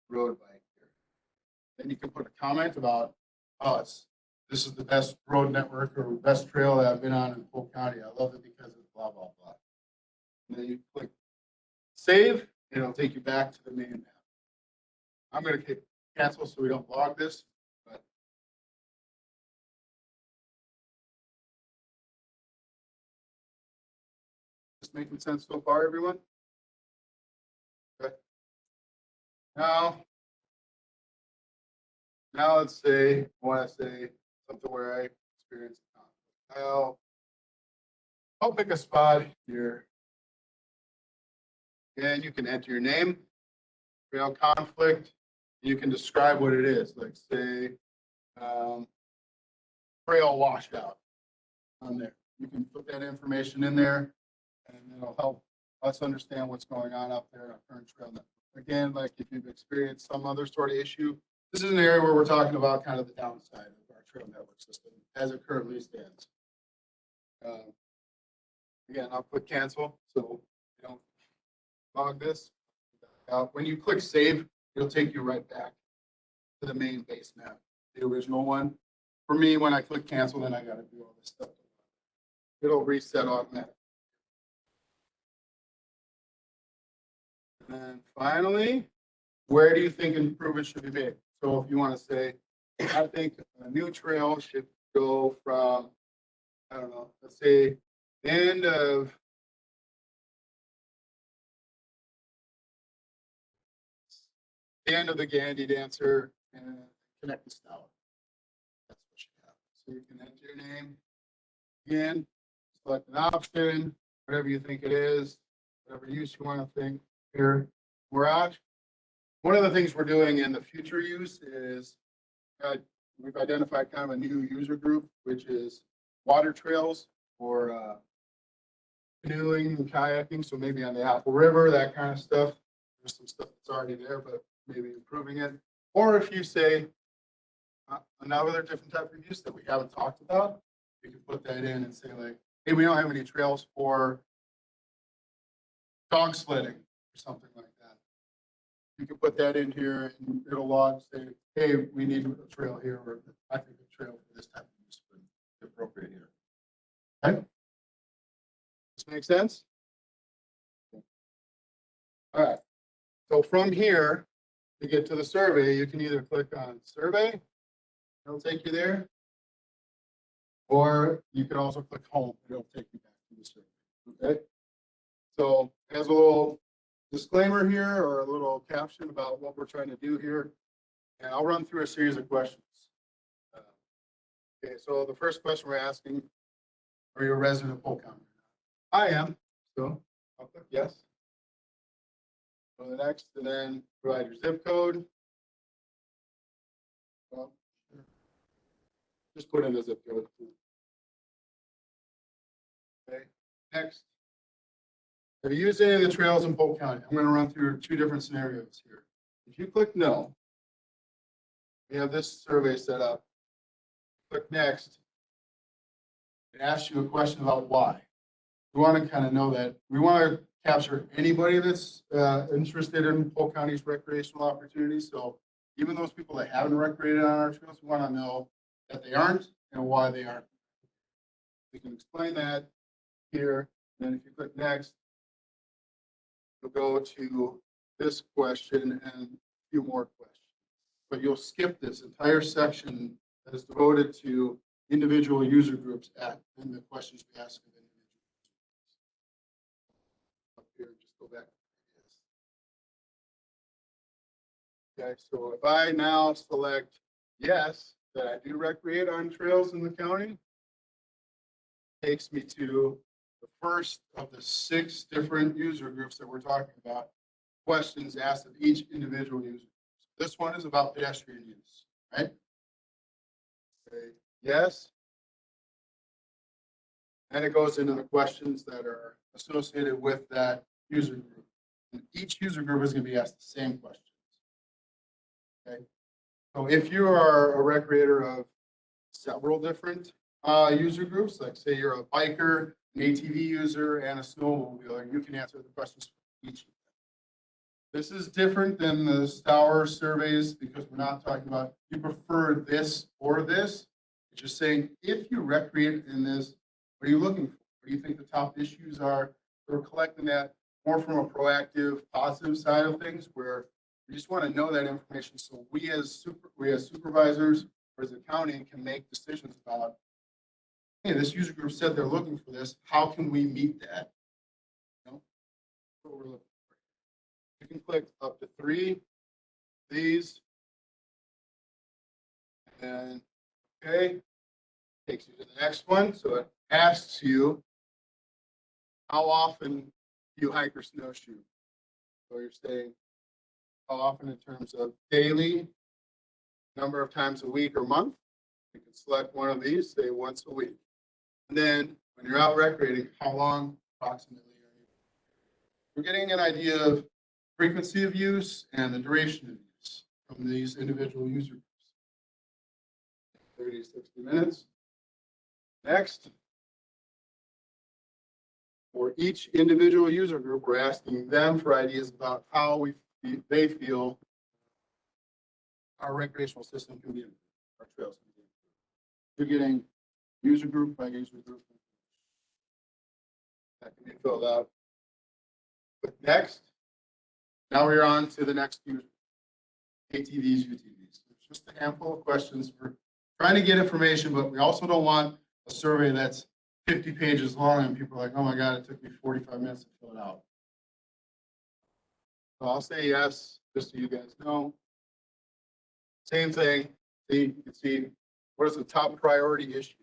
road bike here. Then you can put a comment about us. This is the best road network or best trail that I've been on in Polk County. I love it because of blah, blah, blah. And then you click save, and it'll take you back to the main map. I'm going to cancel so we don't log this. But this making sense so far, everyone? Okay. Now let's say I want to say something where I experience conflict. I'll pick a spot here. And you can enter your name, trail conflict. You can describe what it is, like say trail washout on there. You can put that information in there, and it'll help us understand what's going on up there in our current trail network. Again, like if you've experienced some other sort of issue, this is an area where we're talking about kind of the downside of our trail network system as it currently stands. Again, I'll click cancel so you don't log this. When you click save, it'll take you right back to the main base map, the original one. For me, when I click cancel, then I got to do all this stuff. It'll reset automatically. And then finally, where do you think improvements should be made? So if you want to say, I think a new trail should go from, I don't know, let's say the end of the Gandhi Dancer and connect the Stour. That's what should happen. So you can enter your name again, select an option, whatever you think it is, whatever use you want to think here. We're out. One of the things we're doing in the future use is we've identified kind of a new user group, which is water trails for canoeing and kayaking. So maybe on the Apple River, that kind of stuff. There's some stuff that's already there, but maybe improving it. Or if you say another different type of use that we haven't talked about, you can put that in and say like, hey, we don't have any trails for dog sledding or something like that. You can put that in here and it'll log say, hey, we need a trail here, or I think a trail for this type of use would be appropriate here. Okay? This make sense? All right. So from here, to get to the survey, you can either click on survey, it'll take you there, or you can also click home, it'll take you back to the survey. Okay? So as a little disclaimer here, or a little caption about what we're trying to do here, and I'll run through a series of questions. Okay, so the first question we're asking, are you a resident of Polk County? I am, so I'll click yes. Go to the next, and then provide your zip code. Well, just put in the zip code. Okay, next. Have you used any of the trails in Polk County? I'm going to run through two different scenarios here. If you click no, we have this survey set up. Click next. It asks you a question about why. We want to kind of know that. We want to capture anybody that's interested in Polk County's recreational opportunities. So even those people that haven't recreated on our trails, we want to know that they aren't and why they aren't. We can explain that here. And then if you click next, you'll go to this question and a few more questions. But you'll skip this entire section that is devoted to individual user groups and the questions we ask of individual users. Up here, just go back. Okay, so if I now select yes, that I do recreate on trails in the county, it takes me to the first of the 6 different user groups that we're talking about, questions asked of each individual user. This one is about pedestrian use, right? Okay, yes. And it goes into the questions that are associated with that user group. And each user group is going to be asked the same questions. Okay. So if you are a recreator of several different user groups, like say you're a biker, an ATV user, and a snowmobiler, you can answer the questions for each of them. This is different than the Stour surveys because we're not talking about you prefer this or this. It's just saying if you recreate in this, what are you looking for? What do you think the top issues are? We're collecting that more from a proactive, positive side of things where we just want to know that information so we as supervisors or as a county can make decisions about, hey, this user group said they're looking for this. How can we meet that? You know, that's what we're looking for. You can click up to 3 of these. And okay, takes you to the next one. So it asks you, how often do you hike or snowshoe? So you're saying, how often in terms of daily, number of times a week or month. You can select one of these, say once a week. And then when you're out recreating, how long approximately are you? We're getting an idea of frequency of use and the duration of use from these individual user groups. 30 to 60 minutes. Next. For each individual user group, we're asking them for ideas about how they feel our recreational system can be improved, our trails can be improved. You're getting user group by user group. That can be filled out. But next, now we're on to the next user. ATVs, UTVs. It's just a handful of questions. We're trying to get information, but we also don't want a survey that's 50 pages long and people are like, oh my God, it took me 45 minutes to fill it out. So I'll say yes, just so you guys know. Same thing. See, you can see what is the top priority issues.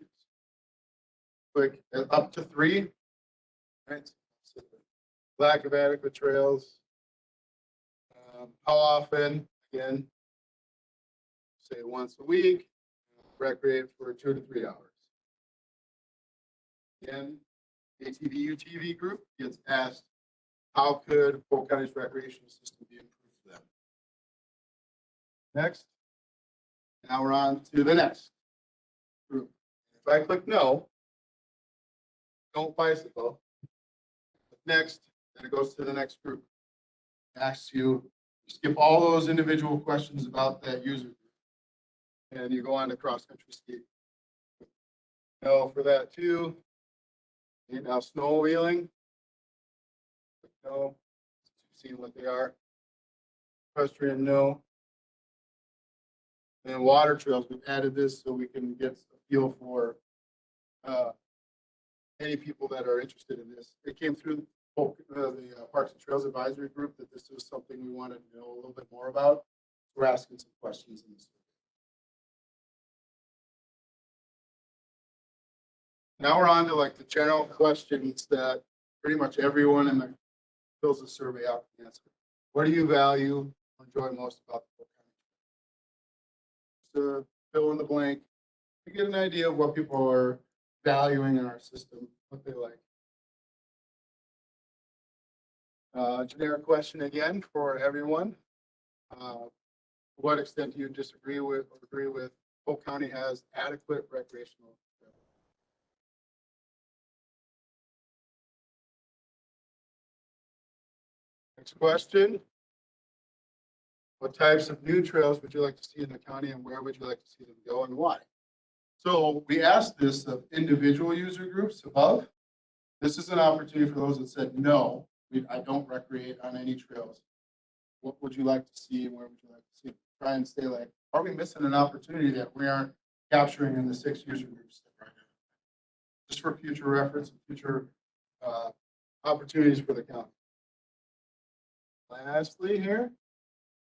Click up to 3. Right? So, lack of adequate trails. How often, again, say once a week, recreate for 2 to 3 hours. Again, ATV UTV group gets asked, how could Polk County's recreation system be improved for them? Next. Now we're on to the next group. If I click no, don't bicycle. Next, then it goes to the next group. Asks you, skip all those individual questions about that user group. And you go on to cross-country ski. No for that too. Okay, now snowmobiling. No. Seeing what they are. Equestrian, no. And water trails, we've added this so we can get a feel for any people that are interested in this. It came through the Parks and Trails Advisory Group that this was something we wanted to know a little bit more about. We're asking some questions in this. Now we're on to like the general questions that pretty much everyone in the fills the survey out can answer. What do you value or enjoy most about the Polk County? To fill in the blank to get an idea of what people are valuing in our system, what they like. Generic question again for everyone. To what extent do you disagree with or agree with Polk County has adequate recreational? Next question. What types of new trails would you like to see in the county and where would you like to see them go and why? So we asked this of individual user groups above. This is an opportunity for those that said, no, I don't recreate on any trails. What would you like to see and where would you like to see it? Try and stay like, are we missing an opportunity that we aren't capturing in the 6 user groups? Just for future reference and future opportunities for the county. Lastly here,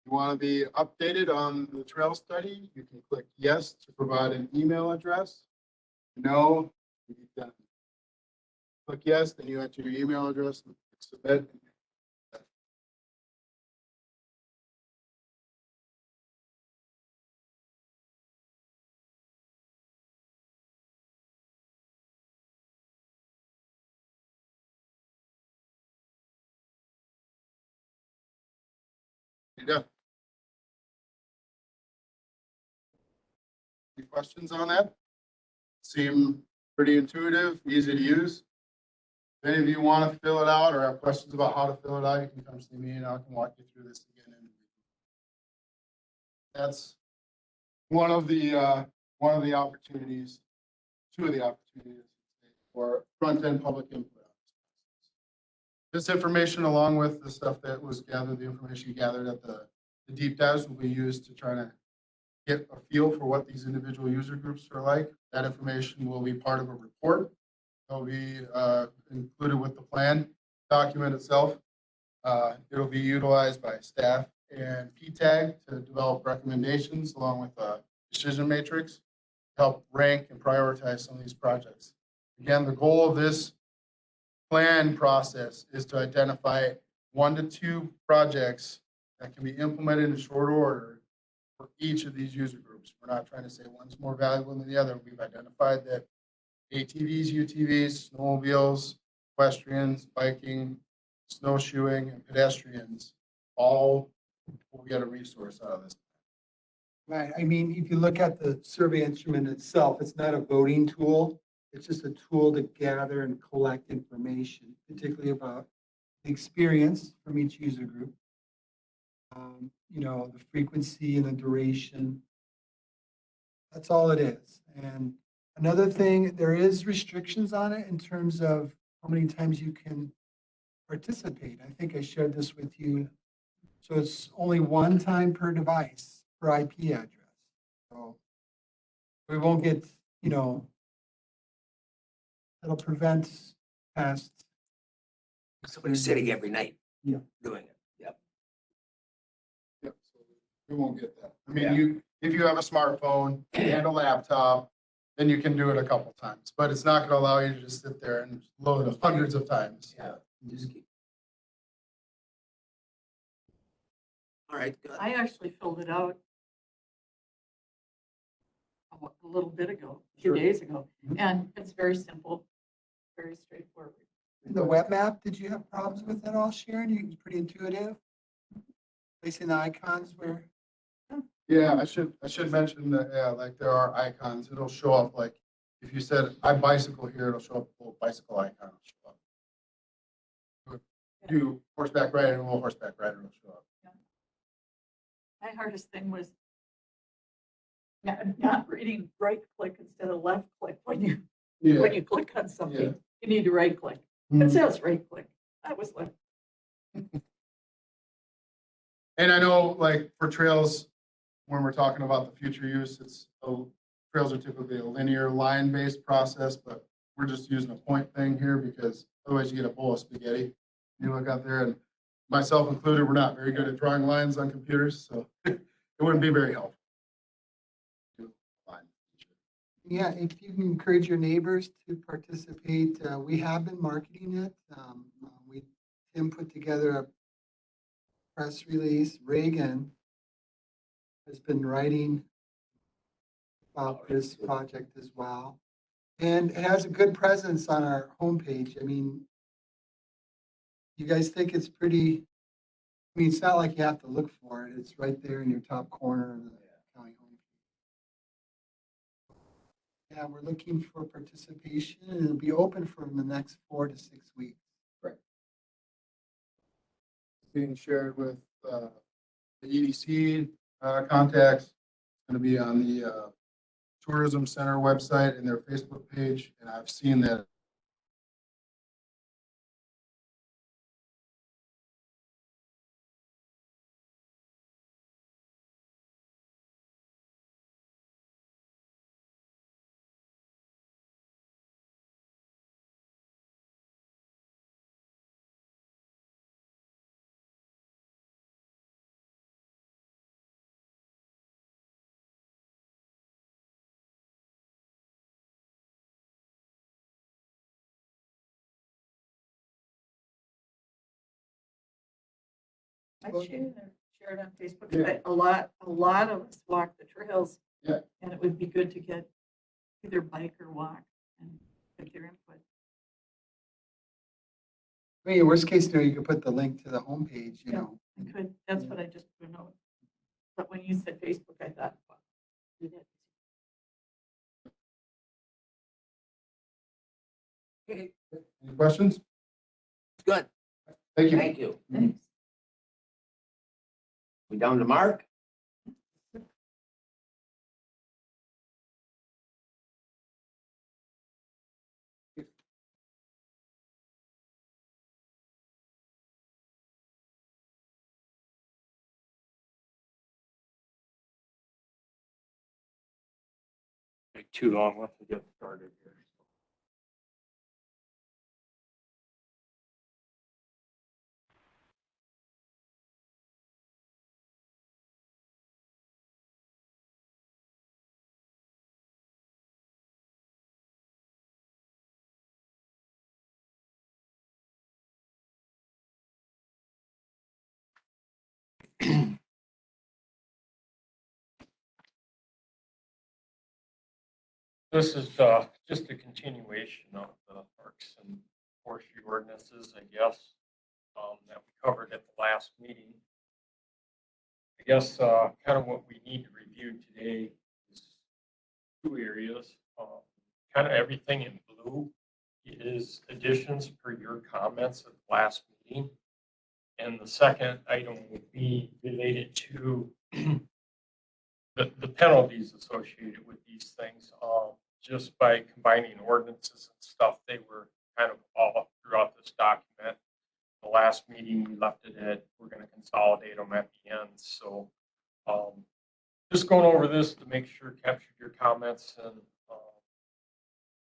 you want to be updated on the trail study, you can click yes to provide an email address. No, you'll be done. Click yes, then you enter your email address and submit. You're done. Any questions on that? Seem pretty intuitive, easy to use. If any of you want to fill it out or have questions about how to fill it out, you can come see me and I can walk you through this again. That's one of the opportunities, 2 of the opportunities for front-end public input. This information, along with the stuff that was gathered, the information gathered at the deep dives, will be used to try to get a feel for what these individual user groups are like. That information will be part of a report. It'll be included with the plan document itself. It'll be utilized by staff and PTAG to develop recommendations along with a decision matrix to help rank and prioritize some of these projects. Again, the goal of this plan process is to identify 1 to 2 projects that can be implemented in short order for each of these user groups. We're not trying to say one's more valuable than the other. We've identified that ATVs, UTVs, snowmobiles, equestrians, biking, snowshoeing, and pedestrians all will get a resource out of this. Right. I mean, if you look at the survey instrument itself, it's not a voting tool. It's just a tool to gather and collect information, particularly about the experience from each user group. You know, the frequency and the duration. That's all it is. And another thing, there is restrictions on it in terms of how many times you can participate. I think I shared this with you. So it's only 1 time per device per IP address. So we won't get, you know, it'll prevent past. Somebody's sitting every night. Yeah. Doing it. Yep. Yep. So we won't get that. I mean, if you have a smartphone and a laptop then you can do it a couple times, but it's not gonna allow you to just sit there and load it hundreds of times. Yeah. Just keep. All right, good. I actually filled it out a little bit ago, a few days ago, and it's very simple, very straightforward. The web map, did you have problems with it all, Sharon? It's pretty intuitive. Placing the icons where, Yeah, I should mention that, yeah, like there are icons. It'll show up like, if you said, I bicycle here, it'll show up a little bicycle icon. Will show up. Do horseback riding, a little horseback rider will show up. My hardest thing was not reading right click instead of left click when you click on something. You need to right click. It says right click. That was like. And I know like for trails, when we're talking about the future use, trails are typically a linear line-based process, but we're just using a point thing here because otherwise you get a bowl of spaghetti. You look out there, and myself included, we're not very good at drawing lines on computers, so it wouldn't be very helpful. yeah, if you can encourage your neighbors to participate, we have been marketing it. Tim put together a press release. Reagan has been writing about this project as well. And it has a good presence on our homepage. I mean, you guys think it's pretty, I mean, it's not like you have to look for it. It's right there in your top corner of the county homepage. Yeah, we're looking for participation, and it'll be open for the next 4 to 6 weeks. Right. Being shared with the EDC contacts. It's going to be on the Tourism Center website and their Facebook page, and I've seen that. I shared on Facebook. A lot of us walk the trails. Yeah. And it would be good to get either bike or walk and get their input. I mean, worst case scenario, you could put the link to the homepage, you know. I could, that's what I just put a note. But when you said Facebook, I thought, well, you did. Okay, Any questions? good. Thank you. Thank you. Thanks. We down to Mark? Take too long, let's get started here. This is just a continuation of the parks and forestry ordinances, I guess, that we covered at the last meeting. I guess kind of what we need to review today is 2 areas. Kind of everything in blue is additions per your comments at the last meeting. And the second item would be related to the penalties associated with these things. Just by combining ordinances and stuff, they were kind of all throughout this document. The last meeting, we left it at, we're going to consolidate them at the end. So just going over this to make sure captured your comments and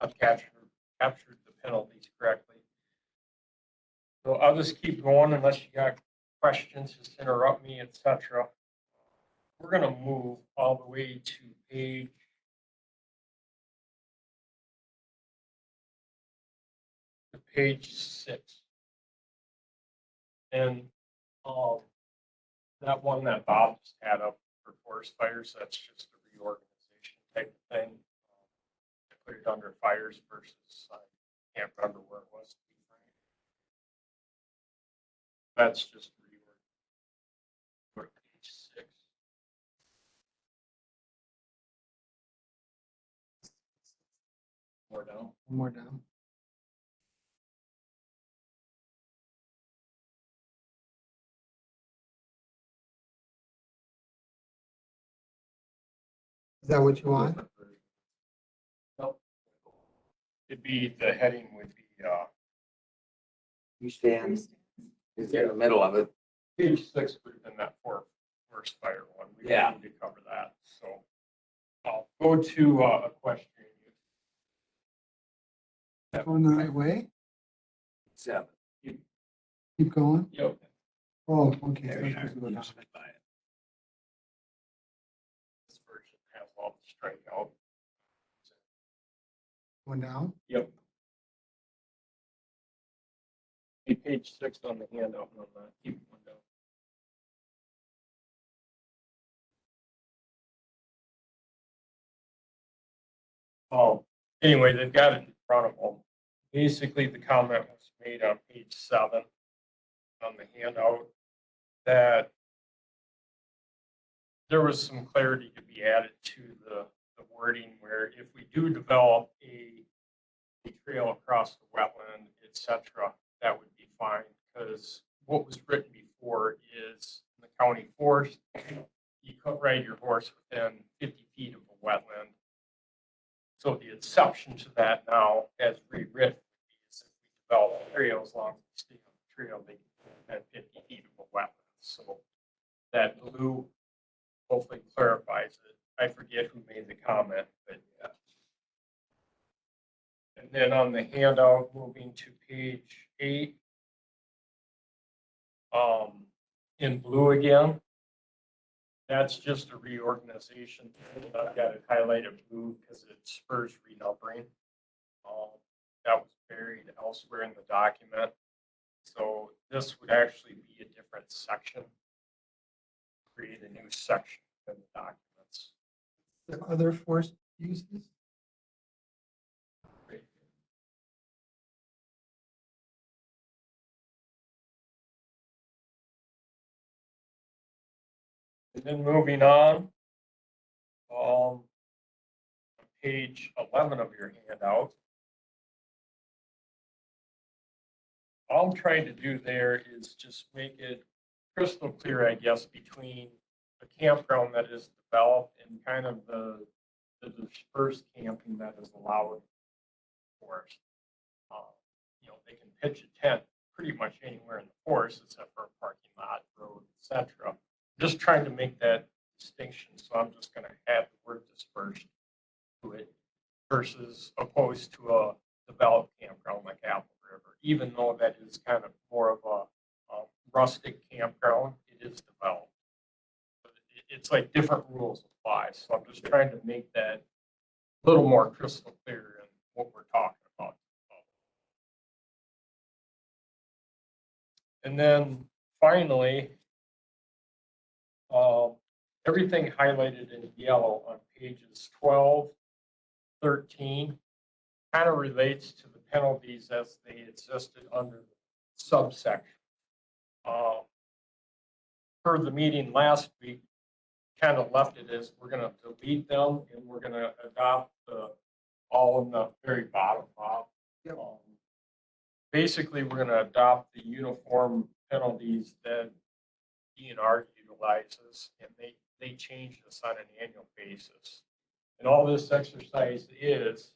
I've captured the penalties correctly. So I'll just keep going unless you got questions, just interrupt me, etc. We're going to move all the way to page page 6. And, that one that Bob just had up for forest fires, that's just a reorganization type of thing. I put it under fires versus, I can't remember where it was. To be frank. That's just reorg. Go to page 6. More down. One more down. Is that what you want? Nope. It'd be, the heading would be, You stand, is in the middle of it. page 6 would have been that forest fire one. We Yeah. need to cover that, so. I'll go to a question. Going the right way? 7. Keep going? Yep. Oh, okay. There so you I'm supposed to go are. You down. just went by it. This version has all the strikeout. Going down? Yep. Be page 6 on the handout, and on that, keep one down. Anyway, they've got it in front of them. Basically, the comment was made on page 7 on the handout that there was some clarity to be added to the wording where if we do develop a trail across the wetland, et cetera, that would be fine. Because what was written before is in the county forest, you could ride your horse within 50 feet of a wetland. So the exception to that now, as rewritten, is if we develop a trail, as long as we stay on the trail, they can within 50 feet of a wetland. So that blue hopefully clarifies it. I forget who made the comment, but yeah. And then on the handout, moving to page 8, in blue again, that's just a reorganization. I've got it highlighted blue because it spurs renumbering. That was buried elsewhere in the document. So this would actually be a different section. Create a new section in the documents. The other forest uses? And then moving on, page 11 of your handout. All I'm trying to do there is just make it crystal clear, I guess, between a campground that is developed and kind of the dispersed camping that is allowed for us. They can pitch a tent pretty much anywhere in the forest except for a parking lot, road, etc. Just trying to make that distinction, so I'm just going to add the word dispersed to it versus opposed to a developed campground like Apple River, even though that is kind of more of a rustic campground, it is developed. It's like different rules apply, so I'm just trying to make that a little more crystal clear in what we're talking about. And then finally, everything highlighted in yellow on pages 12, 13 kind of relates to the penalties as they existed under the subsection. Per the meeting last week, kind of left it as we're going to delete them and we're going to adopt all in the very bottom, Bob. Yep. Basically, we're going to adopt the uniform penalties that DNR utilizes, and they change this on an annual basis. And all this exercise is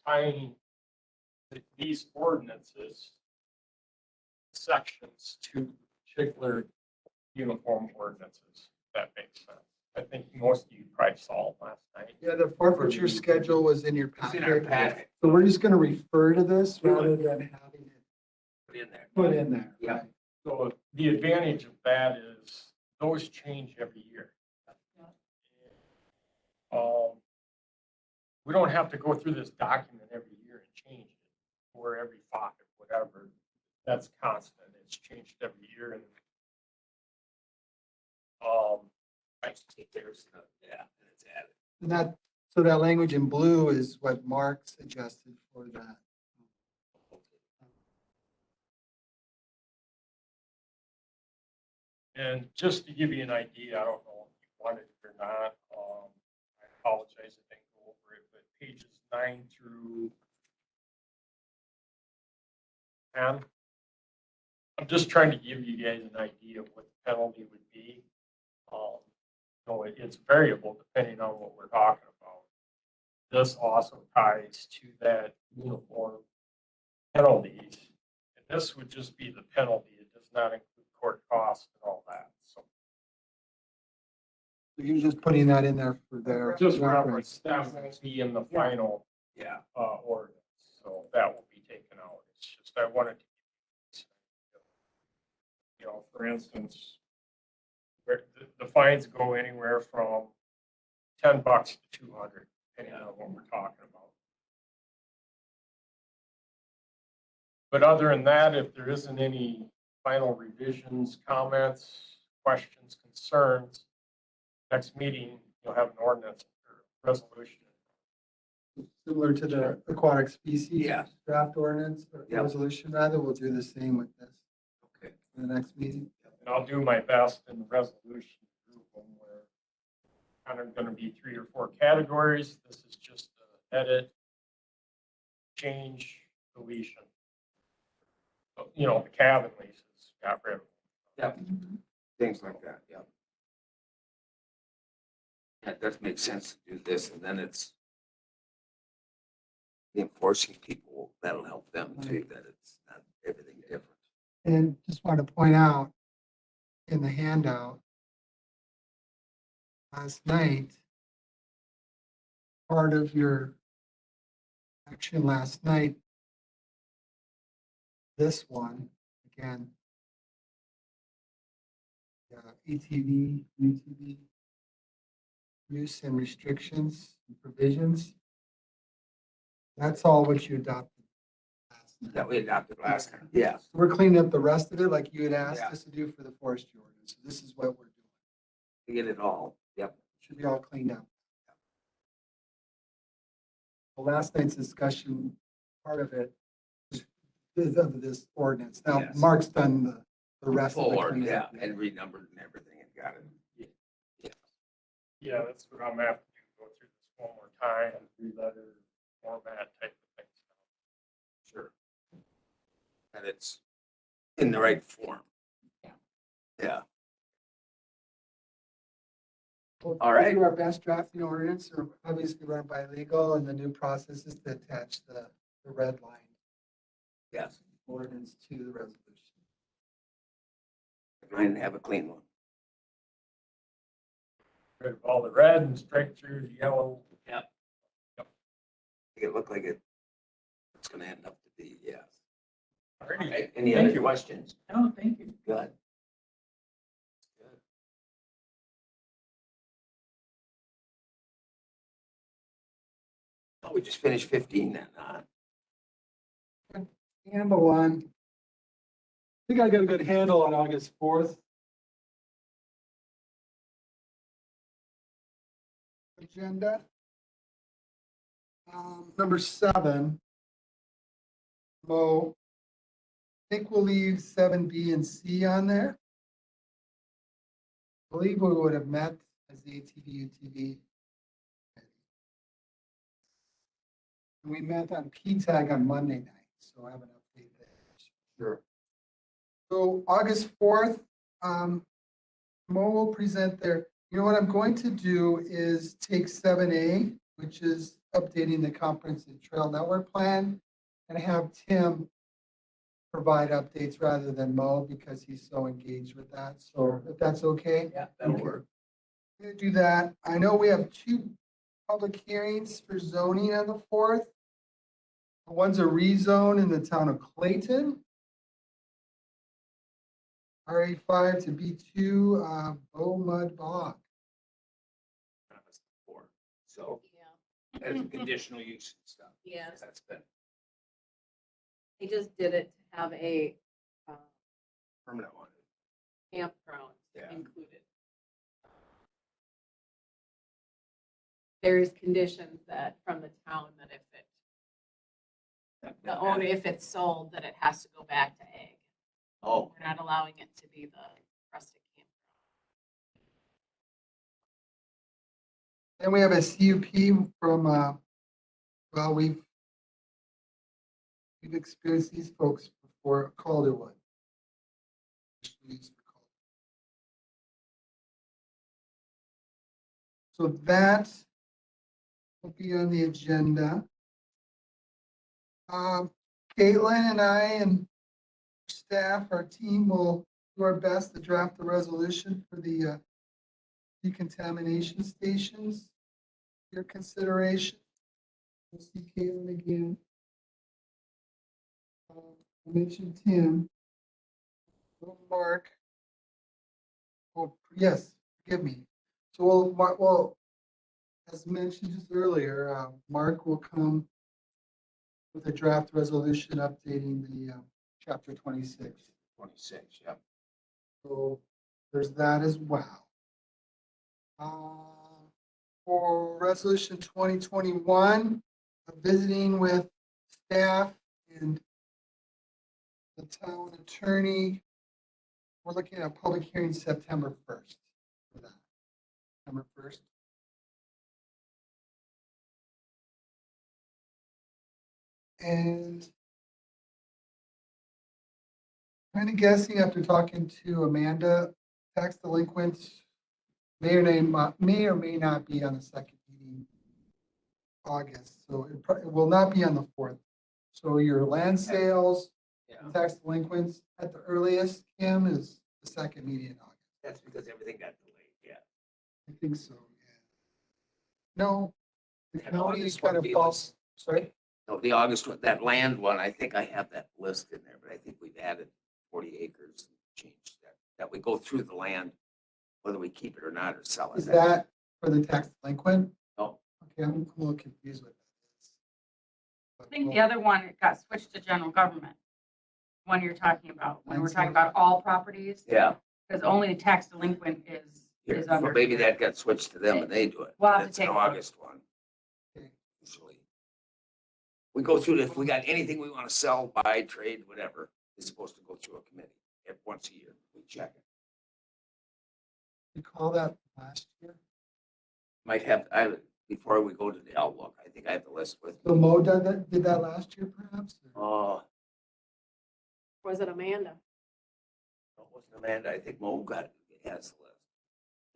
tying these ordinances sections to particular uniform ordinances. If that makes sense. I think most of you probably saw it last night. Yeah, the forfeiture schedule was in your It's in our packet. packet. So we're just gonna refer to this rather than having it Put in there. put in there. Yeah. right? So the advantage of that is those change every year. We don't have to go through this document every year and change it. or every 5, whatever. That's constant. It's changed every year. And I think there's, yeah, and it's added. And that, so that language in blue is what Mark suggested for that. And just to give you an idea, I don't know if you wanted it or not. I apologize, I didn't go over it, but pages 9 through 10. I'm just trying to give you guys an idea of what the penalty would be. It's variable depending on what we're talking about. This also ties to that uniform penalties. And this would just be the penalty. It does not include court costs and all that. So So you're just putting that in there for their just reference. reference, that won't be in the final Yeah. ordinance. So that will be taken out. It's just, I wanted to, for instance, where the fines go anywhere from $10 to 200, depending on what we're talking about. But other than that, if there isn't any final revisions, comments, questions, concerns, next meeting, you'll have an ordinance or resolution. Similar to the aquatic species Yeah. draft ordinance or Yep. resolution, rather, we'll do the same with this Okay. in the next meeting. And I'll do my best in the resolution to group them where kind of going to be 3 or 4 categories. This is just edit, change, deletion. The cabin leases got rid of. Yep. Things like that, yep. That does make sense to do this, and then it's the enforcing people, that'll help them too, that it's not everything different. And just want to point out in the handout, last night, part of your action last night, this one, again, ATV, UTV, use and restrictions and provisions. That's all what you adopted last night. That we adopted last time, yeah. We're cleaning up the rest of it like you had asked Yeah. us to do for the forestry ordinance. So this is what we're doing. To get it all, yep. Should be all cleaned up. Well, last night's discussion, part of it is of this ordinance. Now, Yes. Mark's done the rest of the Forward, cleanup. yeah, and renumbered and everything, and got it. Yeah, that's what I'm gonna have to do, go through this one more time, 3-letter format type of thing. Sure. And it's in the right form. Yeah. Yeah. We'll All right. do our best drafting ordinance, or obviously run by legal, and the new process is to attach the red line Yes. ordinance to the resolution. Try and have a clean one. Rid of all the red and straight through the yellow. Make it look like it's gonna end up to be, yes. All Alrighty. right, any Thank other you. questions? No, thank you. Good. Good. Oh, we just finished 15 then, huh? Handle on. I think I got a good handle on August 4th. Agenda. Number 7. Mo. I think we'll leave 7B and C on there. I believe we would have met as the ATV, UTV. We met on PTAG on Monday night, so I have an update there. Sure. So August 4th, Mo will present there. You know what I'm going to do is take 7A, which is updating the comprehensive trail network plan, and have Tim provide updates rather than Mo because he's so engaged with that. So if that's okay. Yeah, that'll Okay. work. I'm gonna do that. I know we have 2 public hearings for zoning on the 4th. One's a rezone in the town of Clayton. RA5 to B2, Bow Mud Bog. So Yeah. as a conditional use and stuff. Yeah. That's been. They just did it to have a Permanent one. campground Yeah. included. There's conditions that from the town that if the owner, if it's sold, that it has to go back to ag. Oh, We're not allowing it to be the rustic campground. Then we have a CUP from, well, we've experienced these folks before, Calderwood. So that will be on the agenda. Caitlin and I and staff, our team will do our best to draft the resolution for the decontamination stations. Your consideration. We'll see Caitlin again. I mentioned Tim. Mark. Oh, yes, forgive me. So well, as mentioned just earlier, Mark will come with a draft resolution updating the chapter 26. 26, yeah. So there's that as well. For resolution 2021, visiting with staff and the town attorney, we're looking at a public hearing September 1st for that. September 1st. And kind of guessing after talking to Amanda, tax delinquents may or may not be on the second meeting August. So it will not be on the 4th. So your land sales, tax delinquents at the earliest, Kim, is the second meeting in August. That's because everything got delayed, yeah. I think so, yeah. No, the And county August kind would of be falls, sorry? No, the August one, that land one, I think I have that list in there, but I think we've added 40 acres and changed that we go through the land, whether we keep it or not or sell it. Is that for the tax delinquent? No. Okay, I'm a little confused with that. I think the other one, it got switched to general government. One you're talking about, when we're talking about all properties, Yeah. because only the tax delinquent is Here, under. so maybe that got switched to them and they do it. We'll have to It's an take a look. August one. Usually. We go through, if we got anything we want to sell, buy, trade, whatever, it's supposed to go through a committee. Once a year, we check it. You call that last year? Might have, before we go to the outlook, I think I have the list with So me. Mo did that last year perhaps? Oh, Was it Amanda? it wasn't Amanda, I think Mo has the list.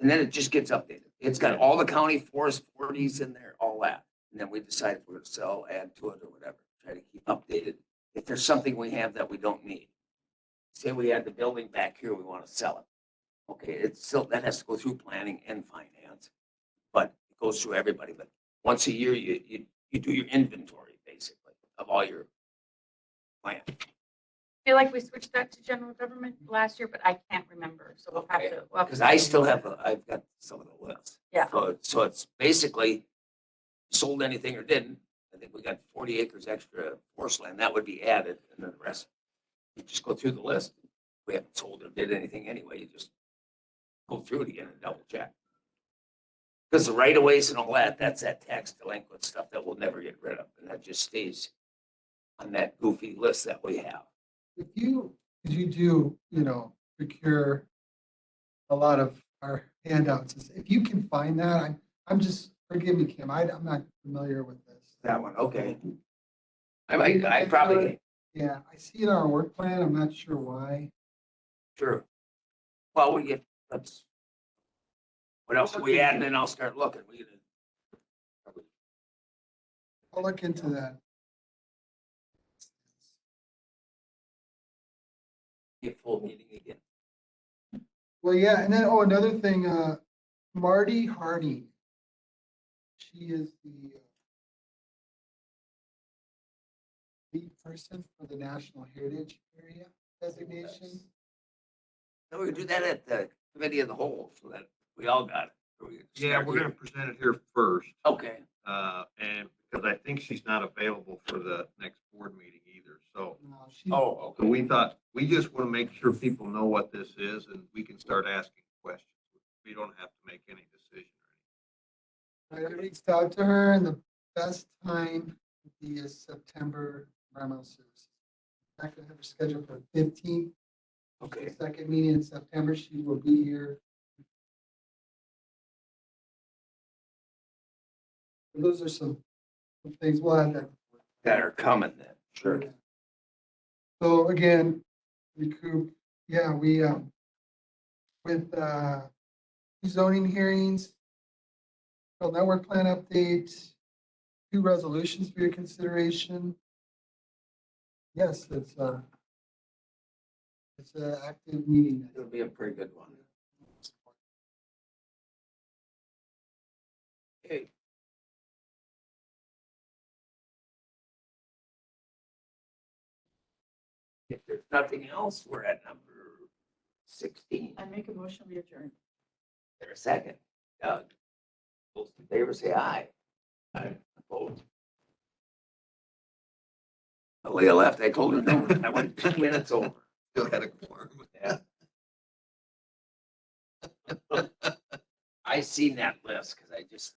And then it just gets updated. It's got all the county forest 40s in there, all that. And then we decide if we're going to sell, add to it or whatever. Try to keep updated. If there's something we have that we don't need. Say we had the building back here, we want to sell it. Okay, it's still, that has to go through planning and finance. But it goes through everybody. But once a year, you do your inventory, basically, of all your land. I feel like we switched that to general government last year, but I can't remember, so we'll have to. Because I still have, I've got some of the lists. Yeah. So it's basically sold anything or didn't. I think we got 40 acres extra forest land. That would be added, and then the rest, you just go through the list. We haven't sold or did anything anyway. You just go through it again and double check. Because the right of ways and all that, that's that tax delinquent stuff that we'll never get rid of. And that just stays on that goofy list that we have. If you do, procure a lot of our handouts, if you can find that, I'm just, forgive me, Kim, I'm not familiar with this. That one, okay. I probably, Yeah, I see it on our work plan. I'm not sure why. sure. Well, what else are we adding? And I'll start looking. I'll look into that. Get full meeting again. Well, yeah, and then, another thing, Marty Harding. She is the lead person for the National Heritage Area designation. So we do that at the committee of the whole, so that we all got it. Yeah, we're gonna present it here first. Okay. And because I think she's not available for the next board meeting either, so Oh, So we thought, we just want to make sure people know what this is and we can start asking questions. We don't have to make any decision. I reached out to her and the best time would be is September environmental services. I'm going to have her scheduled for 15th. okay. Second meeting in September, she will be here. Those are some things we'll have that. That are coming then. Sure. So again, recoup, yeah, we, with, zoning hearings, network plan update, 2 resolutions for your consideration. Yes, it's an active meeting. It'll be a pretty good one. Okay. If there's nothing else, we're at number 16. I make a motion, we adjourn. There a second? Doug? Those in favor say aye. Aye. Opposed? Leah left, I told her no, I went 2 minutes over. Still had a quorum. Yeah. I seen that list because I just